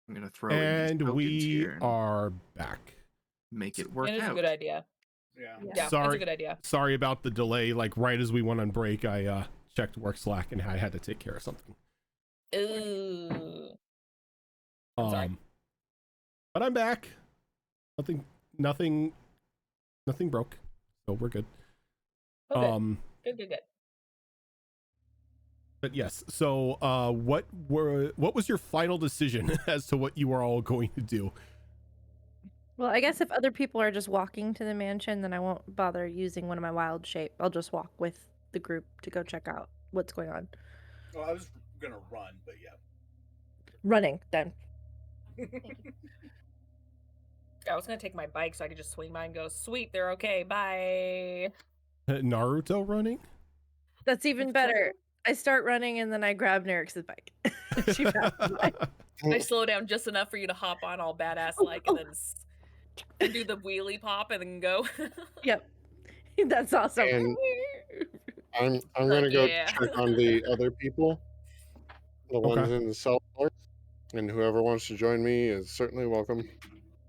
G: I'm gonna throw in
B: And
G: these tokens
B: we
G: here and
B: are back.
G: make it work
A: It is
G: out.
A: a good idea.
H: Yeah.
A: Yeah, it's a
B: Sorry,
A: good idea.
B: sorry about the delay. Like right as we went on break, I checked work Slack and I had to take care of something.
A: Ooh. I'm sorry.
B: But I'm back. Nothing broke, so we're good.
A: Okay. Good.
B: But yes, so what was your final decision as to what you are all going to do?
E: Well, I guess if other people are just walking to the mansion, then I won't bother using one of my wild shape. I'll just walk with the group to go check out what's going on.
H: Well, I was gonna run, but yeah.
E: Running, then.
A: I was gonna take my bike so I could just swing by and go, sweet, they're okay, bye.
B: Naruto running?
E: That's even better. I start running and then I grab Nerix's bike. She passes by.
A: I slow down just enough for you to hop on all badass like and then do the wheelie pop and then go.
E: Yep. That's awesome.
D: And I'm gonna go
A: yeah.
D: check on the other people, the ones in the cellar, and whoever wants to join me is certainly welcome.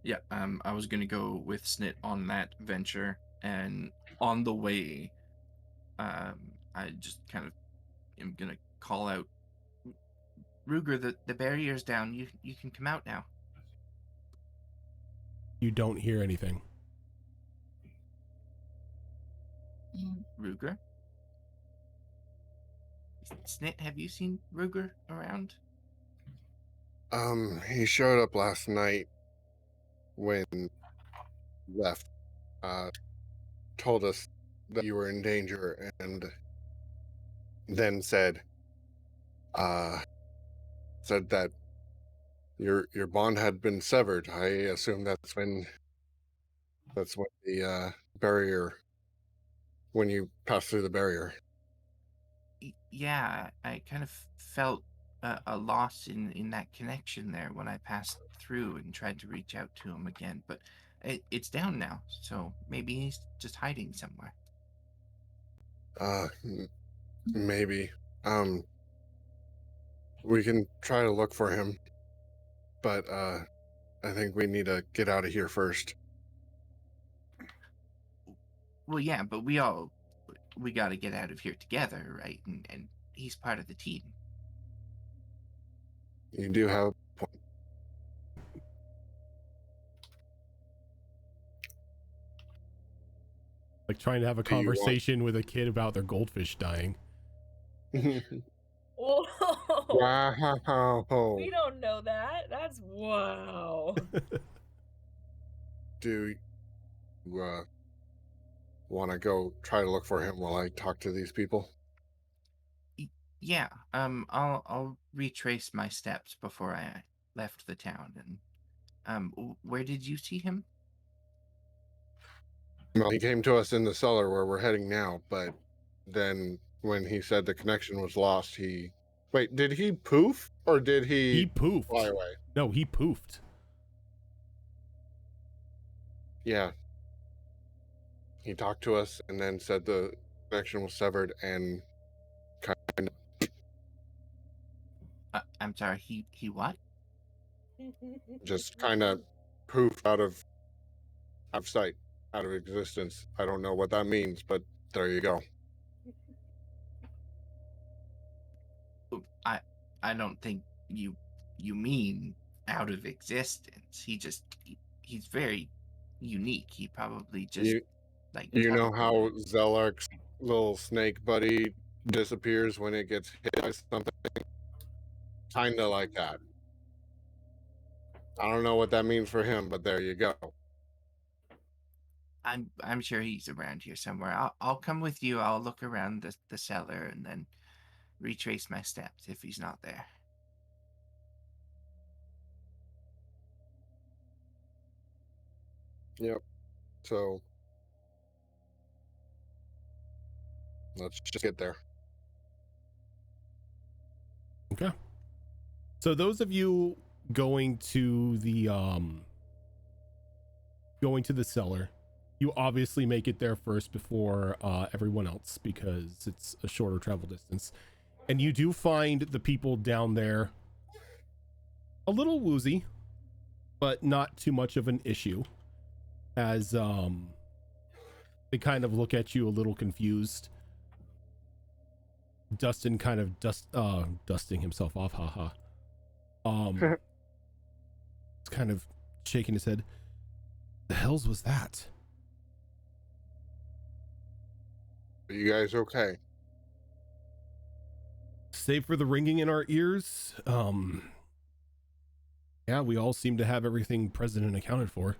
G: Yeah, I was gonna go with Snit on that venture, and on the way, I just kind of am gonna call out, Ruger, the barrier's down. You can come out now.
B: You don't hear anything.
G: Ruger? Snit, have you seen Ruger around?
D: He showed up last night when he left. Told us that you were in danger, and then said that your bond had been severed. I assume that's when the barrier, when you passed through the barrier.
G: Yeah, I kind of felt a loss in that connection there when I passed through and tried to reach out to him again, but it's down now, so maybe he's just hiding somewhere.
D: Maybe. We can try to look for him, but I think we need to get out of here first.
G: Well, yeah, but we got to get out of here together, right? And he's part of the team.
D: You do have a point.
B: Like trying to have a
D: Do you want-
B: conversation with a kid about their goldfish dying.
A: Whoa.
D: Wow.
A: We don't know that. That's wow.
D: Do you want to go try to look for him while I talk to these people?
G: Yeah, I'll retrace my steps before I left the town. And where did you see him?
D: Well, he came to us in the cellar where we're heading now, but then when he said the connection was lost, wait, did he poof or did
B: He
D: he
B: poofed.
D: fly away?
B: No, he poofed.
D: Yeah. He talked to us and then said the connection was severed and kind of
G: I'm sorry, he what?
D: just kind of poofed out of sight, out of existence. I don't know what that means, but there you go.
G: I don't think you mean out of existence. He's very unique. He probably just
D: You know how Zelak's little snake buddy disappears when it gets hit by something? Kind of like that. I don't know what that means for him, but there you go.
G: I'm sure he's around here somewhere. I'll come with you. I'll look around the cellar and then retrace my steps if he's not there.
D: Yep. So let's just get there.
B: Okay. So those of you going to the cellar, you obviously make it there first before everyone else because it's a shorter travel distance. And you do find the people down there a little woozy, but not too much of an issue, as they kind of look at you a little confused. Dustin kind of dusting himself off, haha. It's kind of shaking his head. The hells was that?
D: Are you guys okay?
B: Save for the ringing in our ears, yeah, we all seem to have everything present and accounted for.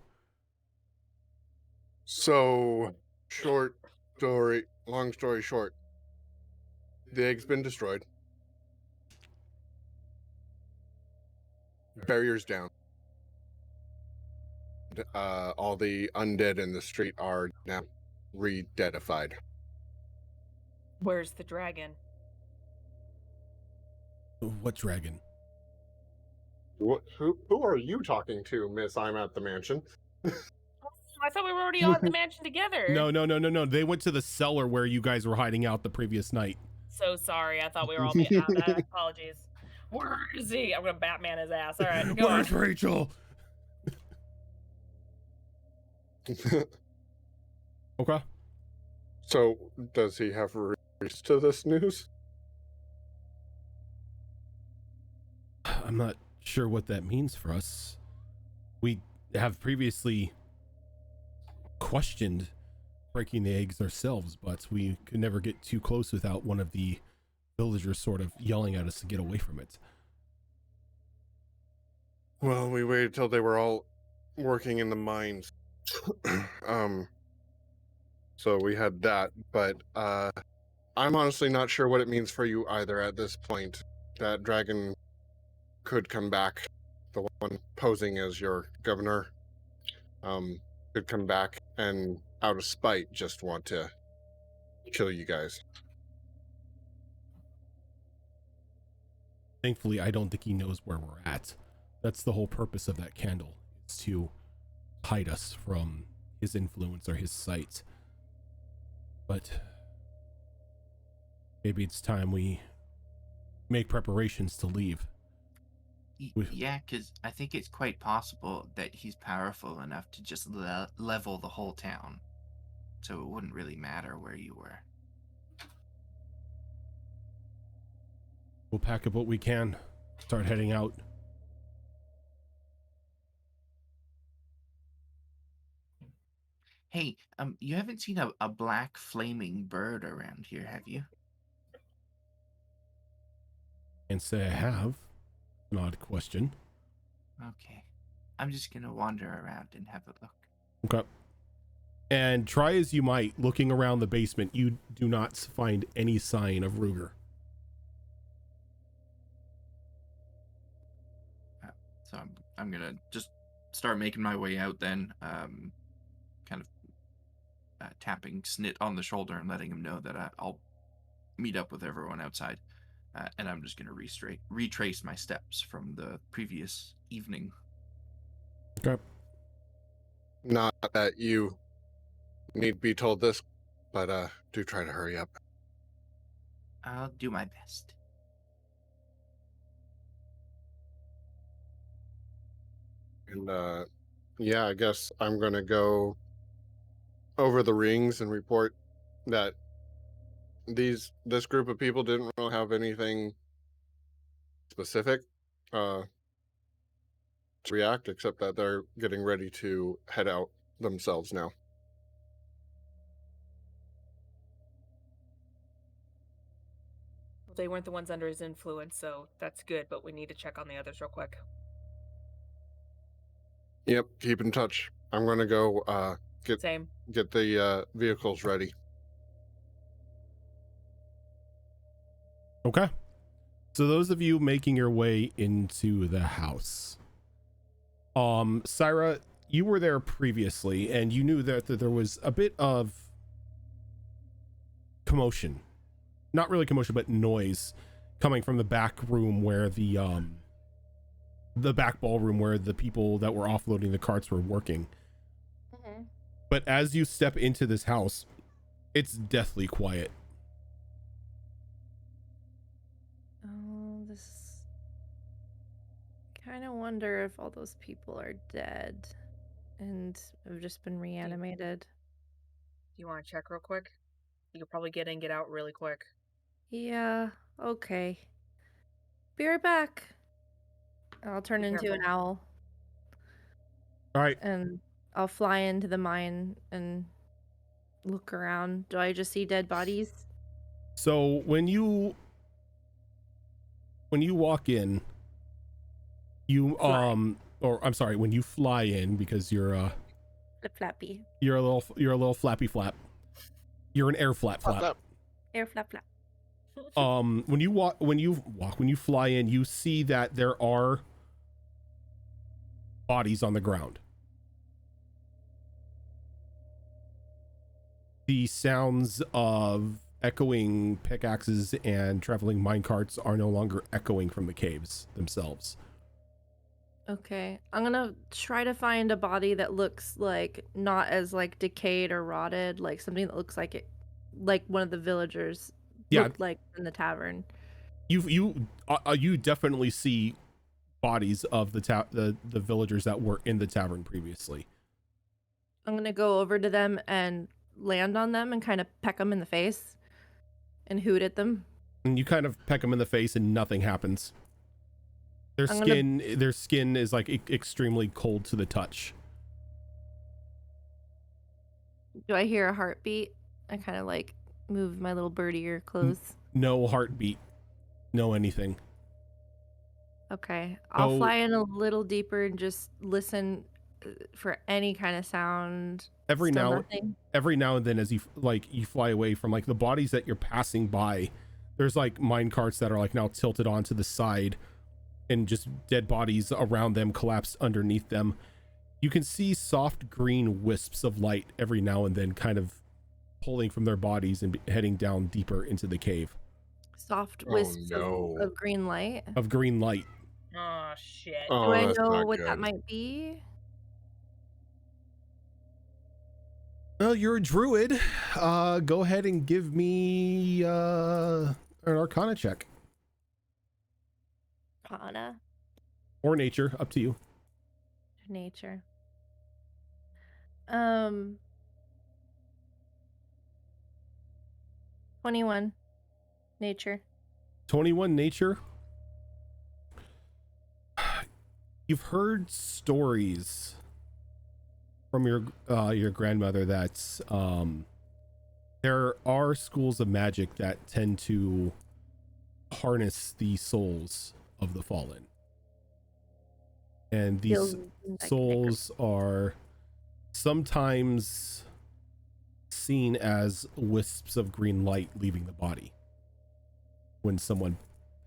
D: So, long story short, the egg's been destroyed. Barriers down. All the undead in the street are now re-deadified.
A: Where's the dragon?
B: What dragon?
D: Who are you talking to, Miss? I'm at the mansion.
A: I thought we were already all at the mansion together.
B: No. They went to the cellar where you guys were hiding out the previous night.
A: So sorry. I thought we were all apologies. Where is he? I'm gonna Batman his ass. All right, go
B: Where's
A: on.
B: Rachel? Okay.
D: So, does he have release to this news?
B: I'm not sure what that means for us. We have previously questioned breaking the eggs ourselves, but we could never get too close without one of the villagers sort of yelling at us to get away from it.
D: Well, we waited till they were all working in the mines. So we had that, but I'm honestly not sure what it means for you either at this point. That dragon could come back. The one posing as your governor could come back and out of spite just want to kill you guys.
B: Thankfully, I don't think he knows where we're at. That's the whole purpose of that candle, is to hide us from his influence or his sight. But maybe it's time we make preparations to leave.
G: Yeah, because I think it's quite possible that he's powerful enough to just level the whole town. So it wouldn't really matter where you were.
B: We'll pack up what we can, start heading out.
G: Hey, you haven't seen a black flaming bird around here, have you?
B: And say I have. An odd question.
G: Okay. I'm just gonna wander around and have a look.
B: Okay. And try as you might, looking around the basement, you do not find any sign of Ruger.
G: So I'm gonna just start making my way out then, kind of tapping Snit on the shoulder and letting him know that I'll meet up with everyone outside. And I'm just going to retrace my steps from the previous evening.
B: Okay.
D: Not that you need be told this, but do try to hurry up.
G: I'll do my best.
D: And yeah, I guess I'm going to go over the rings and report that this group of people didn't really have anything specific to react, except that they're getting ready to head out themselves now.
A: Well, they weren't the ones under his influence, so that's good, but we need to check on the others real quick.
D: Yep, keep in touch. I'm going to go get the vehicles ready.
B: Okay. So those of you making your way into the house. Syra, you were there previously and you knew that there was a bit of commotion. Not really commotion, but noise coming from the back room where the back ballroom where the people that were offloading the carts were working.
E: Mm-hmm.
B: But as you step into this house, it's deathly quiet.
E: Oh, this kind of wonder if all those people are dead and have just been reanimated.
A: Do you want to check real quick? You could probably get in, get out really quick.
E: Yeah, okay. Be right back. I'll turn
A: Be
E: into an
A: careful.
E: owl
B: All right.
E: and I'll fly into the mine and look around. Do I just see dead bodies?
B: So when you walk in, you
E: Fly.
B: or I'm sorry, when you fly in, because you're
E: Flip flappy.
B: you're a little flappy flap. You're an air flap flap.
D: Flap.
E: Air flap flap.
B: When you fly in, you see that there are bodies on the ground. The sounds of echoing pickaxes and traveling minecarts are no longer echoing from the caves themselves.
E: Okay, I'm gonna try to find a body that looks like not as like decayed or rotted, like something that looks like it, like one of the villagers looked like in the tavern.
B: You definitely see bodies of the villagers that were in the tavern previously.
E: I'm gonna go over to them and land on them and kind of peck them in the face and hoot at them.
B: And you kind of peck them in the face and nothing happens. Their skin is like extremely cold to the touch.
E: Do I hear a heartbeat? I kind of like move my little birdie ear close.
B: No heartbeat. No anything.
E: Okay, I'll fly in a little deeper and just listen for any kind of sound.
B: Every
E: Still
B: now
E: nothing?
B: and then, as you fly away from like the bodies that you're passing by, there's like mine carts that are like now tilted onto the side, and just dead bodies around them collapsed underneath them. You can see soft green wisps of light every now and then kind of pulling from their bodies and heading down deeper into the cave.
E: Soft wisps
D: no.
E: of green light.
B: Of green light.
A: Oh, shit.
D: Oh,
E: Do I
D: that's
E: know
D: not
E: what
D: good.
E: that might be?
B: Well, you're a druid. Go ahead and give me an Arcana check.
E: Arcana.
B: Or nature, up to you.
E: Nature. 21. Nature.
B: 21 nature. You've heard stories from your grandmother that there are schools of magic that tend to harness the souls of the fallen. And these souls are sometimes seen as wisps of green light leaving the body when someone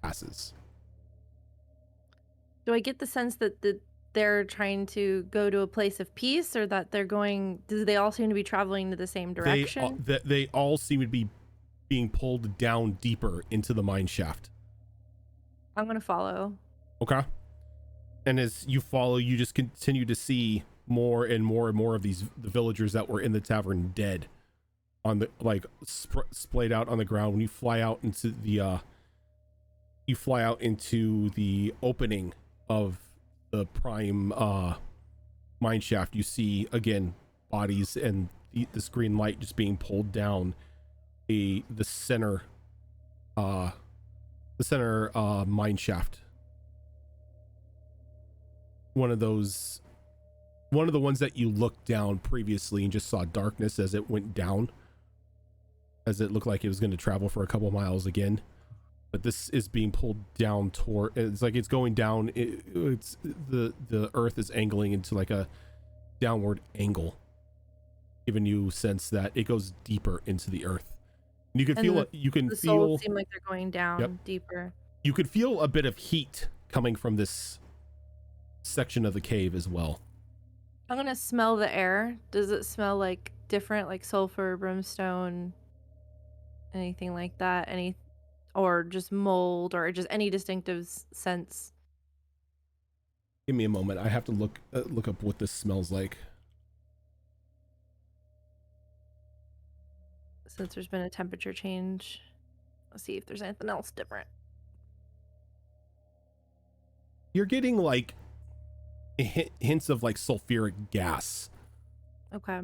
B: passes.
E: Do I get the sense that they're trying to go to a place of peace, or that they're going? Do they all seem to be traveling to the same direction?
B: They all seem to be being pulled down deeper into the mine shaft.
E: I'm gonna follow.
B: Okay. And as you follow, you just continue to see more and more and more of the villagers that were in the tavern dead on the splayed out on the ground. When you fly out into the opening of the prime mine shaft, you see again bodies and this green light just being pulled down the center mine shaft. One of the ones that you looked down previously and just saw darkness as it went down, as it looked like it was going to travel for a couple miles again. But this is being pulled down toward, it's like it's going down. It's the earth is angling into like a downward angle, giving you sense that it goes deeper into the earth. And you can feel it. You can
E: the
B: feel.
E: souls seem like they're going down deeper.
B: You could feel a bit of heat coming from this section of the cave as well.
E: I'm gonna smell the air. Does it smell like different, like sulfur, brimstone, anything like that? Or just mold, or just any distinctive sense?
B: Give me a moment. I have to look up what this smells like.
E: Since there's been a temperature change, let's see if there's anything else different.
B: You're getting like hints of like sulfuric gas.
E: Okay.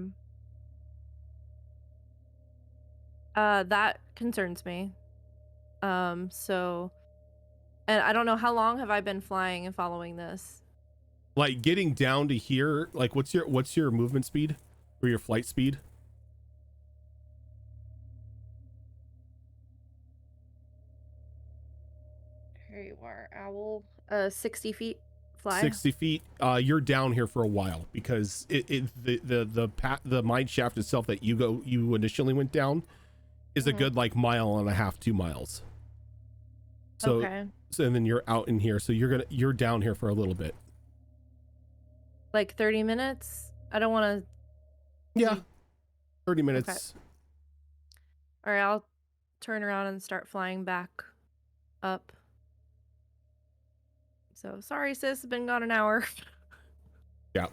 E: That concerns me. So, and I don't know how long have I been flying and following this.
B: Like getting down to here, like what's your movement speed or your flight speed?
E: Here you are, owl. 60 feet fly.
B: 60 feet. You're down here for a while because the mine shaft itself that you initially went down is a good like mile and a half, 2 miles. So,
E: okay.
B: and then you're out in here, so you're down here for a little bit.
E: Like 30 minutes? I don't want to...
B: Yeah. 30 minutes.
E: Okay. All right, I'll turn around and start flying back up. So, sorry, sis, been gone an hour.
B: Yeah.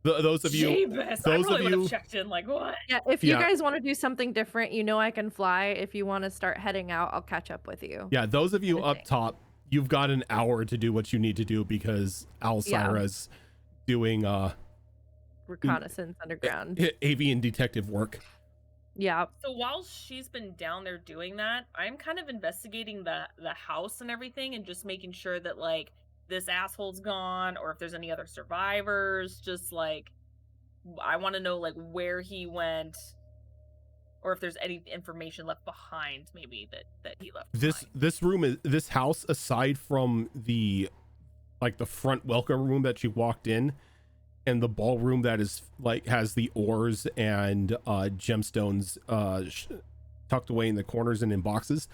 B: Those of you...
A: Jeebus,
B: those
A: I
B: of
A: really would
B: you...
A: have checked in, like, what?
E: Yeah, if you guys want to do something different, you know I can fly. If you want to start heading out, I'll catch up with you.
B: Yeah, those of you up top, you've got an hour to do what you need to do because Alcira's doing
E: reconnaissance underground.
B: avian detective work.
E: Yeah.
A: So while she's been down there doing that, I'm kind of investigating the house and everything and just making sure that like this asshole's gone or if there's any other survivors. Just like I want to know like where he went or if there's any information left behind maybe that he left behind.
B: This house, aside from the front welcome room that you walked in and the ballroom that is like has the ores and gemstones tucked away in the corners and in boxes,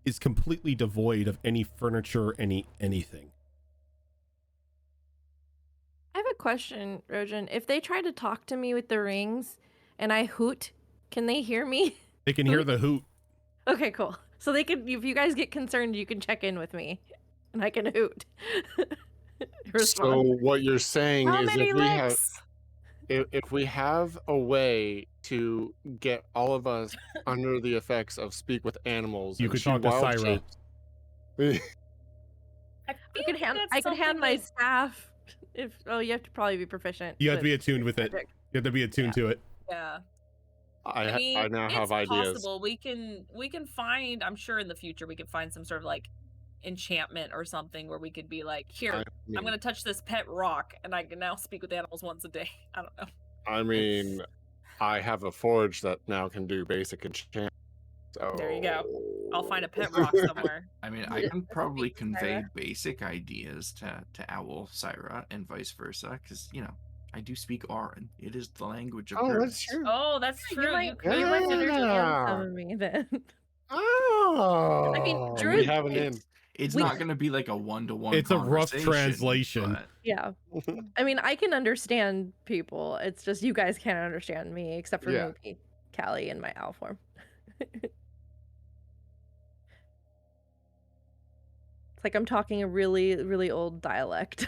B: is completely devoid of any furniture, anything.
E: I have a question, Rojan. If they try to talk to me with the rings and I hoot, can they hear me?
B: They can hear the hoot.
E: Okay, cool. So they can, if you guys get concerned, you can check in with me and I can hoot.
D: So what you're saying
A: How
D: is
A: many licks?
D: if we have a way to get all of us under the effects of speak with animals,
B: you
D: and
B: could
D: shoot
B: talk to
D: wild
B: Syra.
D: shapes-
E: I could hand my staff. If you have to probably be proficient.
B: You have to
E: but
B: be attuned with it.
E: magic.
B: You have to be attuned to it.
A: Yeah.
D: I
A: mean,
D: now have
A: it's
D: ideas.
A: possible we can find, I'm sure in the future we could find some sort of like enchantment or something where we could be like, here, I'm gonna touch this pet rock and I can now speak with animals once a day. I don't know.
D: I mean, I have a forge that now can do basic enchantment. So
A: There you go. I'll find a pet rock somewhere.
G: I mean, I can probably convey basic ideas to Owl, Syra, and vice versa, because, you know, I do speak Auran. It is the language of
D: Oh,
G: birds.
D: that's true.
A: Oh, that's true.
E: You might understand some of me then.
D: Oh,
E: I mean,
D: we
E: druid.
D: have an in.
G: It's not going to be like a one-to-one.
B: It's a rough
G: conversation,
B: translation.
G: but-
E: Yeah. I mean, I can understand people. It's just you guys can't understand me, except for maybe Callie in my owl form. It's like I'm talking a really, really old dialect.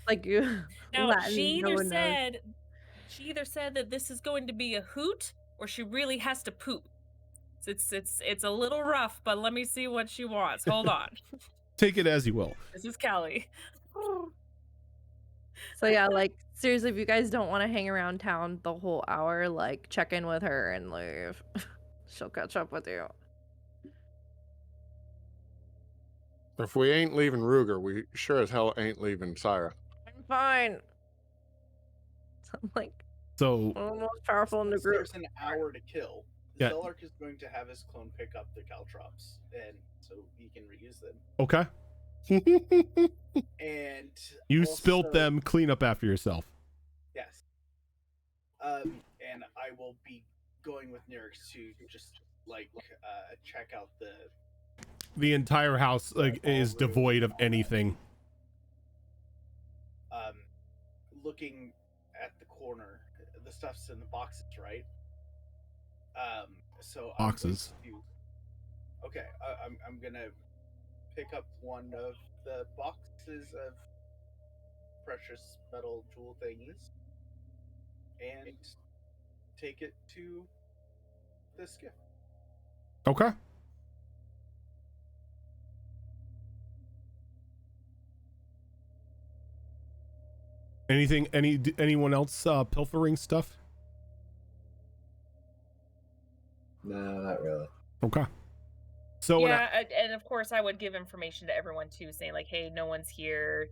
E: Like
A: Now,
E: Latin,
A: she
E: no
A: either
E: one knows.
A: said that this is going to be a hoot or she really has to poop. It's a little rough, but let me see what she wants. Hold on.
B: Take it as you will.
A: This is Callie.
E: So yeah, like seriously, if you guys don't want to hang around town the whole hour, like check in with her and leave. She'll catch up with you.
D: If we ain't leaving Ruger, we sure as hell ain't leaving Syra.
E: I'm fine. So I'm like
B: So
E: I'm the most powerful in the
H: Since
E: group.
H: there's an hour to kill,
B: Yeah.
H: Zelark is going to have his clone pick up the caltrops, and so he can reuse them.
B: okay,
H: And
B: you
H: also-
B: spilt them. Clean up after yourself.
H: Yes. And I will be going with Nyrix to just like check out
B: The entire house is devoid of anything.
H: looking at the corner. The stuff's in the boxes, right? So
B: Boxes.
H: Okay, I'm gonna pick up one of the boxes of precious metal jewel thingies and take it to the skiff.
B: Okay. Anyone else pilfering stuff?
C: No, not really.
B: Okay. So
A: and of course I would give information to everyone too, saying like, hey, no one's here.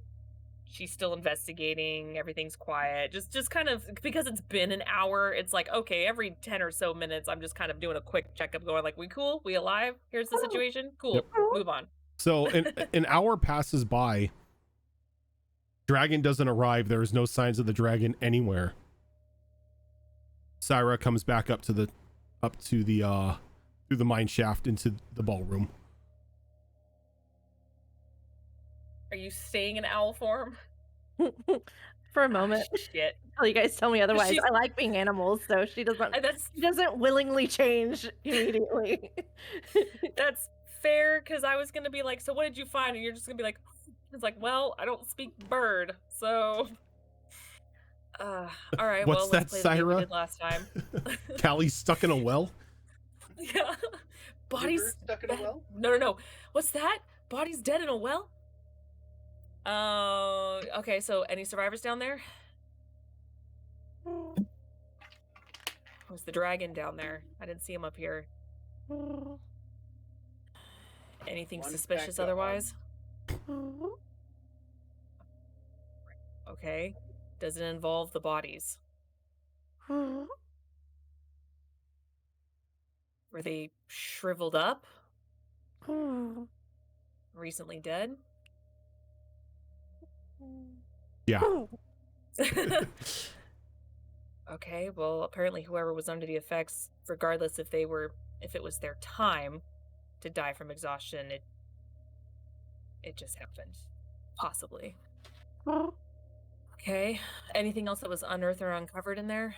A: She's still investigating. Everything's quiet. Just kind of, because it's been an hour, it's like, okay, every 10 or so minutes, I'm just kind of doing a quick checkup going like, we cool? We alive? Here's the situation? Cool.
B: Yep.
A: Move on.
B: So an hour passes by. Dragon doesn't arrive. There is no signs of the dragon anywhere. Syra comes back up to the through the mine shaft into the ballroom.
A: Are you staying in owl form?
E: For a moment.
A: Shit.
E: Until you guys tell me otherwise.
A: She's-
E: I like being animals, so she doesn't willingly change immediately.
A: That's fair, because I was gonna be like, so what did you find? And you're just gonna be like, it's like, well, I don't speak bird, so all right.
B: What's
A: well,
B: that,
A: let's play the game we
B: Syra?
A: did last time.
B: Callie's stuck in a well.
A: Yeah. Body's
H: River stuck in a well?
A: No. What's that? Body's dead in a well? Okay, so any survivors down there? Was the dragon down there? I didn't see him up here. Anything
H: One
A: suspicious
H: back up.
A: otherwise? Okay. Does it involve the bodies? Were they shriveled up? Recently dead?
B: Yeah.
A: Okay, well, apparently whoever was under the effects, regardless if it was their time to die from exhaustion, it just happened. Possibly. Okay. Anything else that was unearthed or uncovered in there?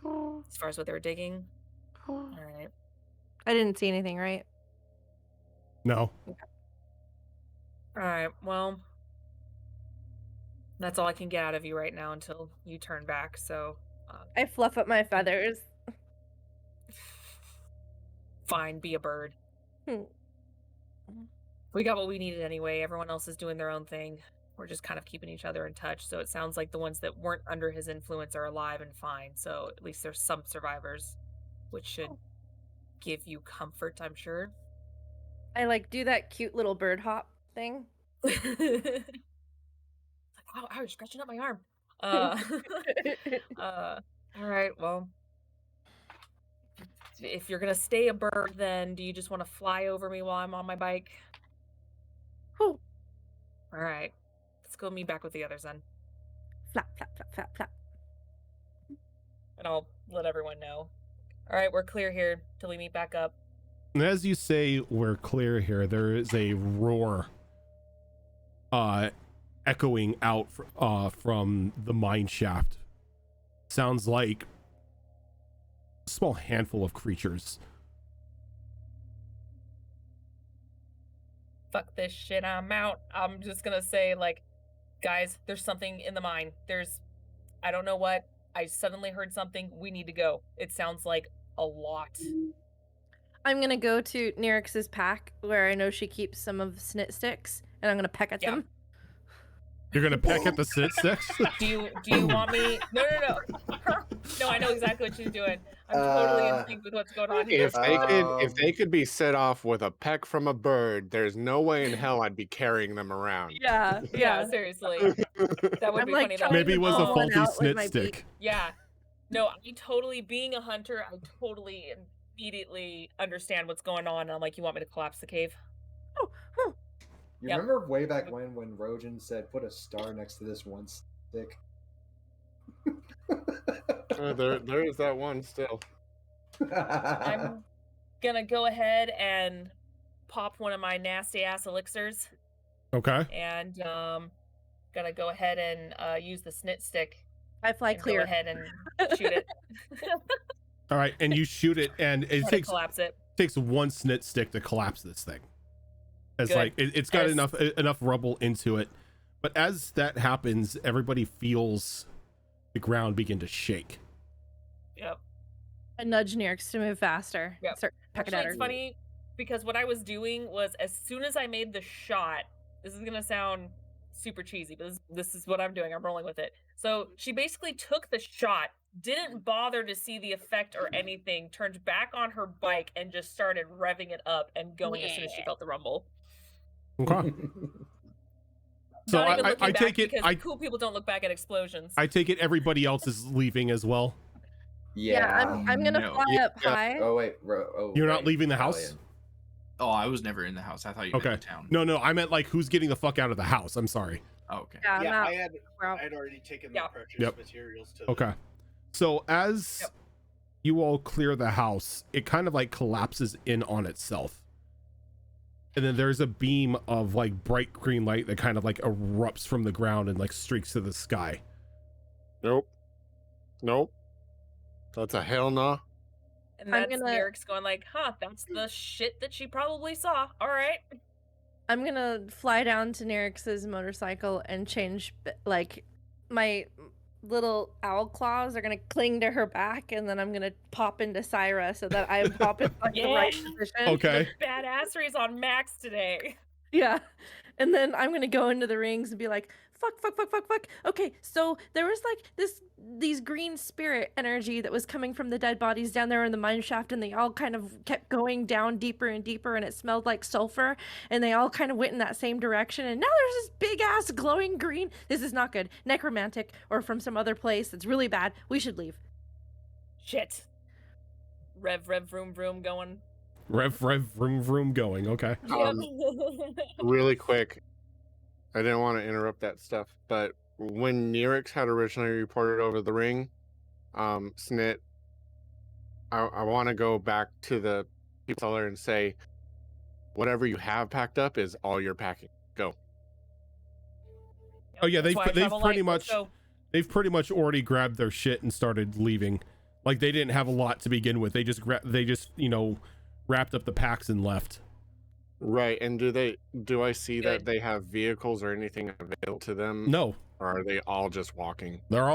A: As far as what they were digging? Alright.
E: I didn't see anything, right?
B: No.
A: Alright, well, that's all I can get out of you right now until you turn back, so
E: I fluff up my feathers.
A: fine, be a bird. We got what we needed anyway. Everyone else is doing their own thing. We're just kind of keeping each other in touch, so it sounds like the ones that weren't under his influence are alive and fine, so at least there's some survivors, which should give you comfort, I'm sure.
E: I do that cute little bird hop thing.
A: Ow, you're scratching up my arm. All right, well, if you're gonna stay a bird, then do you just want to fly over me while I'm on my bike?
E: Whew.
A: All right, let's go meet back with the others then,
E: Flap, flap, flap, flap, flap.
A: and I'll let everyone know. All right, we're clear here till we meet back up.
B: And as you say, we're clear here. There is a roar, echoing out from the mine shaft. Sounds like a small handful of creatures.
A: Fuck this shit, I'm out. I'm just gonna say, like, guys, there's something in the mine. I don't know what. I suddenly heard something. We need to go. It sounds like a lot.
E: I'm gonna go to Nyrix's pack where I know she keeps some of the snit sticks, and I'm gonna peck at
A: Yeah.
E: them.
B: You're gonna peck at the sit sticks?
A: Do you want me? No. No, I know exactly what she's doing. I'm totally in sync with what's going on here.
D: If they could be set off with a peck from a bird, there's no way in hell I'd be carrying them around.
E: Yeah,
A: Yeah, seriously. That would
E: I'm
A: be
E: like
A: funny.
E: trying
B: Maybe it was a
E: pull one
B: faulty
E: out with
B: snit
E: my
B: stick.
E: beak.
A: Yeah. No, I totally, being a hunter, I totally immediately understand what's going on. And I'm like, you want me to collapse the cave?
C: You
A: Yep.
C: remember way back when Rojan said, "Put a star next to this one stick."
D: There is that one still.
A: I'm gonna go ahead and pop one of my nasty ass elixirs,
B: Okay.
A: and gonna go ahead and use the snit stick.
E: I fly
A: And
E: clear.
A: Go ahead and shoot it.
B: All right, and you shoot it, and it
A: Try to
B: takes
A: collapse it.
B: one snit stick to collapse this thing. It's
A: Good.
B: like it's got
A: As-
B: enough rubble into it, but as that happens, everybody feels the ground begin to shake.
A: Yep.
E: I nudge Nyrix to move faster.
A: Yep.
E: Start pecking
A: Actually,
E: at her.
A: it's funny because what I was doing was, as soon as I made the shot, this is gonna sound super cheesy, but this is what I'm doing. I'm rolling with it. So she basically took the shot, didn't bother to see the effect or anything, turned back on her bike and just started revving it up and going as soon as she felt the rumble.
B: Okay. So
A: Not even
B: I
A: looking back
B: take it.
A: because cool people don't look back at explosions.
B: I take it everybody else is leaving as well.
C: Yeah.
E: I'm gonna
G: No.
E: fly up
D: Yeah.
E: high.
C: Oh wait.
B: You're not
C: right,
B: leaving the
C: Italian.
B: house?
G: Oh, I was never in the house. I thought you meant
B: Okay.
G: the town.
B: No, I meant like who's getting the fuck out of the house. I'm sorry.
G: Oh, okay.
E: Yeah, I'm
H: yeah,
E: out.
H: I had
E: We're out.
H: already taken
A: Yeah.
H: the purchase
B: Yep.
H: materials to.
B: Okay. So as
A: Yep.
B: you all clear the house, it kind of like collapses in on itself. And then there's a beam of like bright green light that kind of like erupts from the ground and like streaks to the sky.
D: Nope. That's a hell no.
A: And
E: I'm
A: that's
E: gonna-
A: Eric's going like, huh, that's the shit that she probably saw. All right.
E: I'm gonna fly down to Nerix's motorcycle and change, like, my little owl claws are gonna cling to her back, and then I'm gonna pop into Syra so that I pop in like, the right
A: Yeah.
E: position.
B: Okay.
A: The badassery is on max today.
E: Yeah. And then I'm gonna go into the rings and be like, fuck. Okay, so there was like these green spirit energy that was coming from the dead bodies down there in the mine shaft, and they all kind of kept going down deeper and deeper, and it smelled like sulfur, and they all kind of went in that same direction, and now there's this big ass glowing green. This is not good. Necromantic or from some other place that's really bad. We should leave.
A: Shit. Rev, vroom, vroom going.
B: Rev, vroom, vroom going. Okay.
D: Really quick, I didn't want to interrupt that stuff, but when Nerix had originally reported over the ring, Snit, I want to go back to the people and say, whatever you have packed up is all you're packing. Go.
B: Oh yeah,
A: That's why I
B: they've
A: travel
B: pretty
A: light. Let's
B: much
A: go.
B: they've pretty much already grabbed their shit and started leaving. Like they didn't have a lot to begin with. They just wrapped up the packs and left.
D: Right, and do I see that they have vehicles or anything available to them?
B: No,
D: Or are they all just walking?
B: they're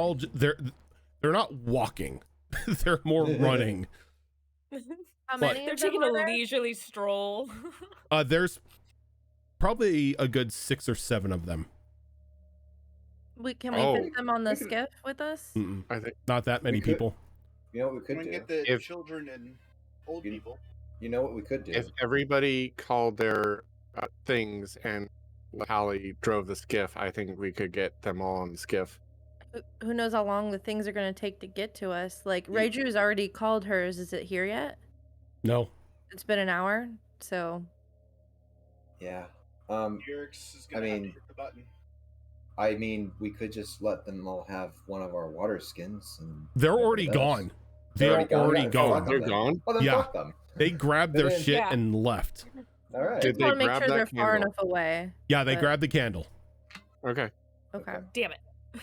B: not walking. They're more running.
E: How
B: What?
E: many
A: They're
E: of them
A: taking
E: are
A: a
E: there?
A: leisurely stroll.
B: There's probably a good 6 or 7 of them.
E: Can we
D: Oh.
E: fit them on the
C: We could-
E: skiff with us?
B: Mm-mm.
D: I think
B: Not that many
C: We could-
B: people.
C: You know what we could
H: We
C: do?
H: get the
D: If-
H: children and old
C: You-
H: people.
C: You know what we could do?
D: if everybody called their things and Hallie drove the skiff, I think we could get them all on the skiff.
E: Who knows how long the things are going to take to get to us? Like,
C: You-
E: Reiju's already called hers. Is it here yet?
B: No.
E: It's been an hour, so...
C: Yeah.
H: Eric's is gonna have to
C: mean-
H: hit the button.
C: I mean, we could just let them all have one of our water skins. And
B: They're
C: whatever
B: already
C: those-
B: gone.
C: They're
B: They're
C: already
B: already
C: gone?
B: gone.
C: Fuck
D: They're
C: them.
D: gone?
C: Well, then
B: Yeah.
C: fuck them.
B: They grabbed their
C: Then-
B: shit
A: Yeah.
B: and left.
C: All right.
D: Did
E: I
D: they
E: want to make
D: grab
E: sure
D: that
E: they're far
D: candle?
E: enough away.
B: Yeah, they
E: But-
B: grabbed the candle.
D: Okay.
E: Okay.
A: Damn it.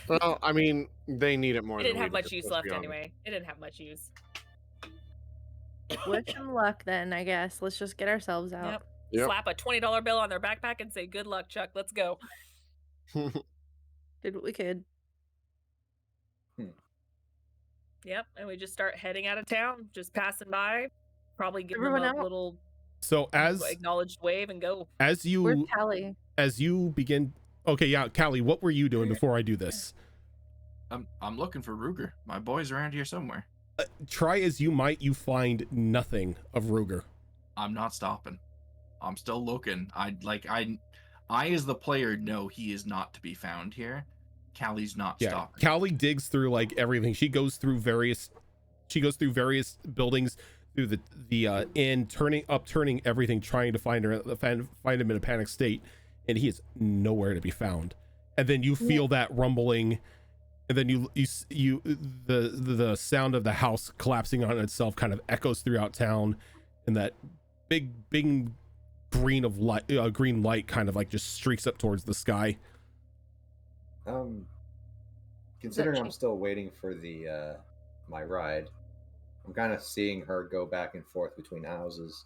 D: Well, I mean, they need it more
A: It
D: than
A: didn't
D: we
A: have
D: do,
A: much use
D: let's
A: left
D: be honest.
A: anyway. It didn't have much use.
E: Wish them luck then, I guess. Let's just get ourselves out.
A: Yep.
D: Yep.
A: Slap a $20 bill on their backpack and say, good luck, Chuck. Let's go.
E: Did what we could.
A: Yep. And we just start heading out of town, just passing by, probably give them
E: Everyone
A: a
E: out.
A: little
B: So as
A: acknowledged wave and go.
B: as
E: Where's
B: you
E: Callie?
B: as you begin. Okay, yeah, Callie, what were you doing before I do this?
G: I'm looking for Ruger. My boy's around here somewhere.
B: Try as you might, you find nothing of Ruger.
G: I'm not stopping. I'm still looking. I as the player know he is not to be found here. Callie's not
B: Yeah,
G: stopping.
B: Callie digs through like everything. She goes through various buildings, through the inn, turning everything, trying to find him in a panic state, and he is nowhere to be found. And then you feel that rumbling, and then the sound of the house collapsing on itself kind of echoes throughout town, and that big green light kind of like just streaks up towards the sky.
C: Considering I'm
E: cheap?
C: still waiting for the my ride, I'm kind of seeing her go back and forth between houses.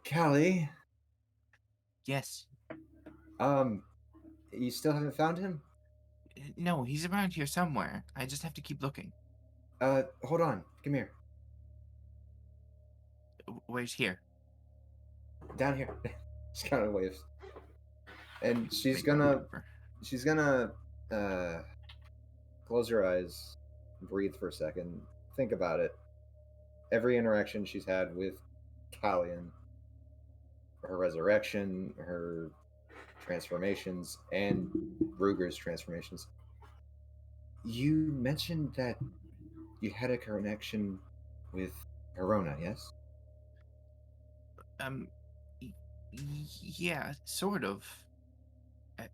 C: Callie,
G: Yes.
C: you still haven't found him?
G: No, he's around here somewhere. I just have to keep looking.
C: Hold on, come here,
G: Where's here?
C: down here. Just kind of waves. And she's
G: Make
C: gonna
G: over.
C: close her eyes, breathe for a second, think about it. Every interaction she's had with Callian, her resurrection, her transformations, and Ruger's transformations. You mentioned that you had a connection with Herona, yes?
G: Y- yeah, sort of.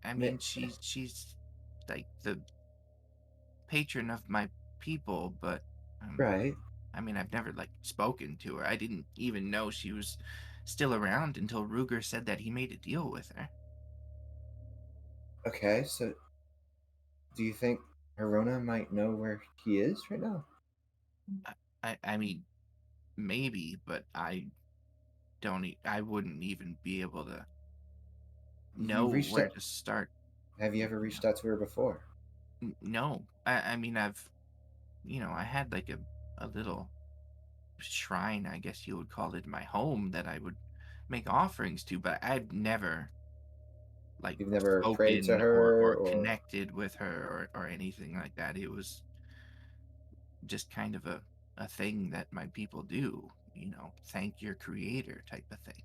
G: I mean, she's like the patron of my people, but
C: Right.
G: I mean, I've never like spoken to her. I didn't even know she was still around until Ruger said that he made a deal with her.
C: Okay, so do you think Herona might know where he is right now?
G: I mean, maybe, but I wouldn't even be able to know where to start.
C: Have you ever reached out to her before?
G: No. I mean, I had like a little shrine, I guess you would call it, in my home that I would make offerings to, but I've never like
C: You've never prayed to
G: spoken
C: her
G: or connected with her or anything like that. It was just kind of a thing that my people do, thank your creator type of thing.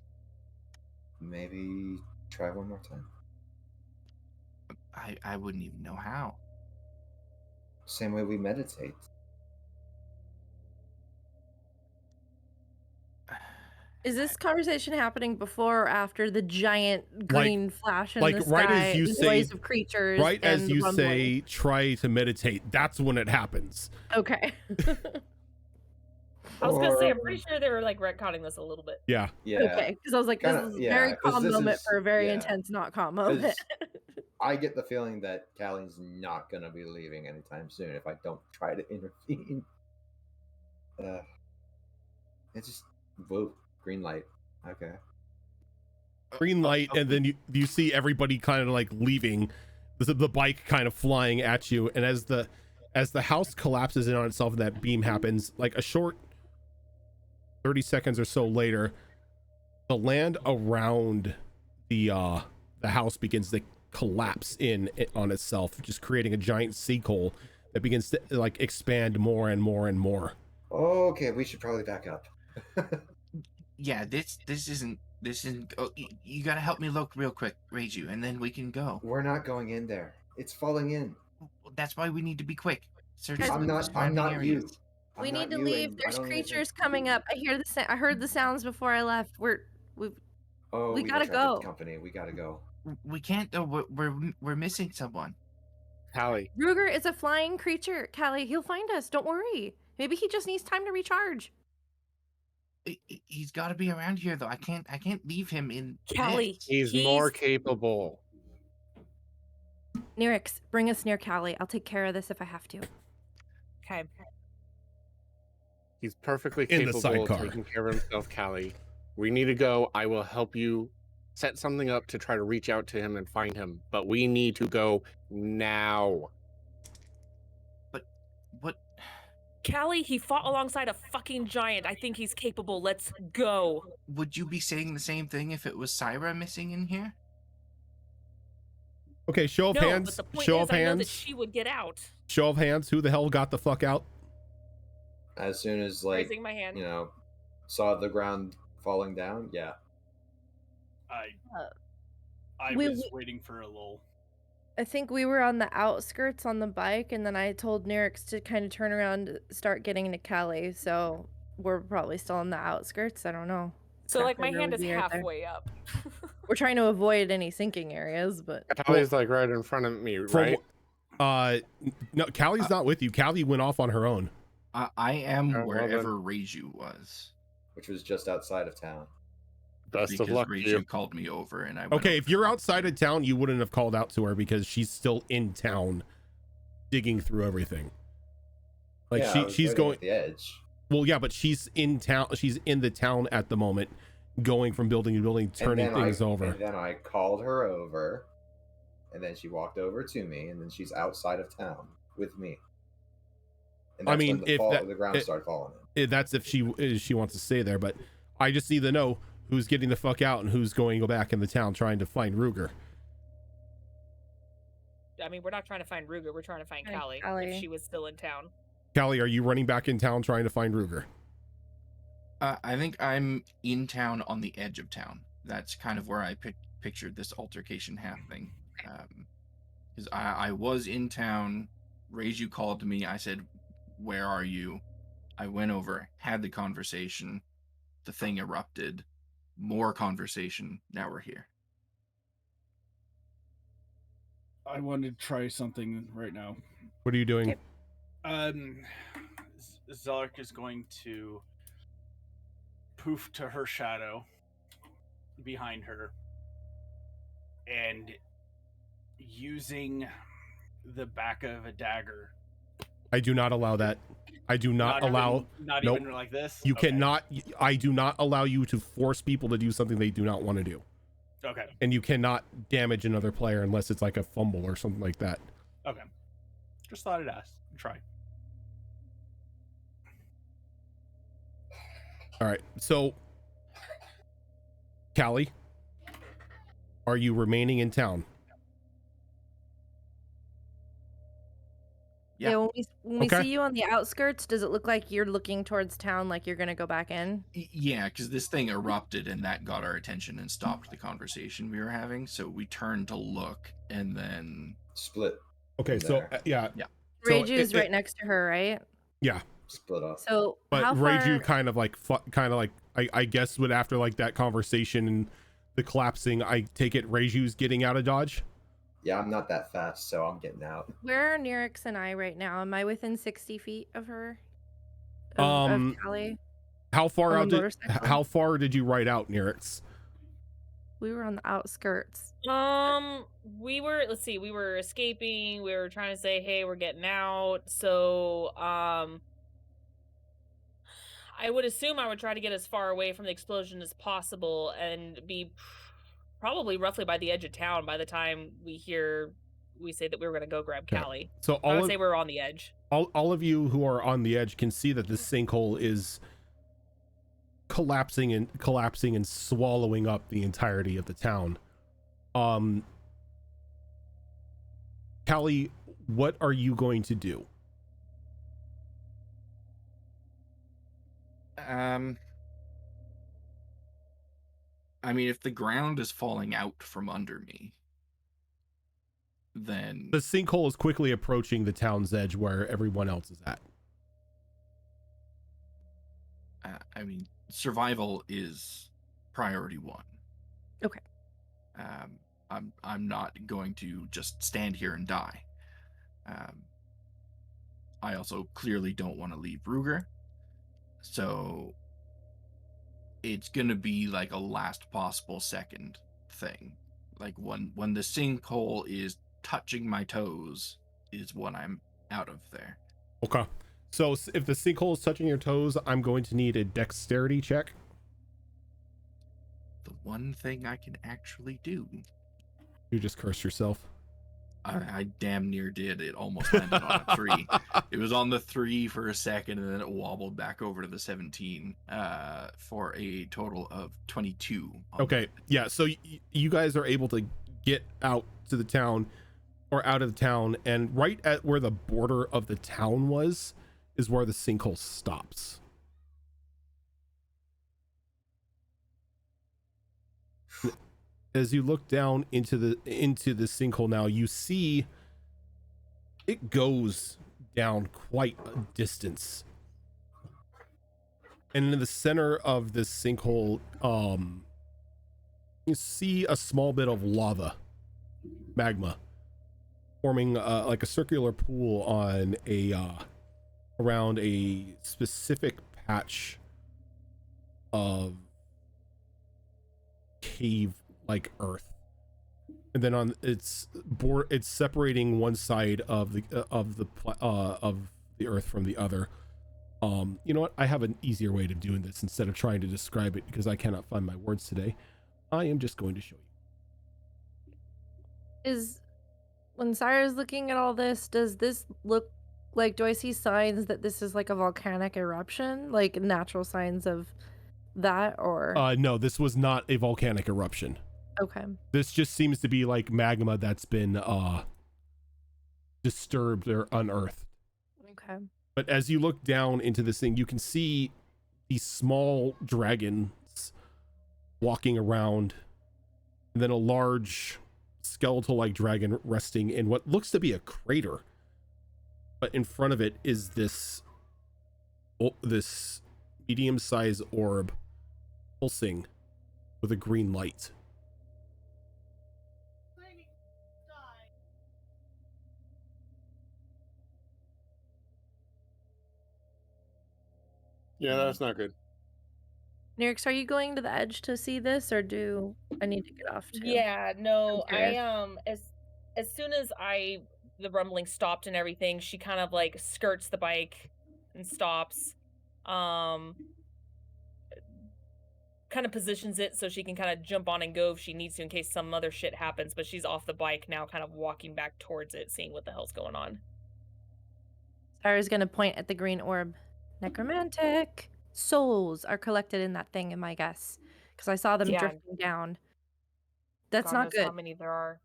C: Maybe try one more time.
G: I wouldn't even know how.
C: Same way we meditate.
E: Is this conversation happening before or after the giant green flash in
B: like
E: the
B: right
E: sky,
B: as you
E: the
B: say,
E: noise of creatures,
B: right
E: and
B: as
E: the
B: you
E: rumbling?
B: say, try to meditate. That's when it happens.
E: Okay.
A: I was gonna say, I'm pretty sure they were like retconning this a little bit.
B: Yeah.
E: Okay, because I was like, this is a very calm moment for a very intense, not calm moment.
C: I get the feeling that Callie's not gonna be leaving anytime soon if I don't try to intervene. It's just whoa, green light. Okay.
B: Green light, and then you see everybody kind of like leaving, the bike kind of flying at you, and as the house collapses in on itself and that beam happens, like a short 30 seconds or so later, the land around the house begins to collapse in on itself, just creating a giant sinkhole that begins to like expand more and more and more.
C: Okay, we should probably back up.
G: Yeah, this isn't oh, you gotta help me look real quick, Reiju, and then we can go.
C: We're not going in there. It's falling in.
G: That's why we need to be quick. Search
C: I'm not you.
E: We need to leave. There's creatures coming up. I heard the sounds before I left. We gotta go.
C: Company. We gotta go.
G: We can't though. We're missing someone.
I: Callie.
E: Ruger is a flying creature. Callie, he'll find us. Don't worry. Maybe he just needs time to recharge.
G: He's got to be around here though. I can't leave him in.
A: Callie.
I: He's more capable.
E: Nyrix, bring us near Callie. I'll take care of this if I have to.
A: Okay.
I: He's perfectly
B: In the
I: capable
B: sidecar.
I: of taking care of himself, Callie. We need to go. I will help you set something up to try to reach out to him and find him. But we need to go now.
G: But what?
A: Callie, he fought alongside a fucking giant. I think he's capable. Let's go.
G: Would you be saying the same thing if it was Syra missing in here?
B: Okay, show of hands.
A: But the point
B: show
A: is,
B: of
A: I know that
B: hands.
A: she would get out.
B: Show of hands. Who the hell got the fuck out?
C: As soon as
A: Raising my hand.
C: Saw the ground falling down, yeah.
F: I was waiting for a lull.
E: I think we were on the outskirts on the bike, and then I told Nyrix to kind of turn around to start getting into Callie, so we're probably still on the outskirts. I don't know.
A: So, like, my hand is
E: we are there.
A: halfway up.
E: We're trying to avoid any sinking areas, but
I: Callie's like right in front of me, right?
B: No, Callie's not with you. Callie went off on her own.
G: I am
I: well
G: wherever Reiju was.
C: Which was just outside of town.
I: Best
G: because
I: of luck to
G: Reiju
I: you.
G: called me over, and I.
B: Okay, if you're outside of town, you wouldn't have called out to her because she's still in town, digging through everything. Like
C: Yeah,
B: she's going
C: at the edge.
B: Well, yeah, but she's in town. She's in the town at the moment, going from building to building, turning things over.
C: And then I called her over, and then she walked over to me, and then she's outside of town with me. And that's
B: I mean,
C: when the ground started falling in.
B: That's if she wants to stay there, but I just need to know who's getting the fuck out and who's going to go back in the town trying to find Ruger.
A: I mean, we're not trying to find Ruger. We're trying to find
E: Find
A: Callie,
E: Callie.
A: if she was still in town.
B: Callie, are you running back in town trying to find Ruger?
G: I think I'm in town on the edge of town. That's kind of where I pictured this altercation happening. Because I was in town. Reiju called me. I said, "Where are you?" I went over, had the conversation. The thing erupted. More conversation. Now we're here.
J: I want to try something right now.
B: What are you doing?
F: Zelric is going to poof to her shadow behind her and using the back of a dagger.
B: I do not allow that. I do not allow.
F: Not
B: nope.
F: even like this.
B: You
F: Okay.
B: cannot. I do not allow you to force people to do something they do not want to do.
F: Okay.
B: And you cannot damage another player unless it's like a fumble or something like that.
F: Okay. Just thought I'd ask. Try.
B: All right. So, Callie, are you remaining in town?
G: Yeah.
E: When we
B: Okay.
E: see you on the outskirts, does it look like you're looking towards town, like you're gonna go back in?
G: Yeah, because this thing erupted and that got our attention and stopped the conversation we were having. So we turned to look and then
C: Split.
B: Okay. So
C: There.
B: yeah.
G: Yeah.
B: So
E: Reiju is right next to her, right?
B: Yeah.
C: Split off.
E: So
B: But
E: how
B: Reiju
E: far?
B: kind of like I guess would after like that conversation and the collapsing, I take it Reiju's getting out of Dodge.
C: Yeah, I'm not that fast, so I'm getting out.
E: Where are Nyrix and I right now? Am I within 60 feet of her?
B: Um,
E: of Callie?
B: How far
E: On
B: out
E: the
B: did
E: motorcycle?
B: how far did you ride out, Nyrix?
E: We were on the outskirts.
A: We were, let's see, we were escaping. We were trying to say, hey, we're getting out. So, I would assume I would try to get as far away from the explosion as possible and be probably roughly by the edge of town by the time we say that we were going to go grab
B: Okay.
A: Callie.
B: So
A: I would say we're on the edge.
B: all of you who are on the edge can see that this sinkhole is collapsing and swallowing up the entirety of the town. Callie, what are you going to do?
G: I mean, if the ground is falling out from under me, then
B: The sinkhole is quickly approaching the town's edge where everyone else is at.
G: I mean, survival is priority one.
E: Okay.
G: I'm not going to just stand here and die. I also clearly don't want to leave Ruger, so it's gonna be like a last possible second thing. Like when the sinkhole is touching my toes is when I'm out of there.
B: Okay. So if the sinkhole is touching your toes, I'm going to need a dexterity check.
G: The one thing I can actually do.
B: You just cursed yourself.
G: I damn near did. It almost landed on a 3. It was on the 3 for a second, and then it wobbled back over to the 17 for a total of 22.
B: Okay, yeah, so you guys are able to get out to the town, or out of the town, and right at where the border of the town was is where the sinkhole stops. As you look down into the sinkhole now, you see it goes down quite a distance. And in the center of this sinkhole, you see a small bit of lava, magma, forming like a circular pool on around a specific patch of cave-like earth. And then on its board, it's separating one side of the earth from the other. You know what? I have an easier way of doing this instead of trying to describe it because I cannot find my words today. I am just going to show you.
E: When Sire's looking at all this, does this look like, do I see signs that this is like a volcanic eruption, like natural signs of that, or?
B: No, this was not a volcanic eruption.
E: Okay.
B: This just seems to be like magma that's been disturbed or unearthed.
E: Okay.
B: But as you look down into this thing, you can see these small dragons walking around, and then a large skeletal-like dragon resting in what looks to be a crater. But in front of it is this medium-sized orb pulsing with a green light.
D: Yeah, that's not good.
E: Nyrix, are you going to the edge to see this, or do I need to get off too?
A: Yeah, no,
E: I'm curious.
A: as soon as the rumbling stopped and everything, she kind of like skirts the bike and stops. Kind of positions it so she can kind of jump on and go if she needs to in case some other shit happens, but she's off the bike now, kind of walking back towards it, seeing what the hell's going on.
E: Sarah's gonna point at the green orb. Necromantic souls are collected in that thing, in my guess, because I saw them
A: Yeah.
E: drifting down. That's
A: God
E: not
A: knows
E: good.
A: how many there are.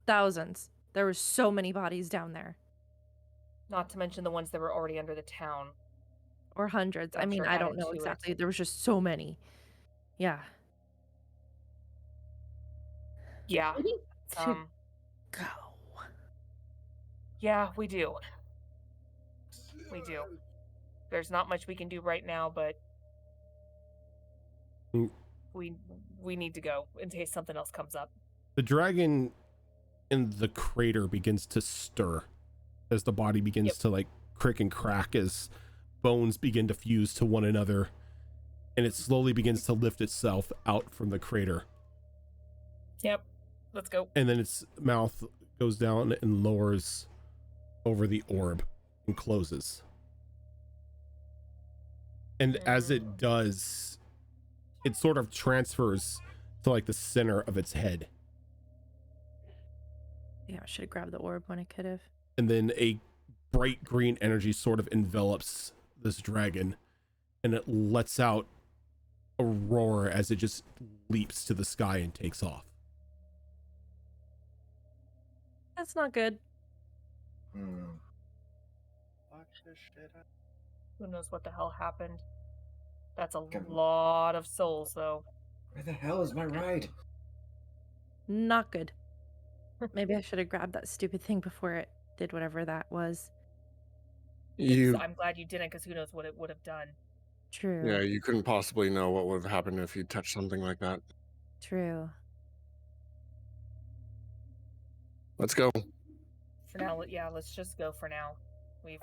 E: Thousands. There were so many bodies down there.
A: Not to mention the ones that were already under the town.
E: Or hundreds. I
A: I'm
E: mean,
A: sure
E: I don't
A: added
E: know
A: to it.
E: exactly. There was just so many. Yeah.
A: Yeah.
E: We need to
A: Um,
E: go.
A: yeah, we do. We do. There's not much we can do right now, but
B: Mm.
A: we need to go in case something else comes up.
B: The dragon in the crater begins to stir as the body begins to like crick and crack as bones begin to fuse to one another, and it slowly begins to lift itself out from the crater.
A: Yep. Let's go.
B: And then its mouth goes down and lowers over the orb and closes. And as it does, it sort of transfers to like the center of its head.
E: Yeah, I should have grabbed the orb when I could have.
B: And then a bright green energy sort of envelops this dragon, and it lets out a roar as it just leaps to the sky and takes off.
E: That's not good.
F: Fuck this shit up.
A: Who knows what the hell happened? That's a
C: Okay.
A: lot of souls, though.
C: Where the hell is my ride?
E: Not good. Maybe I should have grabbed that stupid thing before it did whatever that was.
A: I'm glad you didn't, because who knows what it would have done.
E: True.
D: Yeah, you couldn't possibly know what would have happened if you touched something like that.
E: True.
D: Let's go.
A: For now, yeah, let's just go for now. We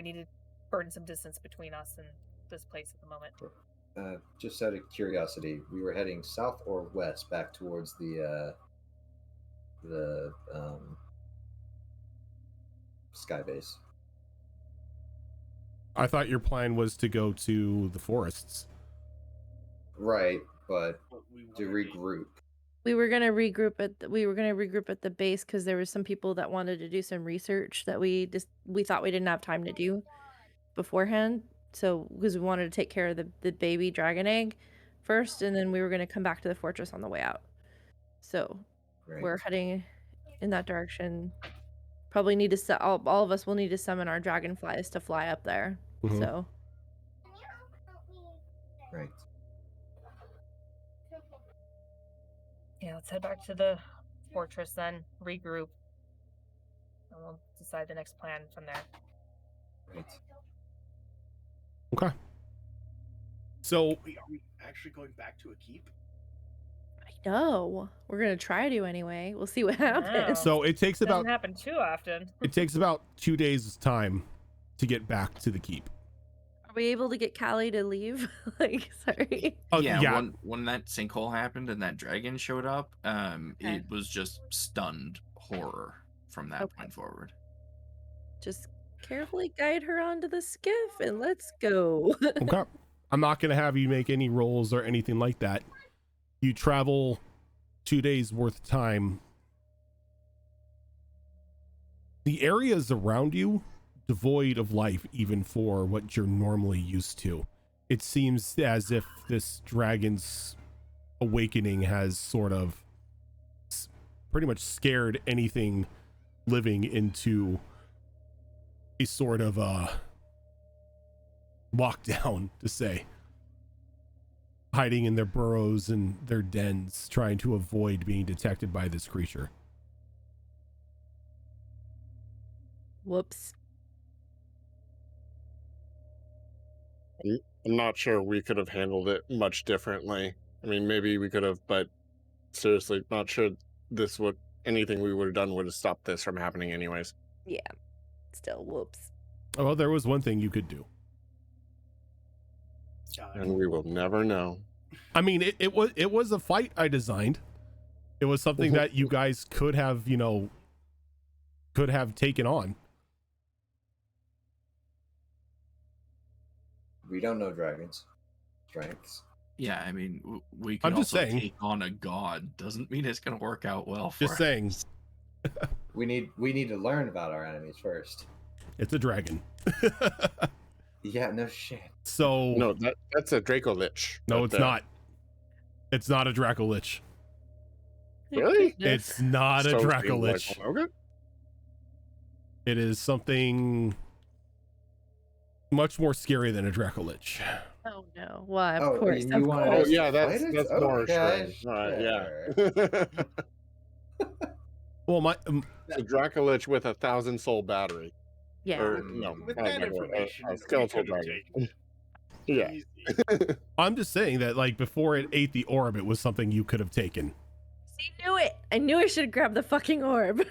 A: need to burn some distance between us and this place at the moment.
C: Just out of curiosity, we were heading south or west back towards the sky base.
B: I thought your plan was to go to the forests.
C: Right, but
F: We
C: to
F: wanna be-
C: regroup.
E: We were gonna regroup at the base because there was some people that wanted to do some research that we thought we didn't have time to do beforehand. So because we wanted to take care of the baby dragon egg first, and then we were gonna come back to the fortress on the way out. So
C: Right.
E: we're heading in that direction. Probably need to all of us will need to summon our dragonflies to fly up there.
B: Mhm.
E: So
C: Right.
A: Yeah, let's head back to the fortress then, regroup, and we'll decide the next plan from there.
C: Right.
B: Okay. So
F: Wait, are we actually going back to a keep?
E: I know we're gonna try to anyway. We'll see what
A: Wow.
E: happens.
B: so it takes
A: Doesn't
B: about
A: happen too often.
B: it takes about 2 days time to get back to the keep.
E: Are we able to get Callie to leave? Like, sorry.
B: Oh,
G: yeah, when that sinkhole happened and that dragon showed up,
E: Okay.
G: it was just stunned horror from that
E: Okay.
G: point forward.
E: Just carefully guide her onto the skiff and let's go.
B: Okay. I'm not going to have you make any rolls or anything like that. You travel 2 days worth of time. The areas around you devoid of life, even for what you're normally used to. It seems as if this dragon's awakening has sort of pretty much scared anything living into a sort of lockdown, to say, hiding in their burrows and their dens, trying to avoid being detected by this creature.
E: Whoops.
D: I'm not sure we could have handled it much differently. I mean, maybe we could have, but seriously, not sure this would anything we would have done would have stopped this from happening anyways.
E: Yeah. Still, whoops.
B: Well, there was one thing you could do.
D: And we will never know.
B: I mean, it was a fight I designed. It was something that you guys could have, taken on.
C: We don't know dragons' strengths.
G: Yeah, I mean, we can
B: I'm just
G: also
B: saying.
G: take on a god. Doesn't mean it's going to work out well for
B: Just
G: us.
B: saying.
C: We need to learn about our enemies first.
B: It's a dragon.
C: Yeah, no shit.
B: So
D: No, that's a Draco Lich.
B: no,
D: right
B: it's
D: there.
B: not. It's not a Dracolich.
D: Really?
B: It's not a
D: So seems
B: Dracolich.
D: like one. Okay.
B: It is something much more scary than a Dracolich.
E: Oh no. Why? Of
C: Oh,
E: course.
C: you
E: Of
C: wanted
D: Oh
E: course.
C: us-
D: yeah,
C: Fight
D: that's
C: it?
D: more
C: Okay,
D: strange. Right, yeah.
B: Well, my
D: It's a Draco Lich with 1,000 soul battery.
E: Yeah.
D: Or no,
F: With
D: not
F: that
D: battery,
F: information,
D: a
F: we
D: skeletal
F: could've
D: dragon.
F: taken
D: Yeah.
F: Easy.
B: I'm just saying that, like, before it ate the orb, it was something you could have taken.
E: See, knew it. I knew I should have grabbed the fucking orb.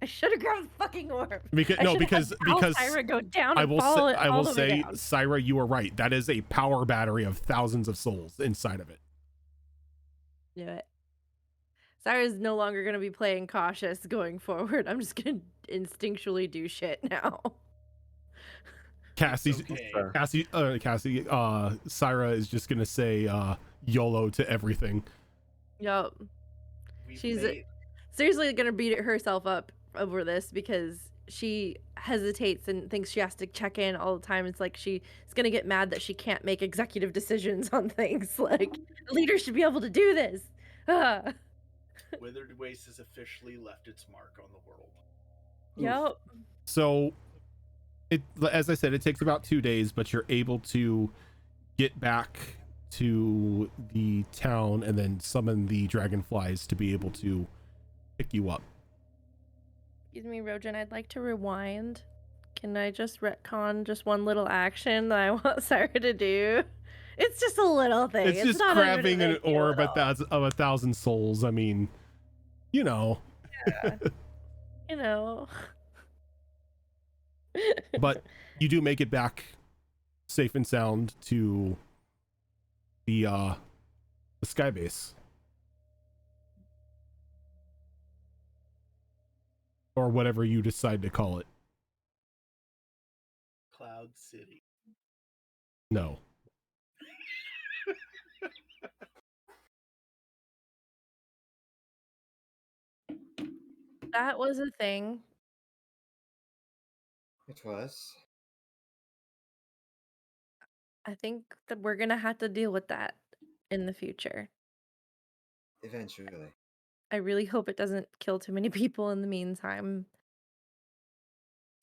E: I should have grabbed the fucking orb.
B: Because
E: I
B: no,
E: should have
B: because
E: had
B: because
E: Syra go down
B: I
E: and
B: will
E: follow
B: say,
E: it
B: I
E: all
B: will
E: the way
B: say,
E: down.
B: Syra, you are right. That is a power battery of thousands of souls inside of it.
E: Knew it. Syra's no longer gonna be playing cautious going forward. I'm just gonna instinctually do shit now.
B: Cassie's
F: okay.
B: Syra is just gonna say YOLO to everything.
E: Yup.
F: We've
E: She's
F: made-
E: seriously gonna beat herself up over this because she hesitates and thinks she has to check in all the time. It's like she's gonna get mad that she can't make executive decisions on things. Like, a leader should be able to do this. Ah.
F: Withered Waste has officially left its mark on the world.
E: Yup.
B: So, as I said, it takes about 2 days, but you're able to get back to the town and then summon the dragonflies to be able to pick you up.
E: Excuse me, Rojan, I'd like to rewind. Can I just retcon just one little action that I want Sarah to do? It's just a little thing.
B: It's just
E: not
B: grabbing
E: a
B: an
E: big deal
B: orb
E: at all.
B: of 1,000 souls. I mean, you know.
E: Yeah. You know.
B: But you do make it back safe and sound to the sky base. Or whatever you decide to call it.
F: Cloud City.
B: No.
E: That was a thing.
C: It was.
E: I think that we're gonna have to deal with that in the future.
C: Eventually.
E: I really hope it doesn't kill too many people in the meantime.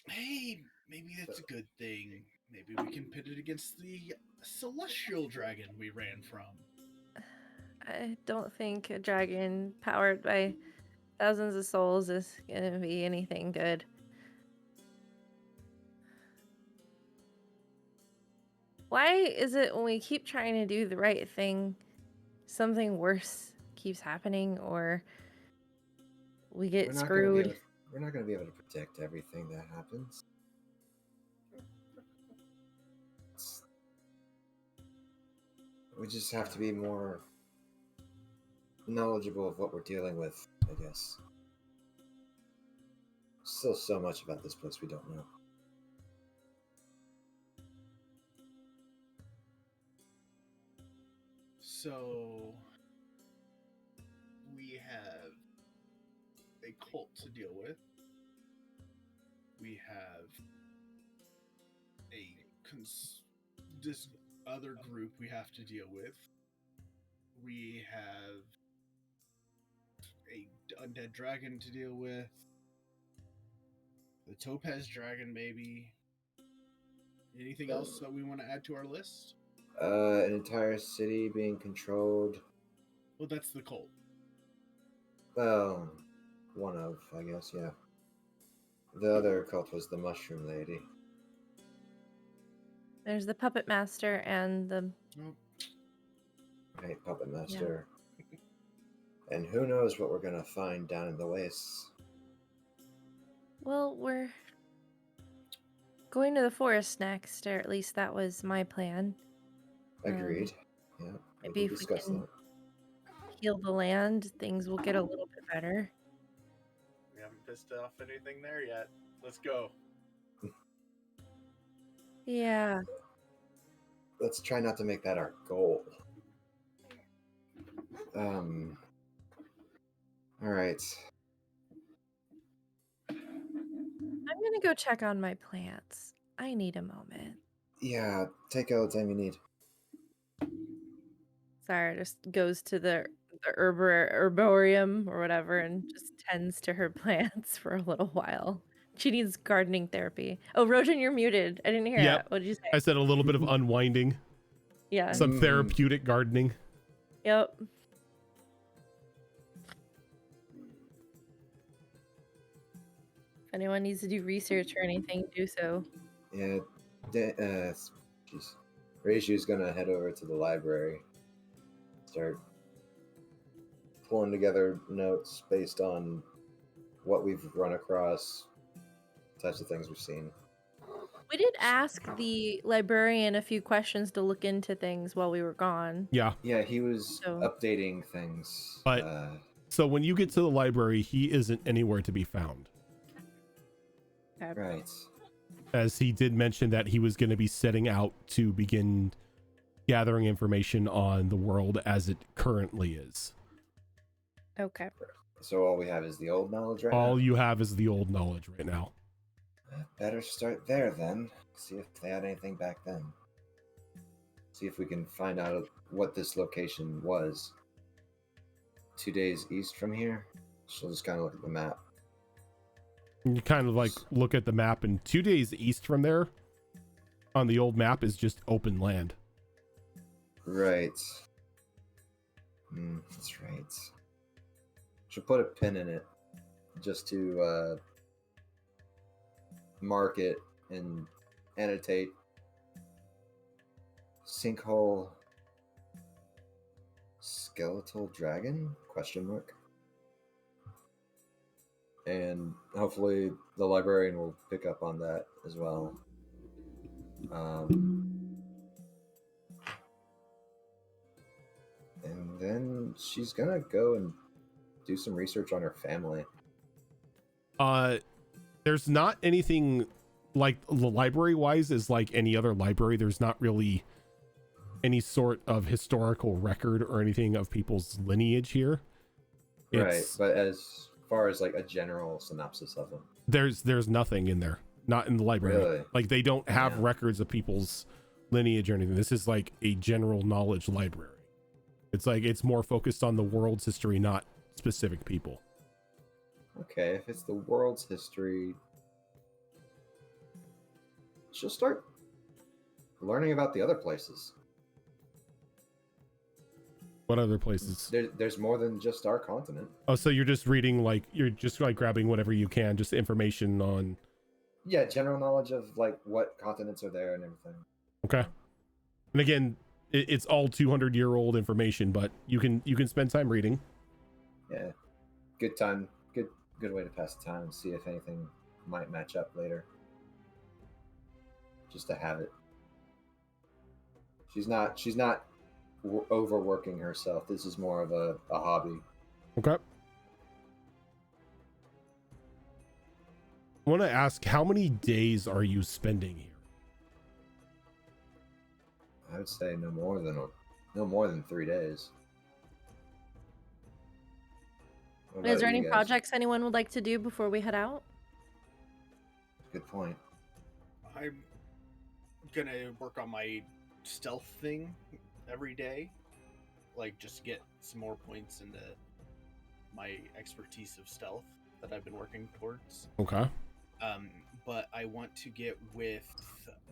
F: Hey, maybe that's a good thing. Maybe we can pit it against the celestial dragon we ran from.
E: I don't think a dragon powered by thousands of souls is gonna be anything good. Why is it when we keep trying to do the right thing, something worse keeps happening, or we get
C: We're not gonna be
E: screwed?
C: able to- we're not going to be able to predict everything that happens. We just have to be more knowledgeable of what we're dealing with, I guess. Still so much about this place we don't know.
F: So we have a cult to deal with. We have this other group we have to deal with. We have a undead dragon to deal with. The Topaz Dragon, maybe. Anything else that we want to add to our list?
C: An entire city being controlled.
F: Well, that's the cult.
C: Well, one of, I guess, yeah. The other cult was the Mushroom Lady.
E: There's the puppet master and the
F: Oh,
C: Right, Puppet Master. And who knows what we're gonna find down in the wastes.
E: well, we're going to the forest next, or at least that was my plan.
C: Agreed. Yeah,
E: Maybe
C: we
E: if we
C: discussed
E: can
C: that.
E: heal the land, things will get a little bit better.
F: we haven't pissed off anything there yet. Let's go.
E: Yeah.
C: Let's try not to make that our goal. All right.
E: I'm gonna go check on my plants. I need a moment.
C: Yeah, take all the time you need.
E: Sarah just goes to the herbarium or whatever and just tends to her plants for a little while. She needs gardening therapy. Oh, Rojan, you're muted. I didn't hear
B: Yep.
E: that. What did you say?
B: I said a little bit of unwinding,
E: Yeah.
B: some therapeutic gardening.
E: Yep. If anyone needs to do research or anything, do so.
C: Yeah, jeez. Reishu's gonna head over to the library. Start pulling together notes based on what we've run across, types of things we've seen.
E: We did ask the librarian a few questions to look into things while we were gone.
B: Yeah.
C: Yeah, he was
E: So-
C: updating things.
B: But- So when you get to the library, he isn't anywhere to be found.
E: Okay.
C: Right.
B: As he did mention that he was going to be setting out to begin gathering information on the world as it currently is.
E: Okay.
C: So all we have is the old knowledge right
B: All
C: now?
B: you have is the old knowledge right now.
C: Better start there then. See if they had anything back then. See if we can find out what this location was. 2 days east from here. So just kind of look at the map.
B: You kind of like look at the map, and 2 days east from there on the old map is just open land.
C: Right. That's right. Should put a pin in it just to mark it and annotate sinkhole skeletal dragon ? And hopefully the librarian will pick up on that as well. And then she's gonna go and do some research on her family.
B: There's not anything like library wise is like any other library. There's not really any sort of historical record or anything of people's lineage here.
C: Right, but as far as like a general synopsis of them,
B: There's nothing in there. Not in the library.
C: Really?
B: Like they don't have
C: Yeah.
B: records of people's lineage or anything. This is like a general knowledge library. It's like it's more focused on the world's history, not specific people.
C: okay, if it's the world's history, she'll start learning about the other places.
B: What other places?
C: There's more than just our continent.
B: Oh, so you're just reading, like you're just like grabbing whatever you can, just information on.
C: Yeah, general knowledge of like what continents are there and everything.
B: Okay. And again, it's all 200-year-old information, but you can spend time reading.
C: Yeah, good time, good way to pass the time and see if anything might match up later. Just to have it. She's not overworking herself. This is more of a hobby.
B: Okay. I want to ask, how many days are you spending here?
C: I would say no more than 3 days. What
E: Is
C: about
E: there
C: you
E: any
C: guys?
E: projects anyone would like to do before we head out?
C: Good point.
F: I'm gonna work on my stealth thing every day, like just get some more points into my expertise of stealth that I've been working towards.
B: Okay.
H: But I want to get with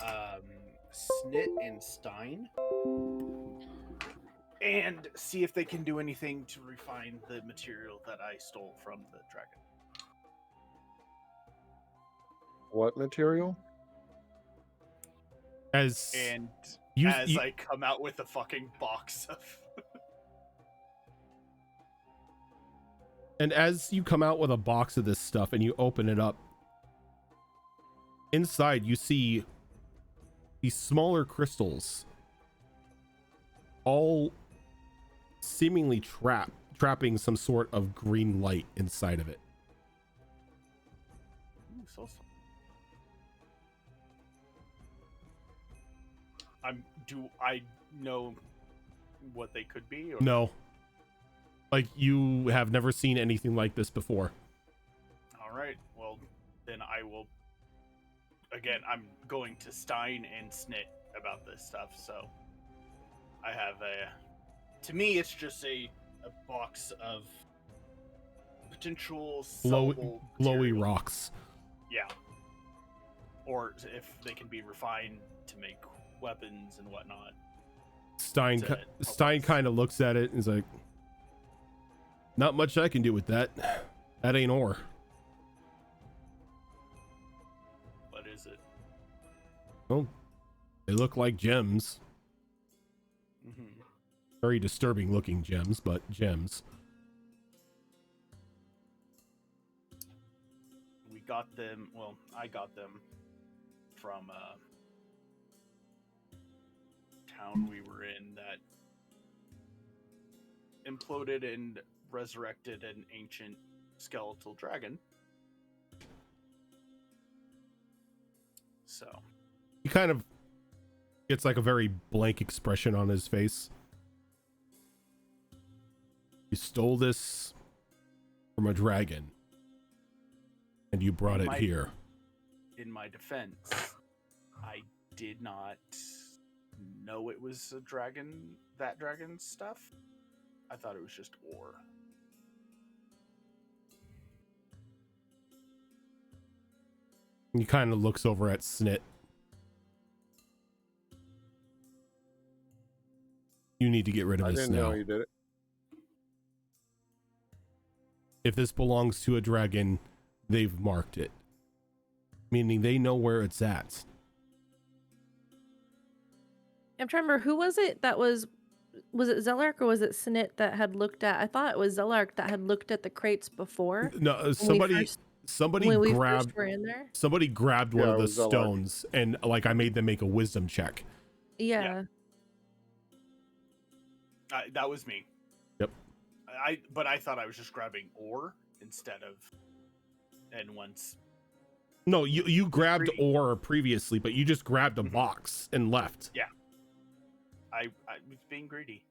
H: Snit and Stein and see if they can do anything to refine the material that I stole from the dragon.
D: What material?
B: As
F: And
B: you,
F: as
B: you
F: I come out with a fucking box of
B: and as you come out with a box of this stuff and you open it up, inside you see these smaller crystals, all seemingly trapping some sort of green light inside of it.
F: Ooh, so. Do I know what they could be? Or?
B: No, like you have never seen anything like this before.
F: All right. Well, then I will. Again, I'm going to Stein and Snit about this stuff. So I have a. To me, it's just a box of potential sellable
B: glowy
F: material.
B: rocks.
F: Yeah. Or if they can be refined to make weapons and whatnot.
B: Stein kind of looks at it and is like, not much I can do with that. That ain't ore.
F: What is it?
B: Well, they look like gems.
F: Mm-hmm.
B: Very disturbing looking gems, but gems.
F: We got them. Well, I got them from a town we were in that imploded and resurrected an ancient skeletal dragon. So
B: He kind of gets like a very blank expression on his face. You stole this from a dragon and you brought it here.
F: In my defense, I did not know it was a dragon, that dragon stuff. I thought it was just ore.
B: He kind of looks over at Snit. You need to get rid of
D: I
B: this
D: didn't
B: now.
D: know you did it.
B: If this belongs to a dragon, they've marked it. Meaning they know where it's at.
E: I'm trying to remember, who was it that was it Zellark or was it Snit that had looked at, I thought it was Zellark that had looked at the crates before.
B: No, somebody
E: when we
B: grabbed
E: first were in there.
B: somebody grabbed one
D: Yeah,
B: of
D: it
B: the
D: was Zellark.
B: stones and like I made them make a wisdom check.
E: Yeah.
F: That was me.
B: Yep.
F: But I thought I was just grabbing ore instead of. And once.
B: No, you grabbed
F: greedy.
B: ore previously, but you just grabbed a
F: Mhm.
B: box and left.
F: Yeah. I was being greedy.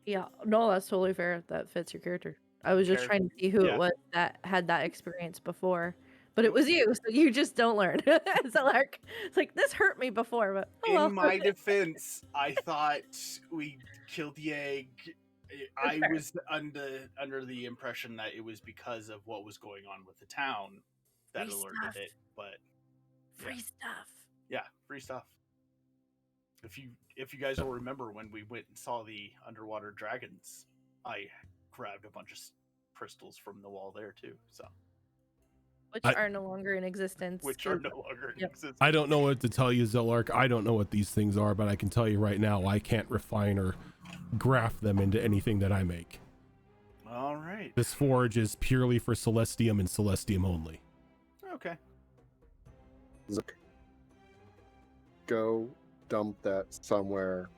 E: Yeah, no, that's totally fair. That fits your character. I was just trying to see who
F: Yeah.
E: it was that had that experience before. But it was you, so you just don't learn. Zellark, it's like, this hurt me before, but oh well.
F: In my defense, I thought we killed the egg. I
E: Fair.
F: was under the impression that it was because of what was going on with the town that
E: Free
F: alerted
E: stuff.
F: it. But
E: Free stuff.
F: yeah, free stuff. If you guys will remember when we went and saw the underwater dragons, I grabbed a bunch of crystals from the wall there too. So
E: Which are no longer in existence.
F: which are no longer in
E: Yep.
F: existence.
B: I don't know what to tell you, Zellark. I don't know what these things are, but I can tell you right now, I can't refine or graft them into anything that I make.
F: All right.
B: This forge is purely for Celestium and Celestium only.
F: Okay.
D: Look, go dump that somewhere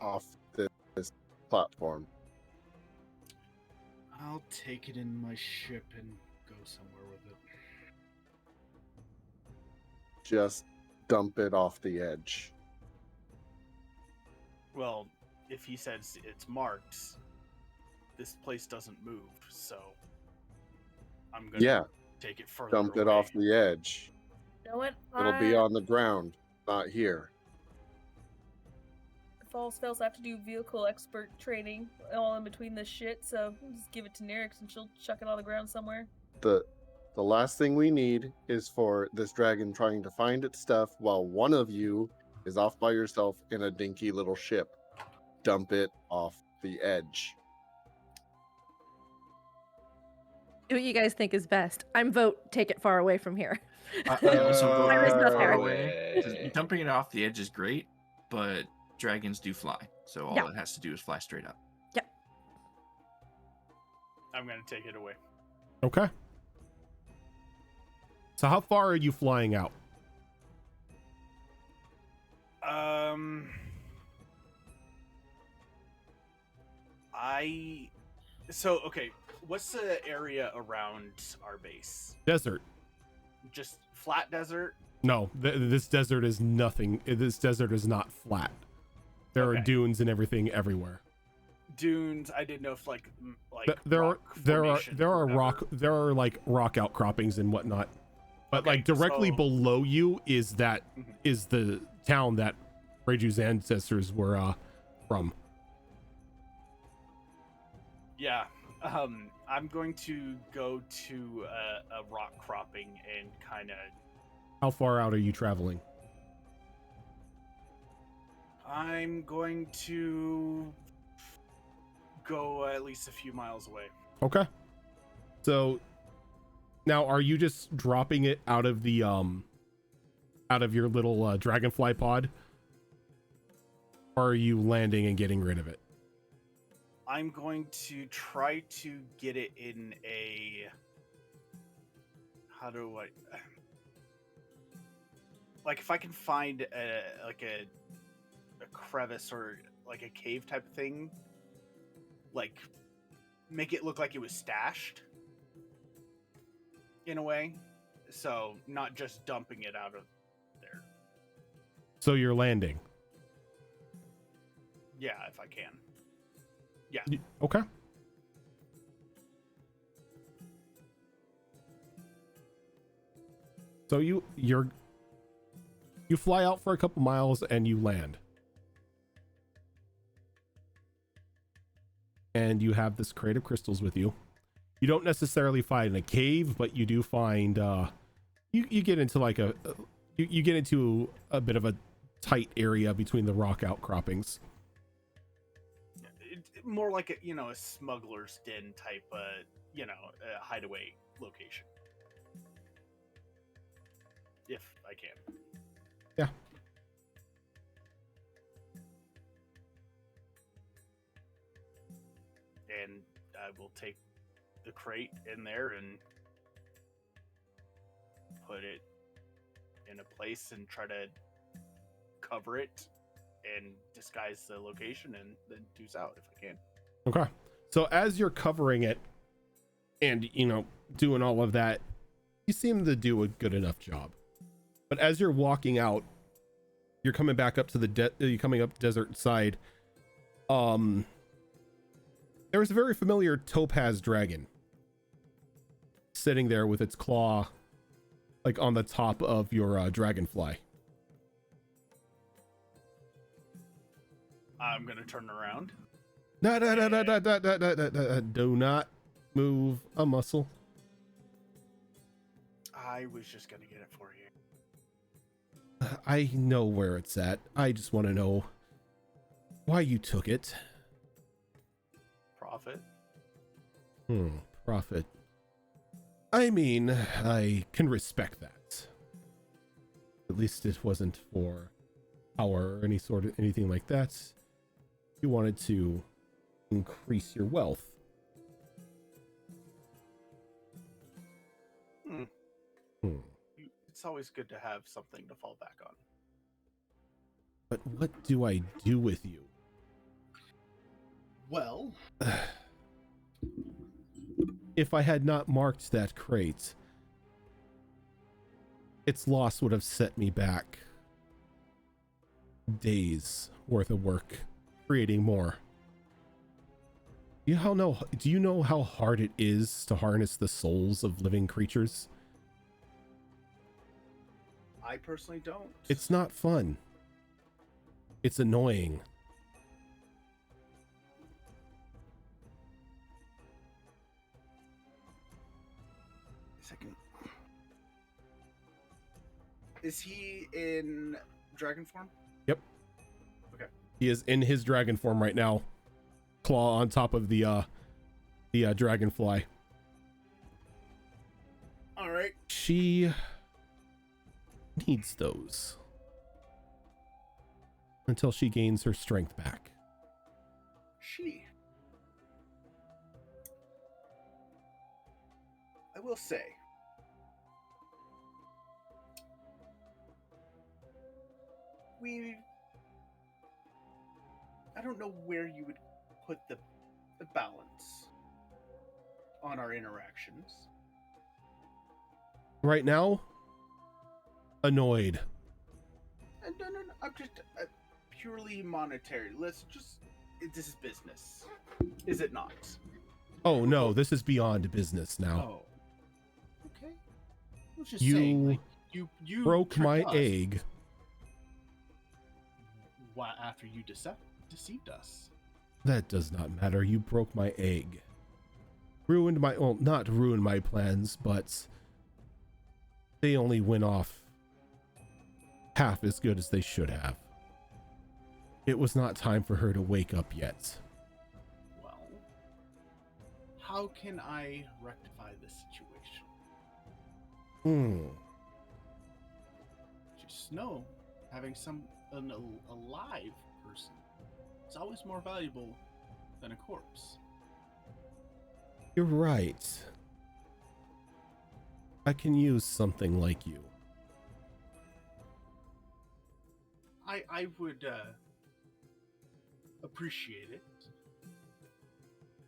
D: off this platform.
J: I'll take it in my ship and go somewhere with it.
D: Just dump it off the edge.
F: Well, if he says it's marked, this place doesn't move, so I'm gonna take it further
D: Dump it
F: away.
D: off the edge.
A: You know what?
D: It'll be on the ground, not here.
A: If all else fails, I have to do vehicle expert training all in between this shit, so I'll just give it to Nyrix and she'll chuck it on the ground somewhere.
D: The The last thing we need is for this dragon trying to find its stuff while one of you is off by yourself in a dinky little ship. Dump it off the edge.
E: Do what you guys think is best. I'm vote take it far away from here.
G: I also vote
E: Iris
G: take it
E: does
G: far
E: hair.
G: away. 'Cause dumping it off the edge is great, but dragons do fly, so all
E: Yeah.
G: it has to do is fly straight up.
F: I'm gonna take it away.
B: Okay. So how far are you flying out?
F: Okay. What's the area around our base?
B: Desert.
F: Just flat desert?
B: No, this desert is nothing. This desert is not flat. There are
F: Okay.
B: dunes and everything everywhere.
F: Dunes. I didn't know if like
B: There
F: rock formations
B: are
F: or
B: rock
F: whatever.
B: there are like rock outcroppings and whatnot. But
F: Okay,
B: like directly
F: so-
B: below you is
F: Mhm.
B: the town that Reiju's ancestors were from.
F: Yeah. I'm going to go to a rock cropping and kind of.
B: How far out are you traveling?
F: I'm going to go at least a few miles away.
B: Okay. So now are you just dropping it out of the out of your little dragonfly pod? Or are you landing and getting rid of it?
F: I'm going to try to get it in a. How do I? Like, if I can find a crevice or like a cave type of thing, like make it look like it was stashed in a way, so not just dumping it out of there.
B: So you're landing.
F: Yeah, if I can. Yeah.
B: Okay. So you fly out for a couple miles and you land. And you have this crate of crystals with you. You don't necessarily find a cave, but you do find you get into like you get into a bit of a tight area between the rock outcroppings.
F: More like a smuggler's den type hideaway location, if I can.
B: Yeah.
F: And I will take the crate in there and put it in a place and try to cover it and disguise the location and then deuce out if I can.
B: Okay. So as you're covering it and, doing all of that, you seem to do a good enough job. But as you're walking out, you're coming back up to you're coming up desert side. There was a very familiar Topaz dragon sitting there with its claw like on the top of your dragonfly.
F: I'm gonna turn around.
B: No, do not move a muscle.
F: I was just gonna get it for you.
B: I know where it's at. I just want to know why you took it.
F: Profit.
B: Profit. I mean, I can respect that. At least it wasn't for power or anything like that. You wanted to increase your wealth.
F: It's always good to have something to fall back on.
B: But what do I do with you?
H: Well,
B: If I had not marked that crate, its loss would have set me back days worth of work creating more. Do you know how hard it is to harness the souls of living creatures?
H: I personally don't.
B: It's not fun. It's annoying.
F: Is he in dragon form?
B: Yep.
F: Okay.
B: He is in his dragon form right now. Claw on top of the dragonfly.
F: All right.
B: She needs those until she gains her strength back.
F: I will say, I don't know where you would put the balance on our interactions.
B: Right now, annoyed.
F: No, I'm just purely monetary. This is business, is it not?
B: Oh no, this is beyond business now.
F: Oh, okay. I was just
B: You
F: saying, like, you
B: broke
F: tricked
B: my
F: us.
B: egg.
F: Why, after you deceived us?
B: That does not matter. You broke my egg. Ruined my, well, not ruined my plans, but they only went off half as good as they should have. It was not time for her to wake up yet.
F: Well, how can I rectify this situation? Just know, having an alive person is always more valuable than a corpse.
B: You're right. I can use something like you.
F: I would appreciate it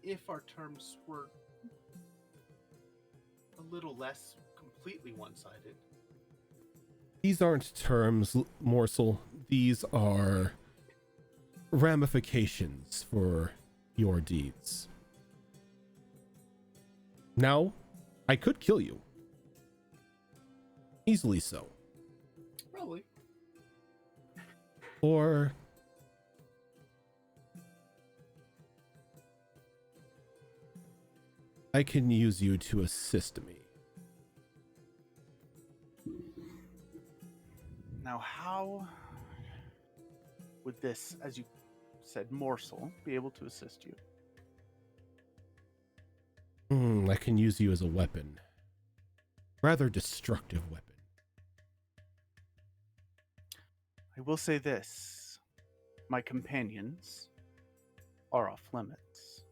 F: if our terms were a little less completely one-sided.
B: These aren't terms, Morsel. These are ramifications for your deeds. Now, I could kill you. Easily so.
F: Probably.
B: Or I can use you to assist me.
F: Now, how would this, as you said, morsel, be able to assist you?
B: I can use you as a weapon. Rather destructive weapon.
F: I will say this. My companions are off limits.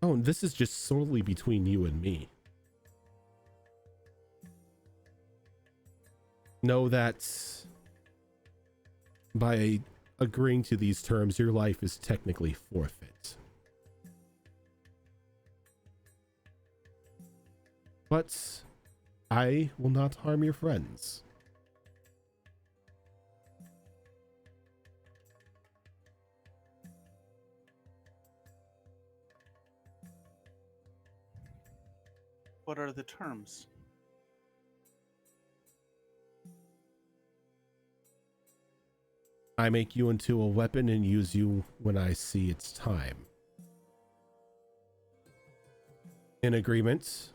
B: Oh, and this is just solely between you and me. Know that by agreeing to these terms, your life is technically forfeit. But I will not harm your friends.
F: What are the terms?
B: I make you into a weapon and use you when I see it's time. In agreement,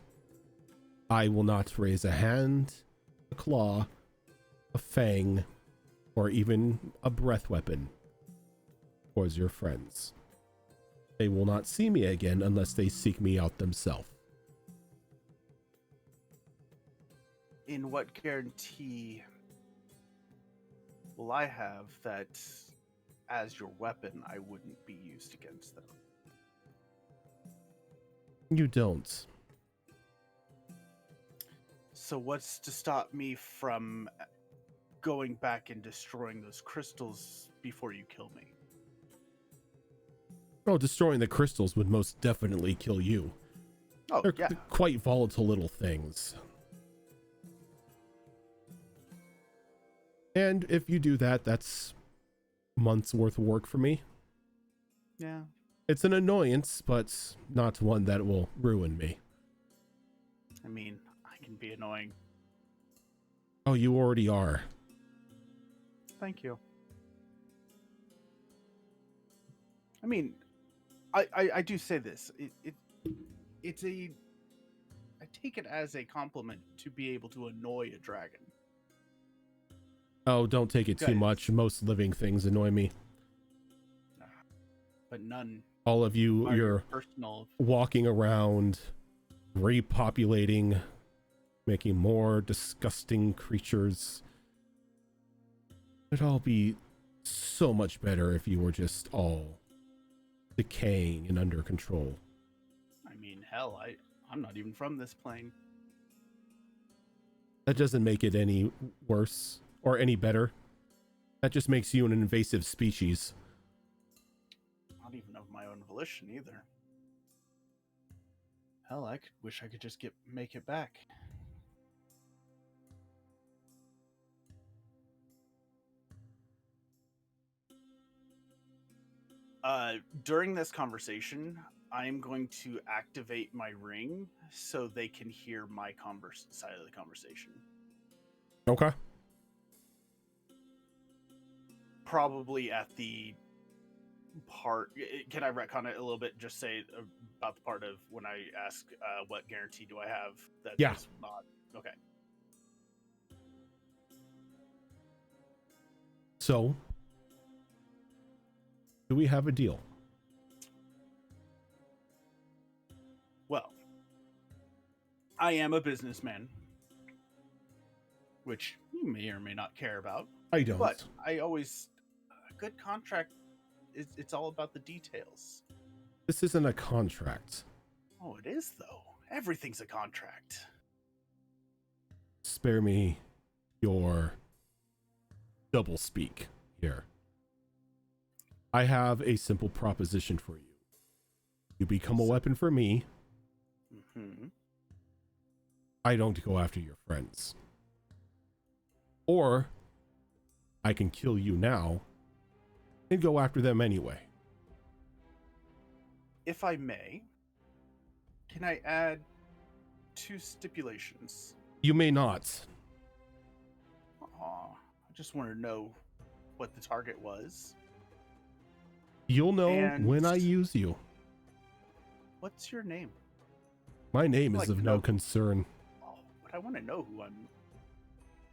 B: I will not raise a hand, a claw, a fang, or even a breath weapon towards your friends. They will not see me again unless they seek me out themselves.
F: In what guarantee will I have that as your weapon I wouldn't be used against them?
B: You don't.
F: So what's to stop me from going back and destroying those crystals before you kill me?
B: Oh, destroying the crystals would most definitely kill you.
F: Oh,
B: They're
F: yeah.
B: quite volatile little things. And if you do that, that's months worth of work for me.
F: Yeah.
B: It's an annoyance, but not one that will ruin me.
F: I mean, I can be annoying.
B: Oh, you already are.
F: Thank you. I mean, I do say this. It's a take it as a compliment to be able to annoy a dragon.
B: Oh, don't take it too
F: Guys.
B: much. Most living things annoy me.
F: But none
B: All of you,
F: are your
B: you're
F: personal.
B: walking around, repopulating, making more disgusting creatures. It'd all be so much better if you were just all decaying and under control.
F: I mean, hell, I'm not even from this plane.
B: That doesn't make it any worse or any better. That just makes you an invasive species.
F: Not even of my own volition either. Hell, I wish I could just make it back. During this conversation, I'm going to activate my ring so they can hear my side of the conversation.
B: Okay.
F: Probably at the part. Can I retcon it a little bit? Just say about the part of when I ask, what guarantee do I have that
B: Yeah.
F: this will not. Okay.
B: So, do we have a deal?
F: Well, I am a businessman, which you may or may not care about.
B: I don't.
F: But I always, a good contract, it's all about the details.
B: This isn't a contract.
F: Oh, it is though. Everything's a contract.
B: Spare me your double speak here. I have a simple proposition for you. You become a weapon for me.
F: Mm-hmm.
B: I don't go after your friends. Or I can kill you now and go after them anyway.
F: If I may, can I add 2 stipulations?
B: You may not.
F: Aw, I just want to know what the target was.
B: You'll know
F: And-
B: when I use you.
F: What's your name?
B: My name is
F: Like,
B: of no
F: no.
B: concern.
F: Oh, but I want to know who I'm.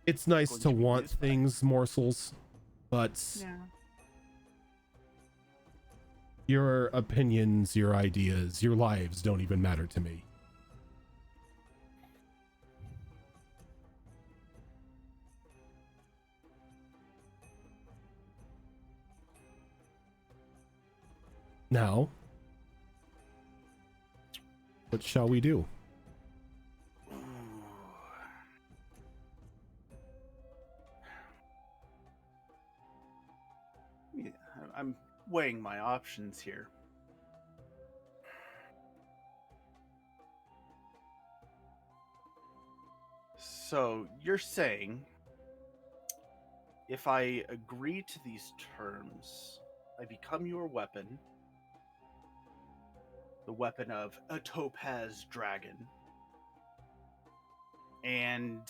B: It's nice
F: Going
B: to
F: to be
B: want
F: used by.
B: things, morsels, but
F: Yeah.
B: your opinions, your ideas, your lives don't even matter to me. Now, what shall we do?
F: Yeah, I'm weighing my options here. So you're saying if I agree to these terms, I become your weapon, the weapon of a Topaz Dragon, and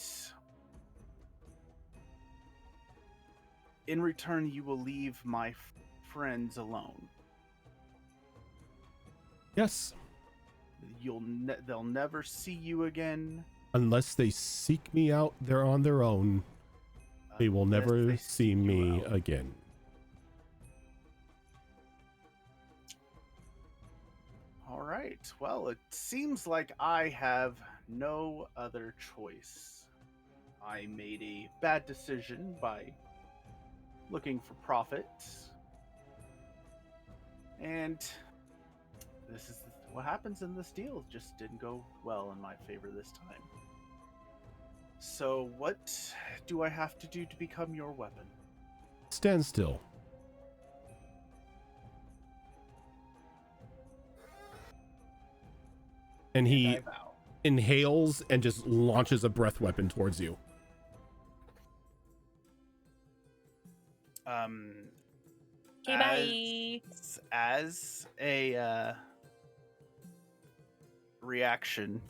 F: in return you will leave my friends alone.
B: Yes,
F: They'll never see you again.
B: unless they seek me out, they're on their own. They will
F: unless
B: never
F: they
B: see
F: seek you
B: me
F: out.
B: again.
F: All right. Well, it seems like I have no other choice. I made a bad decision by looking for profit. And this is what happens in this deal. It just didn't go well in my favor this time. So what do I have to do to become your weapon?
B: Stand still. And he
F: I vow.
B: inhales and just launches a breath weapon towards you.
A: Okay, bye.
F: As a reaction,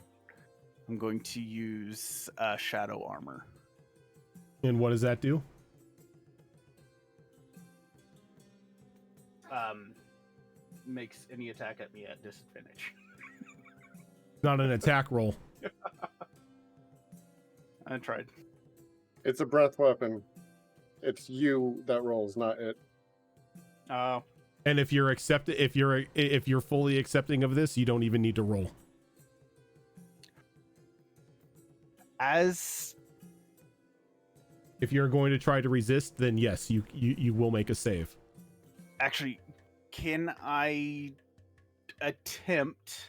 F: I'm going to use shadow armor.
B: And what does that do?
F: Makes any attack at me at disadvantage.
B: Not an attack roll.
F: I tried.
D: It's a breath weapon. It's you that rolls, not it.
F: Oh,
B: And if you're fully accepting of this, you don't even need to roll.
F: as
B: If you're going to try to resist, then yes, you will make a save.
F: actually, can I attempt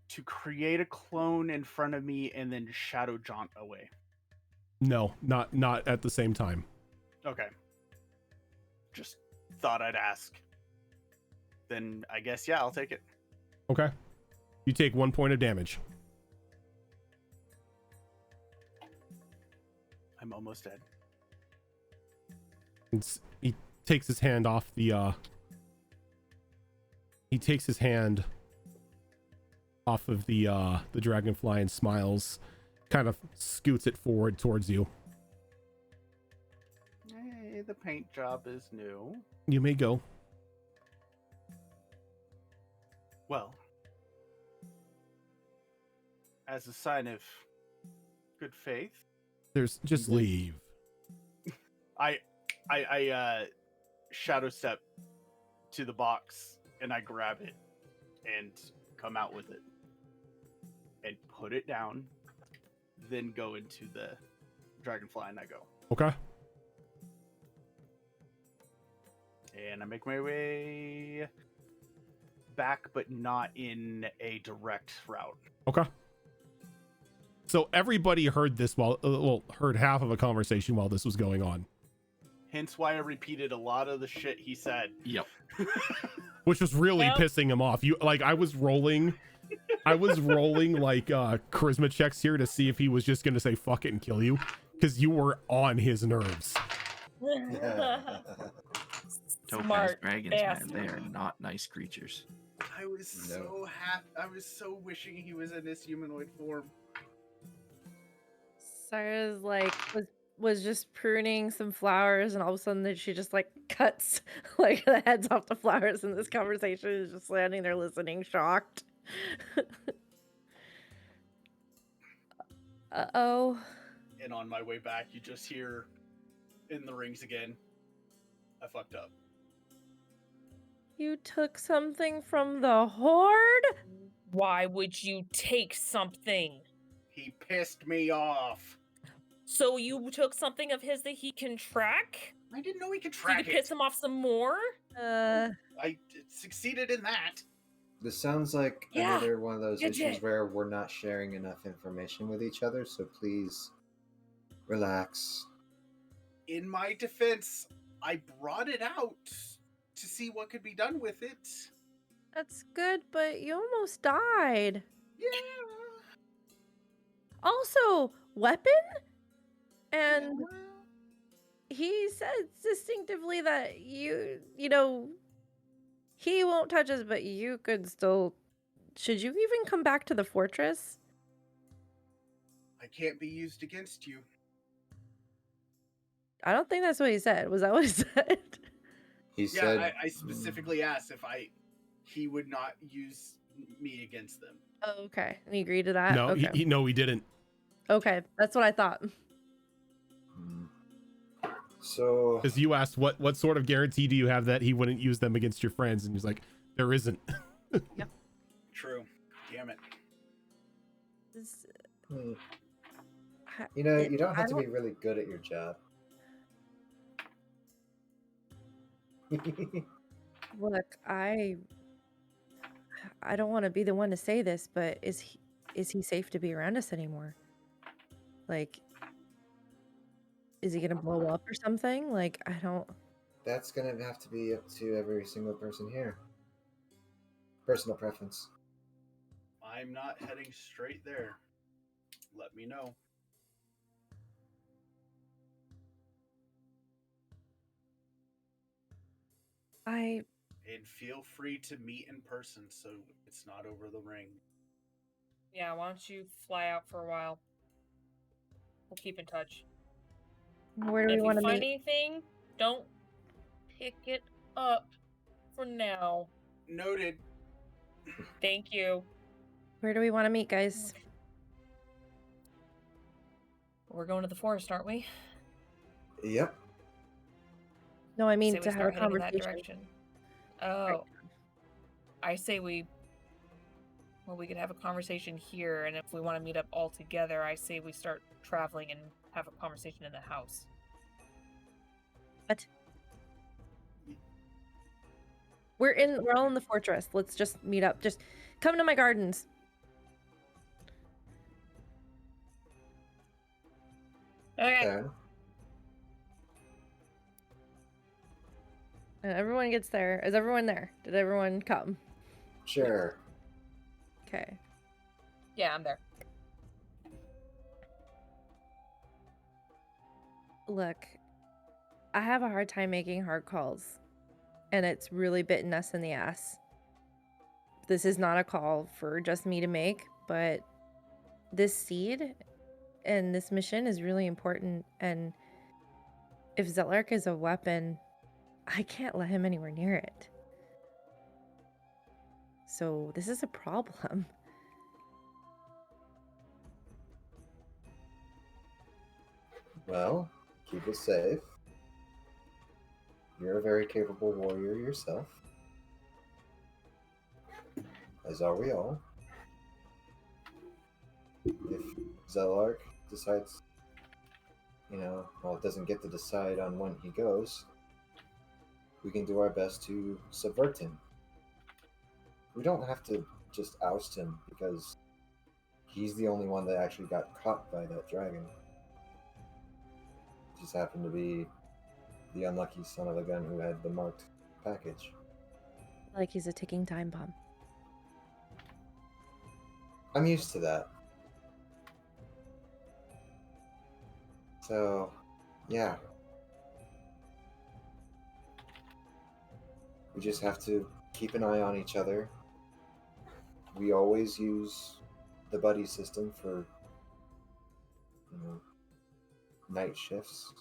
F: to create a clone in front of me and then shadow jaunt away?
B: No, not at the same time.
F: Okay. Just thought I'd ask. Then I guess, yeah, I'll take it.
B: Okay. You take 1 point of damage.
F: I'm almost dead.
B: He takes his hand off the he takes his hand off of the dragonfly and smiles, kind of scoots it forward towards you.
F: Hey, the paint job is new.
B: You may go.
F: Well, as a sign of good faith,
B: There's just leave.
F: I shadow step to the box and I grab it and come out with it and put it down, then go into the dragonfly and I go.
B: Okay.
F: And I make my way back, but not in a direct route.
B: Okay. So everybody heard this heard half of a conversation while this was going on,
F: Hence why I repeated a lot of the shit he said.
G: Yep.
B: which was really
A: Yep.
B: pissing him off. I was rolling like charisma checks here to see if he was just going to say fuck it and kill you, because you were on his nerves.
G: Topaz
A: Smart
G: dragons,
A: bastard.
G: man, they are not nice creatures.
F: I was so happy. I was so wishing he was in his humanoid form.
E: Sarah's like was just pruning some flowers, and all of a sudden she just like cuts like the heads off the flowers, and this conversation is just standing there listening, shocked. Uh-oh.
F: And on my way back, you just hear in the rings again. I fucked up.
E: You took something from the horde?
A: Why would you take something?
F: He pissed me off.
A: So you took something of his that he can track?
F: I didn't know he could
A: Did
F: track
A: you piss
F: it.
A: him off some more?
F: I succeeded in that.
C: This sounds like
A: Yeah,
C: another one of those
A: good
C: issues
A: shit.
C: where we're not sharing enough information with each other, so please relax.
F: In my defense, I brought it out to see what could be done with it.
E: That's good, but you almost died.
F: Yeah.
E: Also, weapon? And
F: Yeah.
E: he said distinctively that you know, he won't touch us, but you could still. Should you even come back to the fortress?
F: I can't be used against you.
E: I don't think that's what he said. Was that what he said?
C: He
F: Yeah,
C: said,
F: I specifically asked if he would not use me against them.
E: Oh, okay. And he agreed to that?
B: No,
E: Okay.
B: he didn't.
E: Okay, that's what I thought.
C: So
B: Because you asked what sort of guarantee do you have that he wouldn't use them against your friends, and he's like, there isn't.
F: True. Damn it.
E: This-
C: hmm,
E: I-
C: you know,
E: it-
C: you don't
E: I
C: have to be really good at your job.
E: Look, I don't want to be the one to say this, but is he safe to be around us anymore? Like, is he gonna blow up or something? Like, I don't.
C: That's gonna have to be up to every single person here. Personal preference.
F: I'm not heading straight there. Let me know.
E: I
F: And feel free to meet in person so it's not over the ring.
A: Yeah, why don't you fly out for a while? We'll keep in touch.
E: where do
A: If
E: we
A: you
E: want to
A: find
E: meet?
A: anything, don't pick it up for now.
F: Noted.
A: Thank you.
E: Where do we want to meet, guys?
A: We're going to the forest, aren't we?
C: Yep.
E: No, I mean
A: Say we
E: to have a
A: start heading in that
E: conversation.
A: direction. Oh. I say we could have a conversation here, and if we want to meet up all together, I say we start traveling and have a conversation in the house.
E: What? We're all in the fortress. Let's just meet up. Just come to my gardens.
A: Okay.
C: Okay.
E: And everyone gets there. Is everyone there? Did everyone come?
C: Sure.
E: Okay.
A: Yeah, I'm there.
E: Look, I have a hard time making hard calls, and it's really bitten us in the ass. This is not a call for just me to make, but this seed and this mission is really important, and if Zelark is a weapon, I can't let him anywhere near it. So this is a problem.
C: Well, keep it safe. You're a very capable warrior yourself. As are we all. If Zelark decides, doesn't get to decide on when he goes, we can do our best to subvert him. We don't have to just oust him because he's the only one that actually got caught by that dragon. Just happened to be the unlucky son of a gun who had the marked package.
E: Like he's a ticking time bomb.
C: I'm used to that. So, yeah. We just have to keep an eye on each other. We always use the buddy system for, night shifts.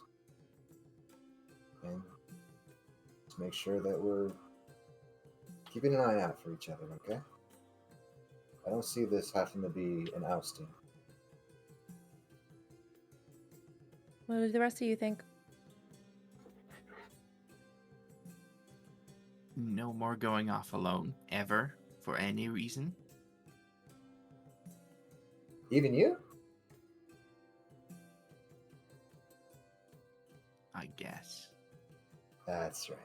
C: And just make sure that we're keeping an eye out for each other, okay? I don't see this having to be an ousting.
E: What do the rest of you think?
G: No more going off alone, ever, for any reason.
C: Even you?
G: I guess.
C: That's right.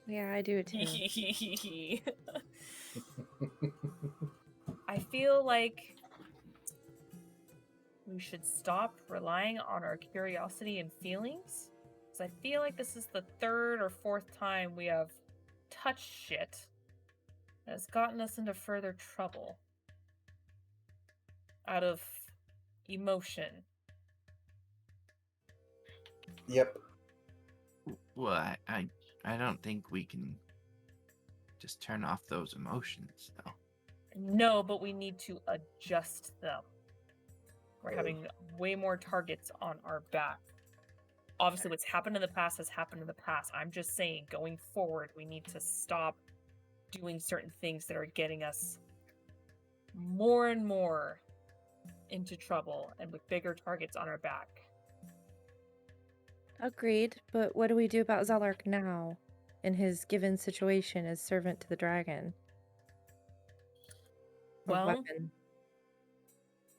E: Yeah, I do it too.
A: I feel like we should stop relying on our curiosity and feelings. Because I feel like this is the third or fourth time we have touched shit that has gotten us into further trouble. Out of emotion.
C: Yep.
G: Well, I don't think we can just turn off those emotions, though.
A: No, but we need to adjust them. We're having way more targets on our back. Obviously, what's happened in the past has happened in the past. I'm just saying, going forward, we need to stop doing certain things that are getting us more and more into trouble and with bigger targets on our back.
E: Agreed, but what do we do about Zelark now, in his given situation as servant to the dragon? A
A: Well,
E: weapon.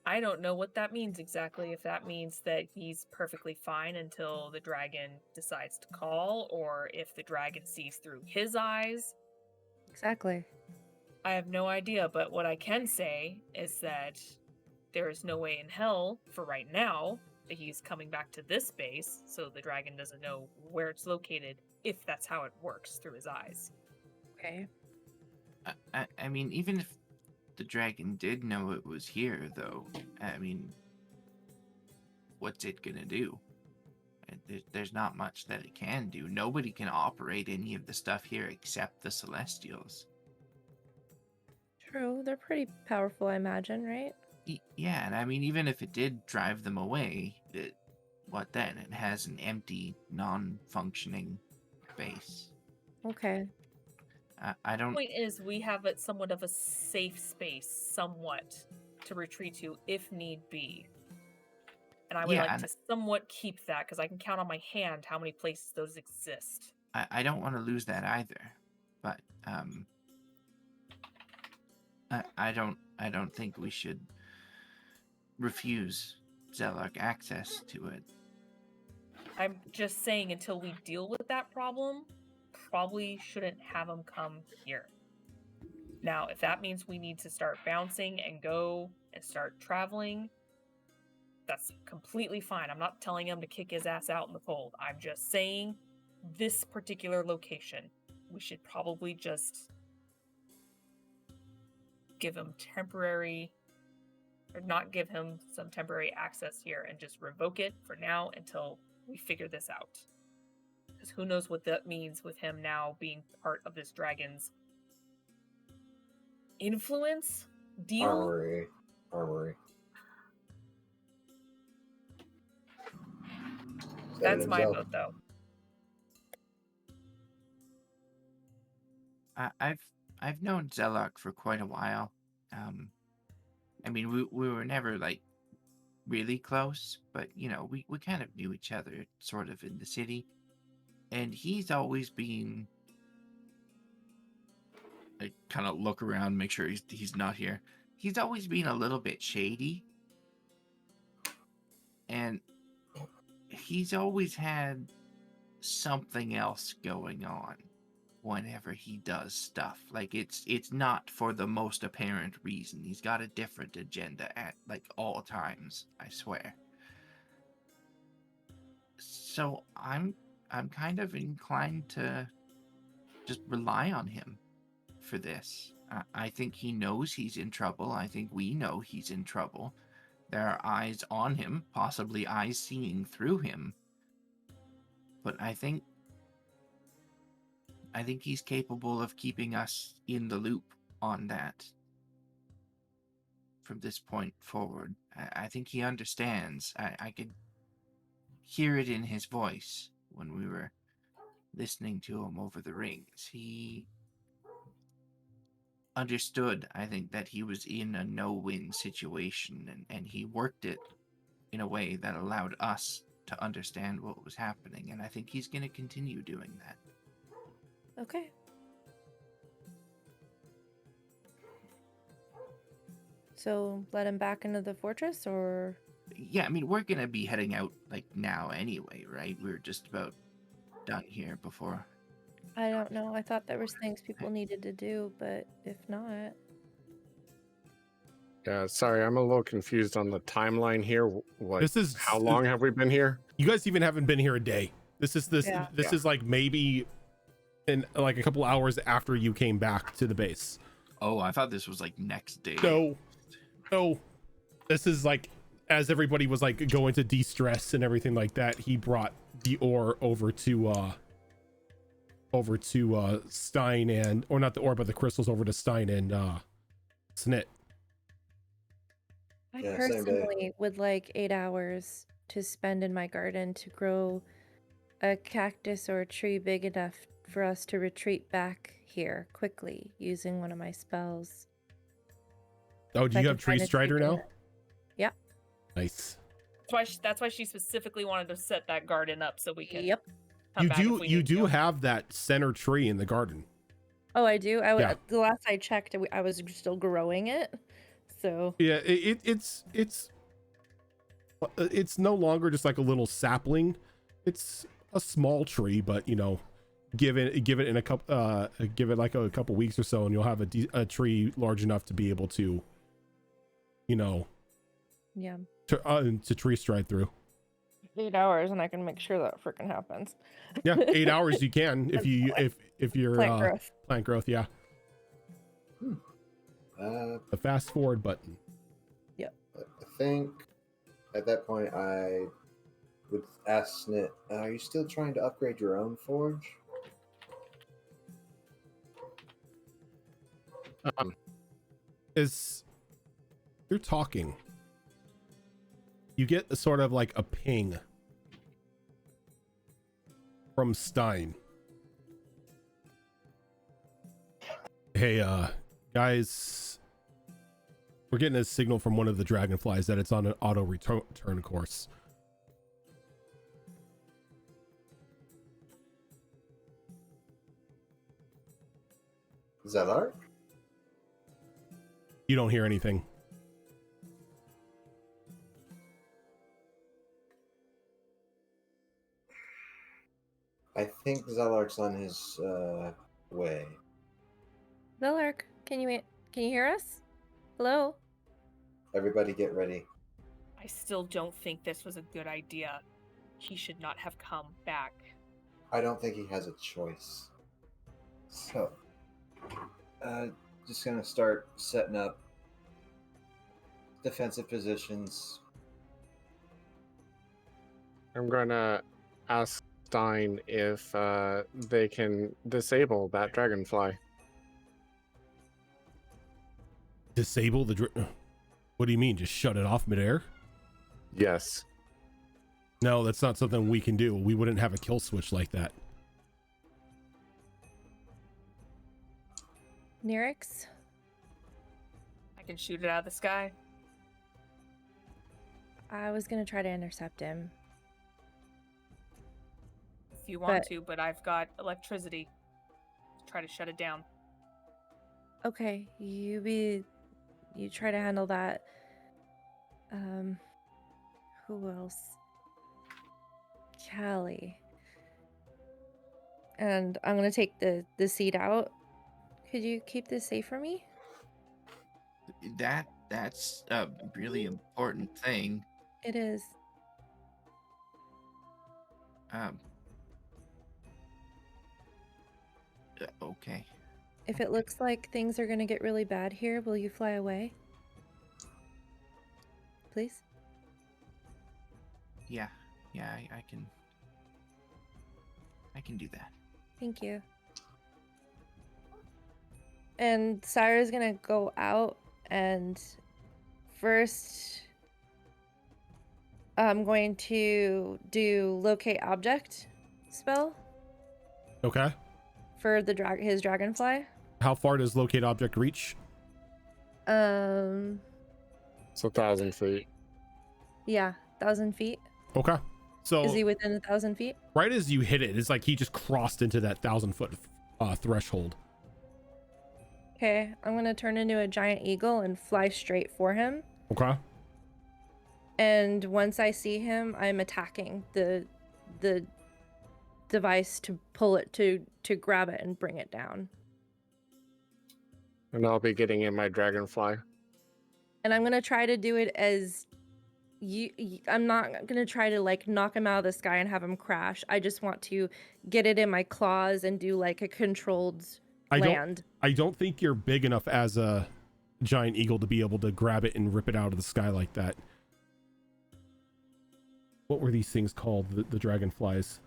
A: I don't know what that means exactly. If that means that he's perfectly fine until the dragon decides to call, or if the dragon sees through his eyes.
E: Exactly.
A: I have no idea, but what I can say is that there is no way in hell, for right now, that he's coming back to this base, so the dragon doesn't know where it's located, if that's how it works through his eyes.
E: Okay.
G: I mean, even if the dragon did know it was here, though, I mean, what's it gonna do? There's not much that it can do. Nobody can operate any of the stuff here except the Celestials.
E: True, they're pretty powerful, I imagine, right?
G: Yeah, and I mean, even if it did drive them away, what then? It has an empty, non-functioning base.
E: Okay.
G: I don't.
A: Point is, we have it somewhat of a safe space, somewhat, to retreat to if need be. And I would
G: Yeah,
A: like
G: and
A: to somewhat keep that because I can count on my hand how many places those exist.
G: I don't want to lose that either. But I don't think we should refuse Zelok access to it.
A: I'm just saying until we deal with that problem, probably shouldn't have them come here. Now, if that means we need to start bouncing and go and start traveling, that's completely fine. I'm not telling him to kick his ass out in the cold. I'm just saying this particular location, we should probably just give him temporary, or not give him some temporary access here and just revoke it for now until we figure this out. Because who knows what that means with him now being part of this dragon's influence deal?
C: Armory.
A: That's
C: Said
A: my
C: himself.
A: vote, though.
G: I've known Zelok for quite a while. I mean, we were never like really close, but you know, we kind of knew each other sort of in the city, and he's always been. I kind of look around, make sure he's not here. He's always been a little bit shady, and he's always had something else going on whenever he does stuff. Like it's not for the most apparent reason. He's got a different agenda at like all times, I swear. So I'm kind of inclined to just rely on him for this. I think he knows he's in trouble. I think we know he's in trouble. There are eyes on him, possibly eyes seeing through him. But I think he's capable of keeping us in the loop on that from this point forward. I think he understands. I could hear it in his voice when we were listening to him over the rings. He understood, I think, that he was in a no-win situation, and he worked it in a way that allowed us to understand what was happening, and I think he's going to continue doing that.
E: Okay. So let him back into the fortress, or?
G: Yeah, I mean, we're going to be heading out, like, now anyway, right? We're just about done here before.
E: I don't know. I thought there was things people needed to do, but if not.
I: Yeah, sorry, I'm a little confused on the timeline here. Like,
B: This is
I: how long have we been here?
B: You guys even haven't been here a day. This is
E: Yeah.
B: is like maybe in like a couple hours after you came back to the base.
G: Oh, I thought this was like next day.
B: No. This is like as everybody was like going to de-stress and everything like that, he brought the ore over to Stein and, or not the ore, but the crystals over to Stein and Snit.
E: I
C: Yeah, same day.
E: personally would like 8 hours to spend in my garden to grow a cactus or a tree big enough for us to retreat back here quickly using one of my spells.
B: Oh, do
E: I
B: you
E: can
B: have Tree
E: find a
B: Strider
E: tree
B: now?
E: big- Yeah.
B: Nice.
A: That's why she specifically wanted to set that garden up so we can.
E: Yep.
A: come back if we need to.
B: have that center tree in the garden.
E: Oh, I do.
B: Yeah.
E: The last I checked, I was still growing it. So
B: Yeah, it's no longer just like a little sapling. It's a small tree, but you know, give it in a couple give it like a couple weeks or so, and you'll have a tree large enough to be able to, you know,
E: yeah,
B: to tree stride through.
E: 8 hours, and I can make sure that freaking happens.
B: Yeah, 8 hours you can if you're
E: Plant growth.
B: Plant growth, yeah. The fast forward button.
E: Yep.
C: I think at that point I would ask Snit, are you still trying to upgrade your own forge?
B: As you're talking, you get a sort of like a ping from Stein. Hey, guys, we're getting a signal from one of the dragonflies that it's on an auto return course.
C: Zelar?
B: You don't hear anything.
C: I think Zelark's on his way.
E: Velark, can you hear us? Hello?
C: Everybody get ready.
A: I still don't think this was a good idea. He should not have come back.
C: I don't think he has a choice. So, just gonna start setting up defensive positions.
I: I'm gonna ask Stein if they can disable that dragonfly.
B: Disable the what do you mean? Just shut it off midair?
I: Yes.
B: No, that's not something we can do. We wouldn't have a kill switch like that.
E: Nyrix?
A: I can shoot it out of the sky.
E: I was gonna try to intercept him.
A: If you want to, but I've got electricity. Try to shut it down.
E: Okay, you try to handle that. Who else? Callie. And I'm gonna take the seed out. Could you keep this safe for me?
G: That's a really important thing.
E: It is.
G: Okay.
E: If it looks like things are gonna get really bad here, will you fly away? Please?
G: Yeah, I can do that.
E: Thank you. And Syra's gonna go out, and first I'm going to do locate object spell
B: Okay.
E: for the his dragonfly.
B: How far does locate object reach?
I: It's 1,000 feet.
E: Yeah, 1,000 feet.
B: Okay. So
E: Is he within 1,000 feet?
B: right as you hit it, it's like he just crossed into that 1,000-foot threshold.
E: Okay, I'm gonna turn into a giant eagle and fly straight for him.
B: Okay.
E: And once I see him, I'm attacking the device to pull it to grab it and bring it down.
I: And I'll be getting in my dragonfly.
E: And I'm gonna try to do it as I'm not gonna try to like knock him out of the sky and have him crash. I just want to get it in my claws and do like a controlled land.
B: I don't think you're big enough as a giant eagle to be able to grab it and rip it out of the sky like that. What were these things called? The dragonflies.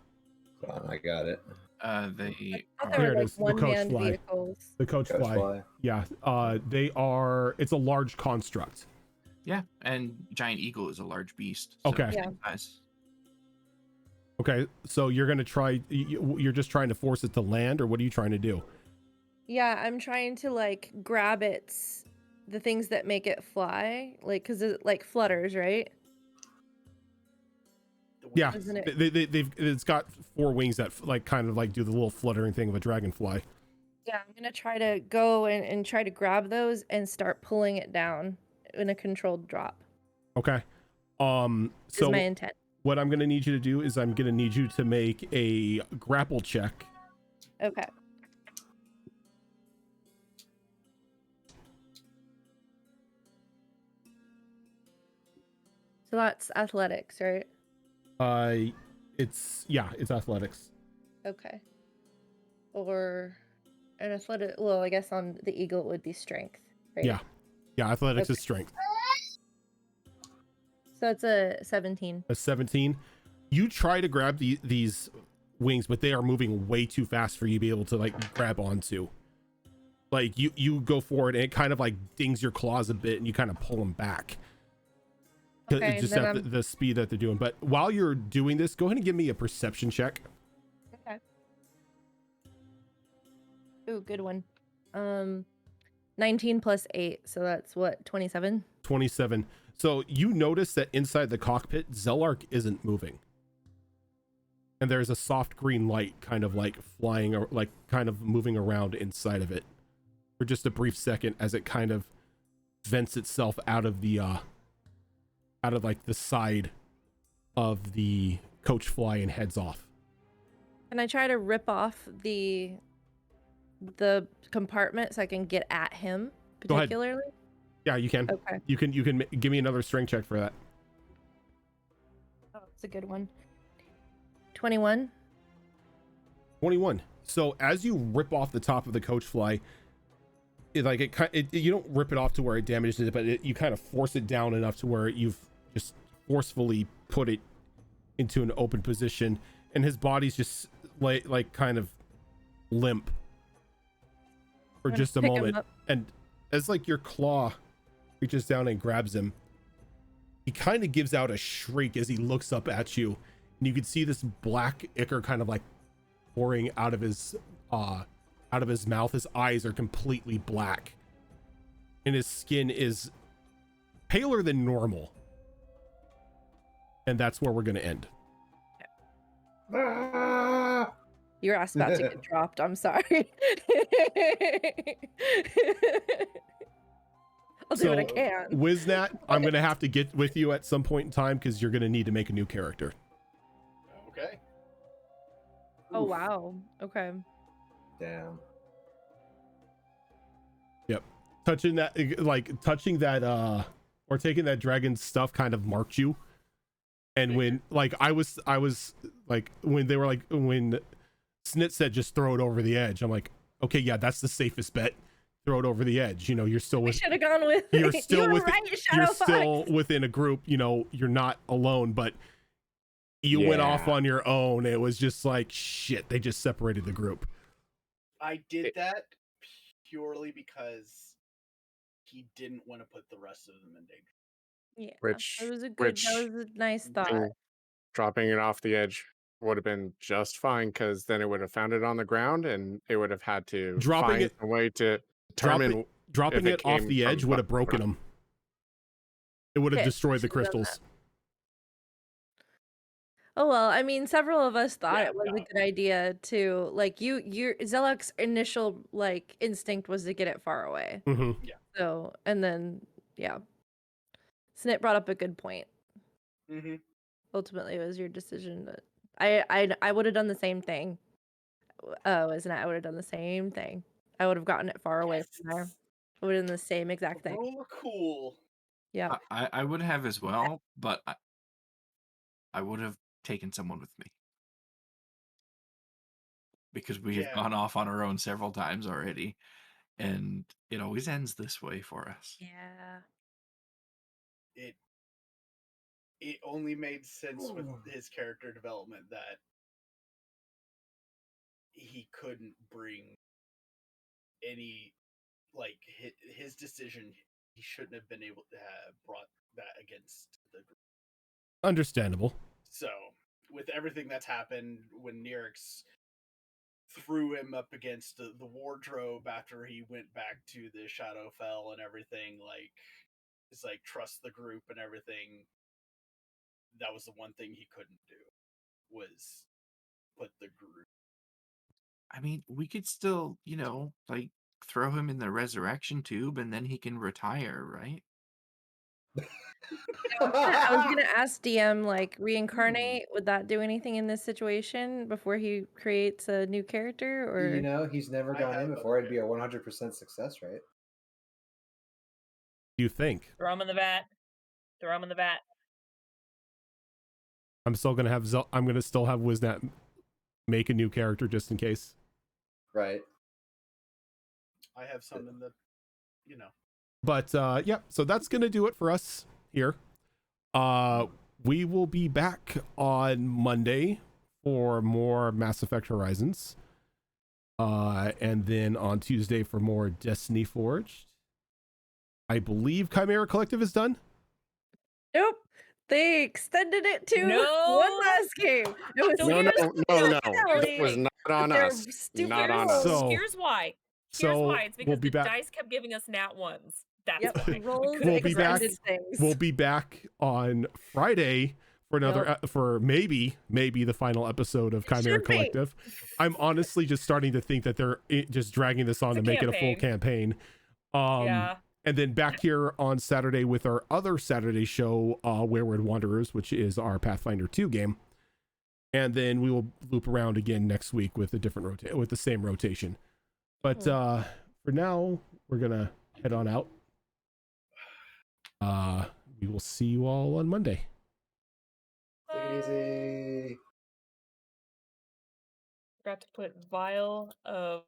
C: I got it.
G: They
E: I thought
G: are,
E: they
B: Here
E: were
B: it
E: like
B: is, the coach
E: one-man
B: fly.
E: vehicles.
B: The coach fly. Yeah. It's a large construct.
G: yeah, and giant eagle is a large beast. So
B: Okay.
E: Yeah.
G: same size.
B: Okay. So you're going to try, you're just trying to force it to land, or what are you trying to do?
E: Yeah, I'm trying to like grab the things that make it fly, like because it like flutters, right?
B: Yeah.
E: Isn't it?
B: It's got 4 wings that like kind of like do the little fluttering thing of a dragonfly.
E: Yeah, I'm gonna try to go and try to grab those and start pulling it down in a controlled drop.
B: Okay.
E: Is
B: So
E: my intent.
B: what I'm going to need you to do is I'm going to need you to make a grapple check.
E: Okay. So that's athletics, right?
B: It's athletics.
E: Okay. Or an athletic. Well, I guess on the eagle it would be strength, right?
B: Yeah. Yeah, athletics
E: Okay.
B: is strength.
E: So it's a 17.
B: A 17. You try to grab these wings, but they are moving way too fast for you to be able to like grab onto. Like you go forward and it kind of like dings your claws a bit and you kind of pull them back.
E: Okay,
B: Just
E: then
B: at the speed that they're doing. But while you're doing this, go ahead and give me a perception check.
E: Okay. Ooh, good one. 19 plus 8, so that's what, 27?
B: 27. So you notice that inside the cockpit, Zelark isn't moving. And there's a soft green light kind of like flying or like kind of moving around inside of it for just a brief second as it kind of vents itself out of the like the side of the coach fly and heads off.
E: Can I try to rip off the compartment so I can get at him
B: Go ahead.
E: particularly?
B: Yeah, you can.
E: Okay.
B: You can give me another strength check for that.
E: Oh, it's a good one. 21.
B: 21. So as you rip off the top of the coach fly, you don't rip it off to where it damages it, but you kind of force it down enough to where you've just forcefully put it into an open position, and his body's just like kind of limp for
E: I'm
B: just a
E: gonna pick him
B: moment.
E: up.
B: And as like your claw reaches down and grabs him, he kind of gives out a shriek as he looks up at you, and you can see this black ichor kind of like pouring out of his mouth. His eyes are completely black, and his skin is paler than normal. And that's where we're gonna end.
E: Your ass about to get dropped. I'm sorry. I'll do what I can.
B: Wiznat, I'm gonna have to get with you at some point in time because you're gonna need to make a new character.
F: Okay.
E: Oh wow. Okay.
C: Damn.
B: Yep. Touching that or taking that dragon stuff kind of marked you. And when like I was like when they were like when Snit said just throw it over the edge, I'm like, okay, yeah, that's the safest bet. Throw it over the edge. You know, you're still with
E: should have gone with
B: you're still
E: you were
B: with
E: right,
B: you're
E: Shadow
B: still
E: Fox.
B: within a group, you know, you're not alone, but you went off on your own. It was just like shit, they just separated the group.
F: I did that purely because he didn't want to put the rest of them in danger.
E: Yeah.
I: Which
E: That was a nice thought.
I: dropping it off the edge would have been just fine, because then it would have found it on the ground and it would have had to find a way to determine
B: dropping
I: if
B: it off
I: came
B: the edge
I: from
B: would have broken them. It would have
E: Okay,
B: destroyed the
E: should've done
B: crystals.
E: Oh well, I mean, several of us thought
F: Yeah,
E: it was
F: no.
E: a good idea to your Zelok's initial like instinct was to get it far away.
B: Mm-hmm.
E: So and then yeah, Snit brought up a good point.
F: Mm-hmm.
E: Ultimately, it was your decision, but I would have done the same thing. Isn't it? I would have done the same thing. I would have gotten it far away from there. I would have done the same exact thing.
F: Rule of cool.
E: Yeah.
G: I would have as well, but I would have taken someone with me. Because we have gone off on our own several times already, and it always ends this way for us.
E: Yeah.
F: It only made sense with his character development that he couldn't bring any, like, his decision. He shouldn't have been able to have brought that against the group.
B: Understandable.
F: So, with everything that's happened, when Nyrix threw him up against the wardrobe after he went back to the Shadowfell and everything, like, it's like, trust the group and everything. That was the one thing he couldn't do, was put the group.
G: I mean, we could still, like, throw him in the resurrection tube and then he can retire, right?
E: I was gonna ask DM, like, reincarnate. Would that do anything in this situation before he creates a new character? Or
C: You know, he's never gone in before. It'd be a 100% success rate.
B: You think?
A: Throw him in the vat. Throw him in the vat.
B: I'm still gonna have I'm gonna still have Wiznat make a new character just in case.
C: Right.
F: I have some in the,
B: But yeah, so that's gonna do it for us here. We will be back on Monday for more Mass Effect Horizons. And then on Tuesday for more Destiny Forged. I believe Chimera Collective is done.
E: Nope. They extended it to one last game. It was
I: No. It was not on us. Not on us.
A: Here's why. Here's
B: So
A: why. It's because
B: we'll be
A: the
B: back.
A: dice kept giving us nat ones. That's
E: Yep,
A: why.
E: rolls
A: couldn't
B: We'll be back.
E: extended things.
B: We'll be back on Friday for another for maybe the final episode of Chimera
E: Should be.
B: Collective. I'm honestly just starting to think that they're just dragging this on
A: It's
B: to
A: a
B: make it a full campaign.
A: Yeah.
B: And then back here on Saturday with our other Saturday show, Wayward Wanderers, which is our Pathfinder 2 game. And then we will loop around again next week with a different with the same rotation. But for now, we're gonna head on out. We will see you all on Monday.
C: Easy.
A: Forgot to put vial of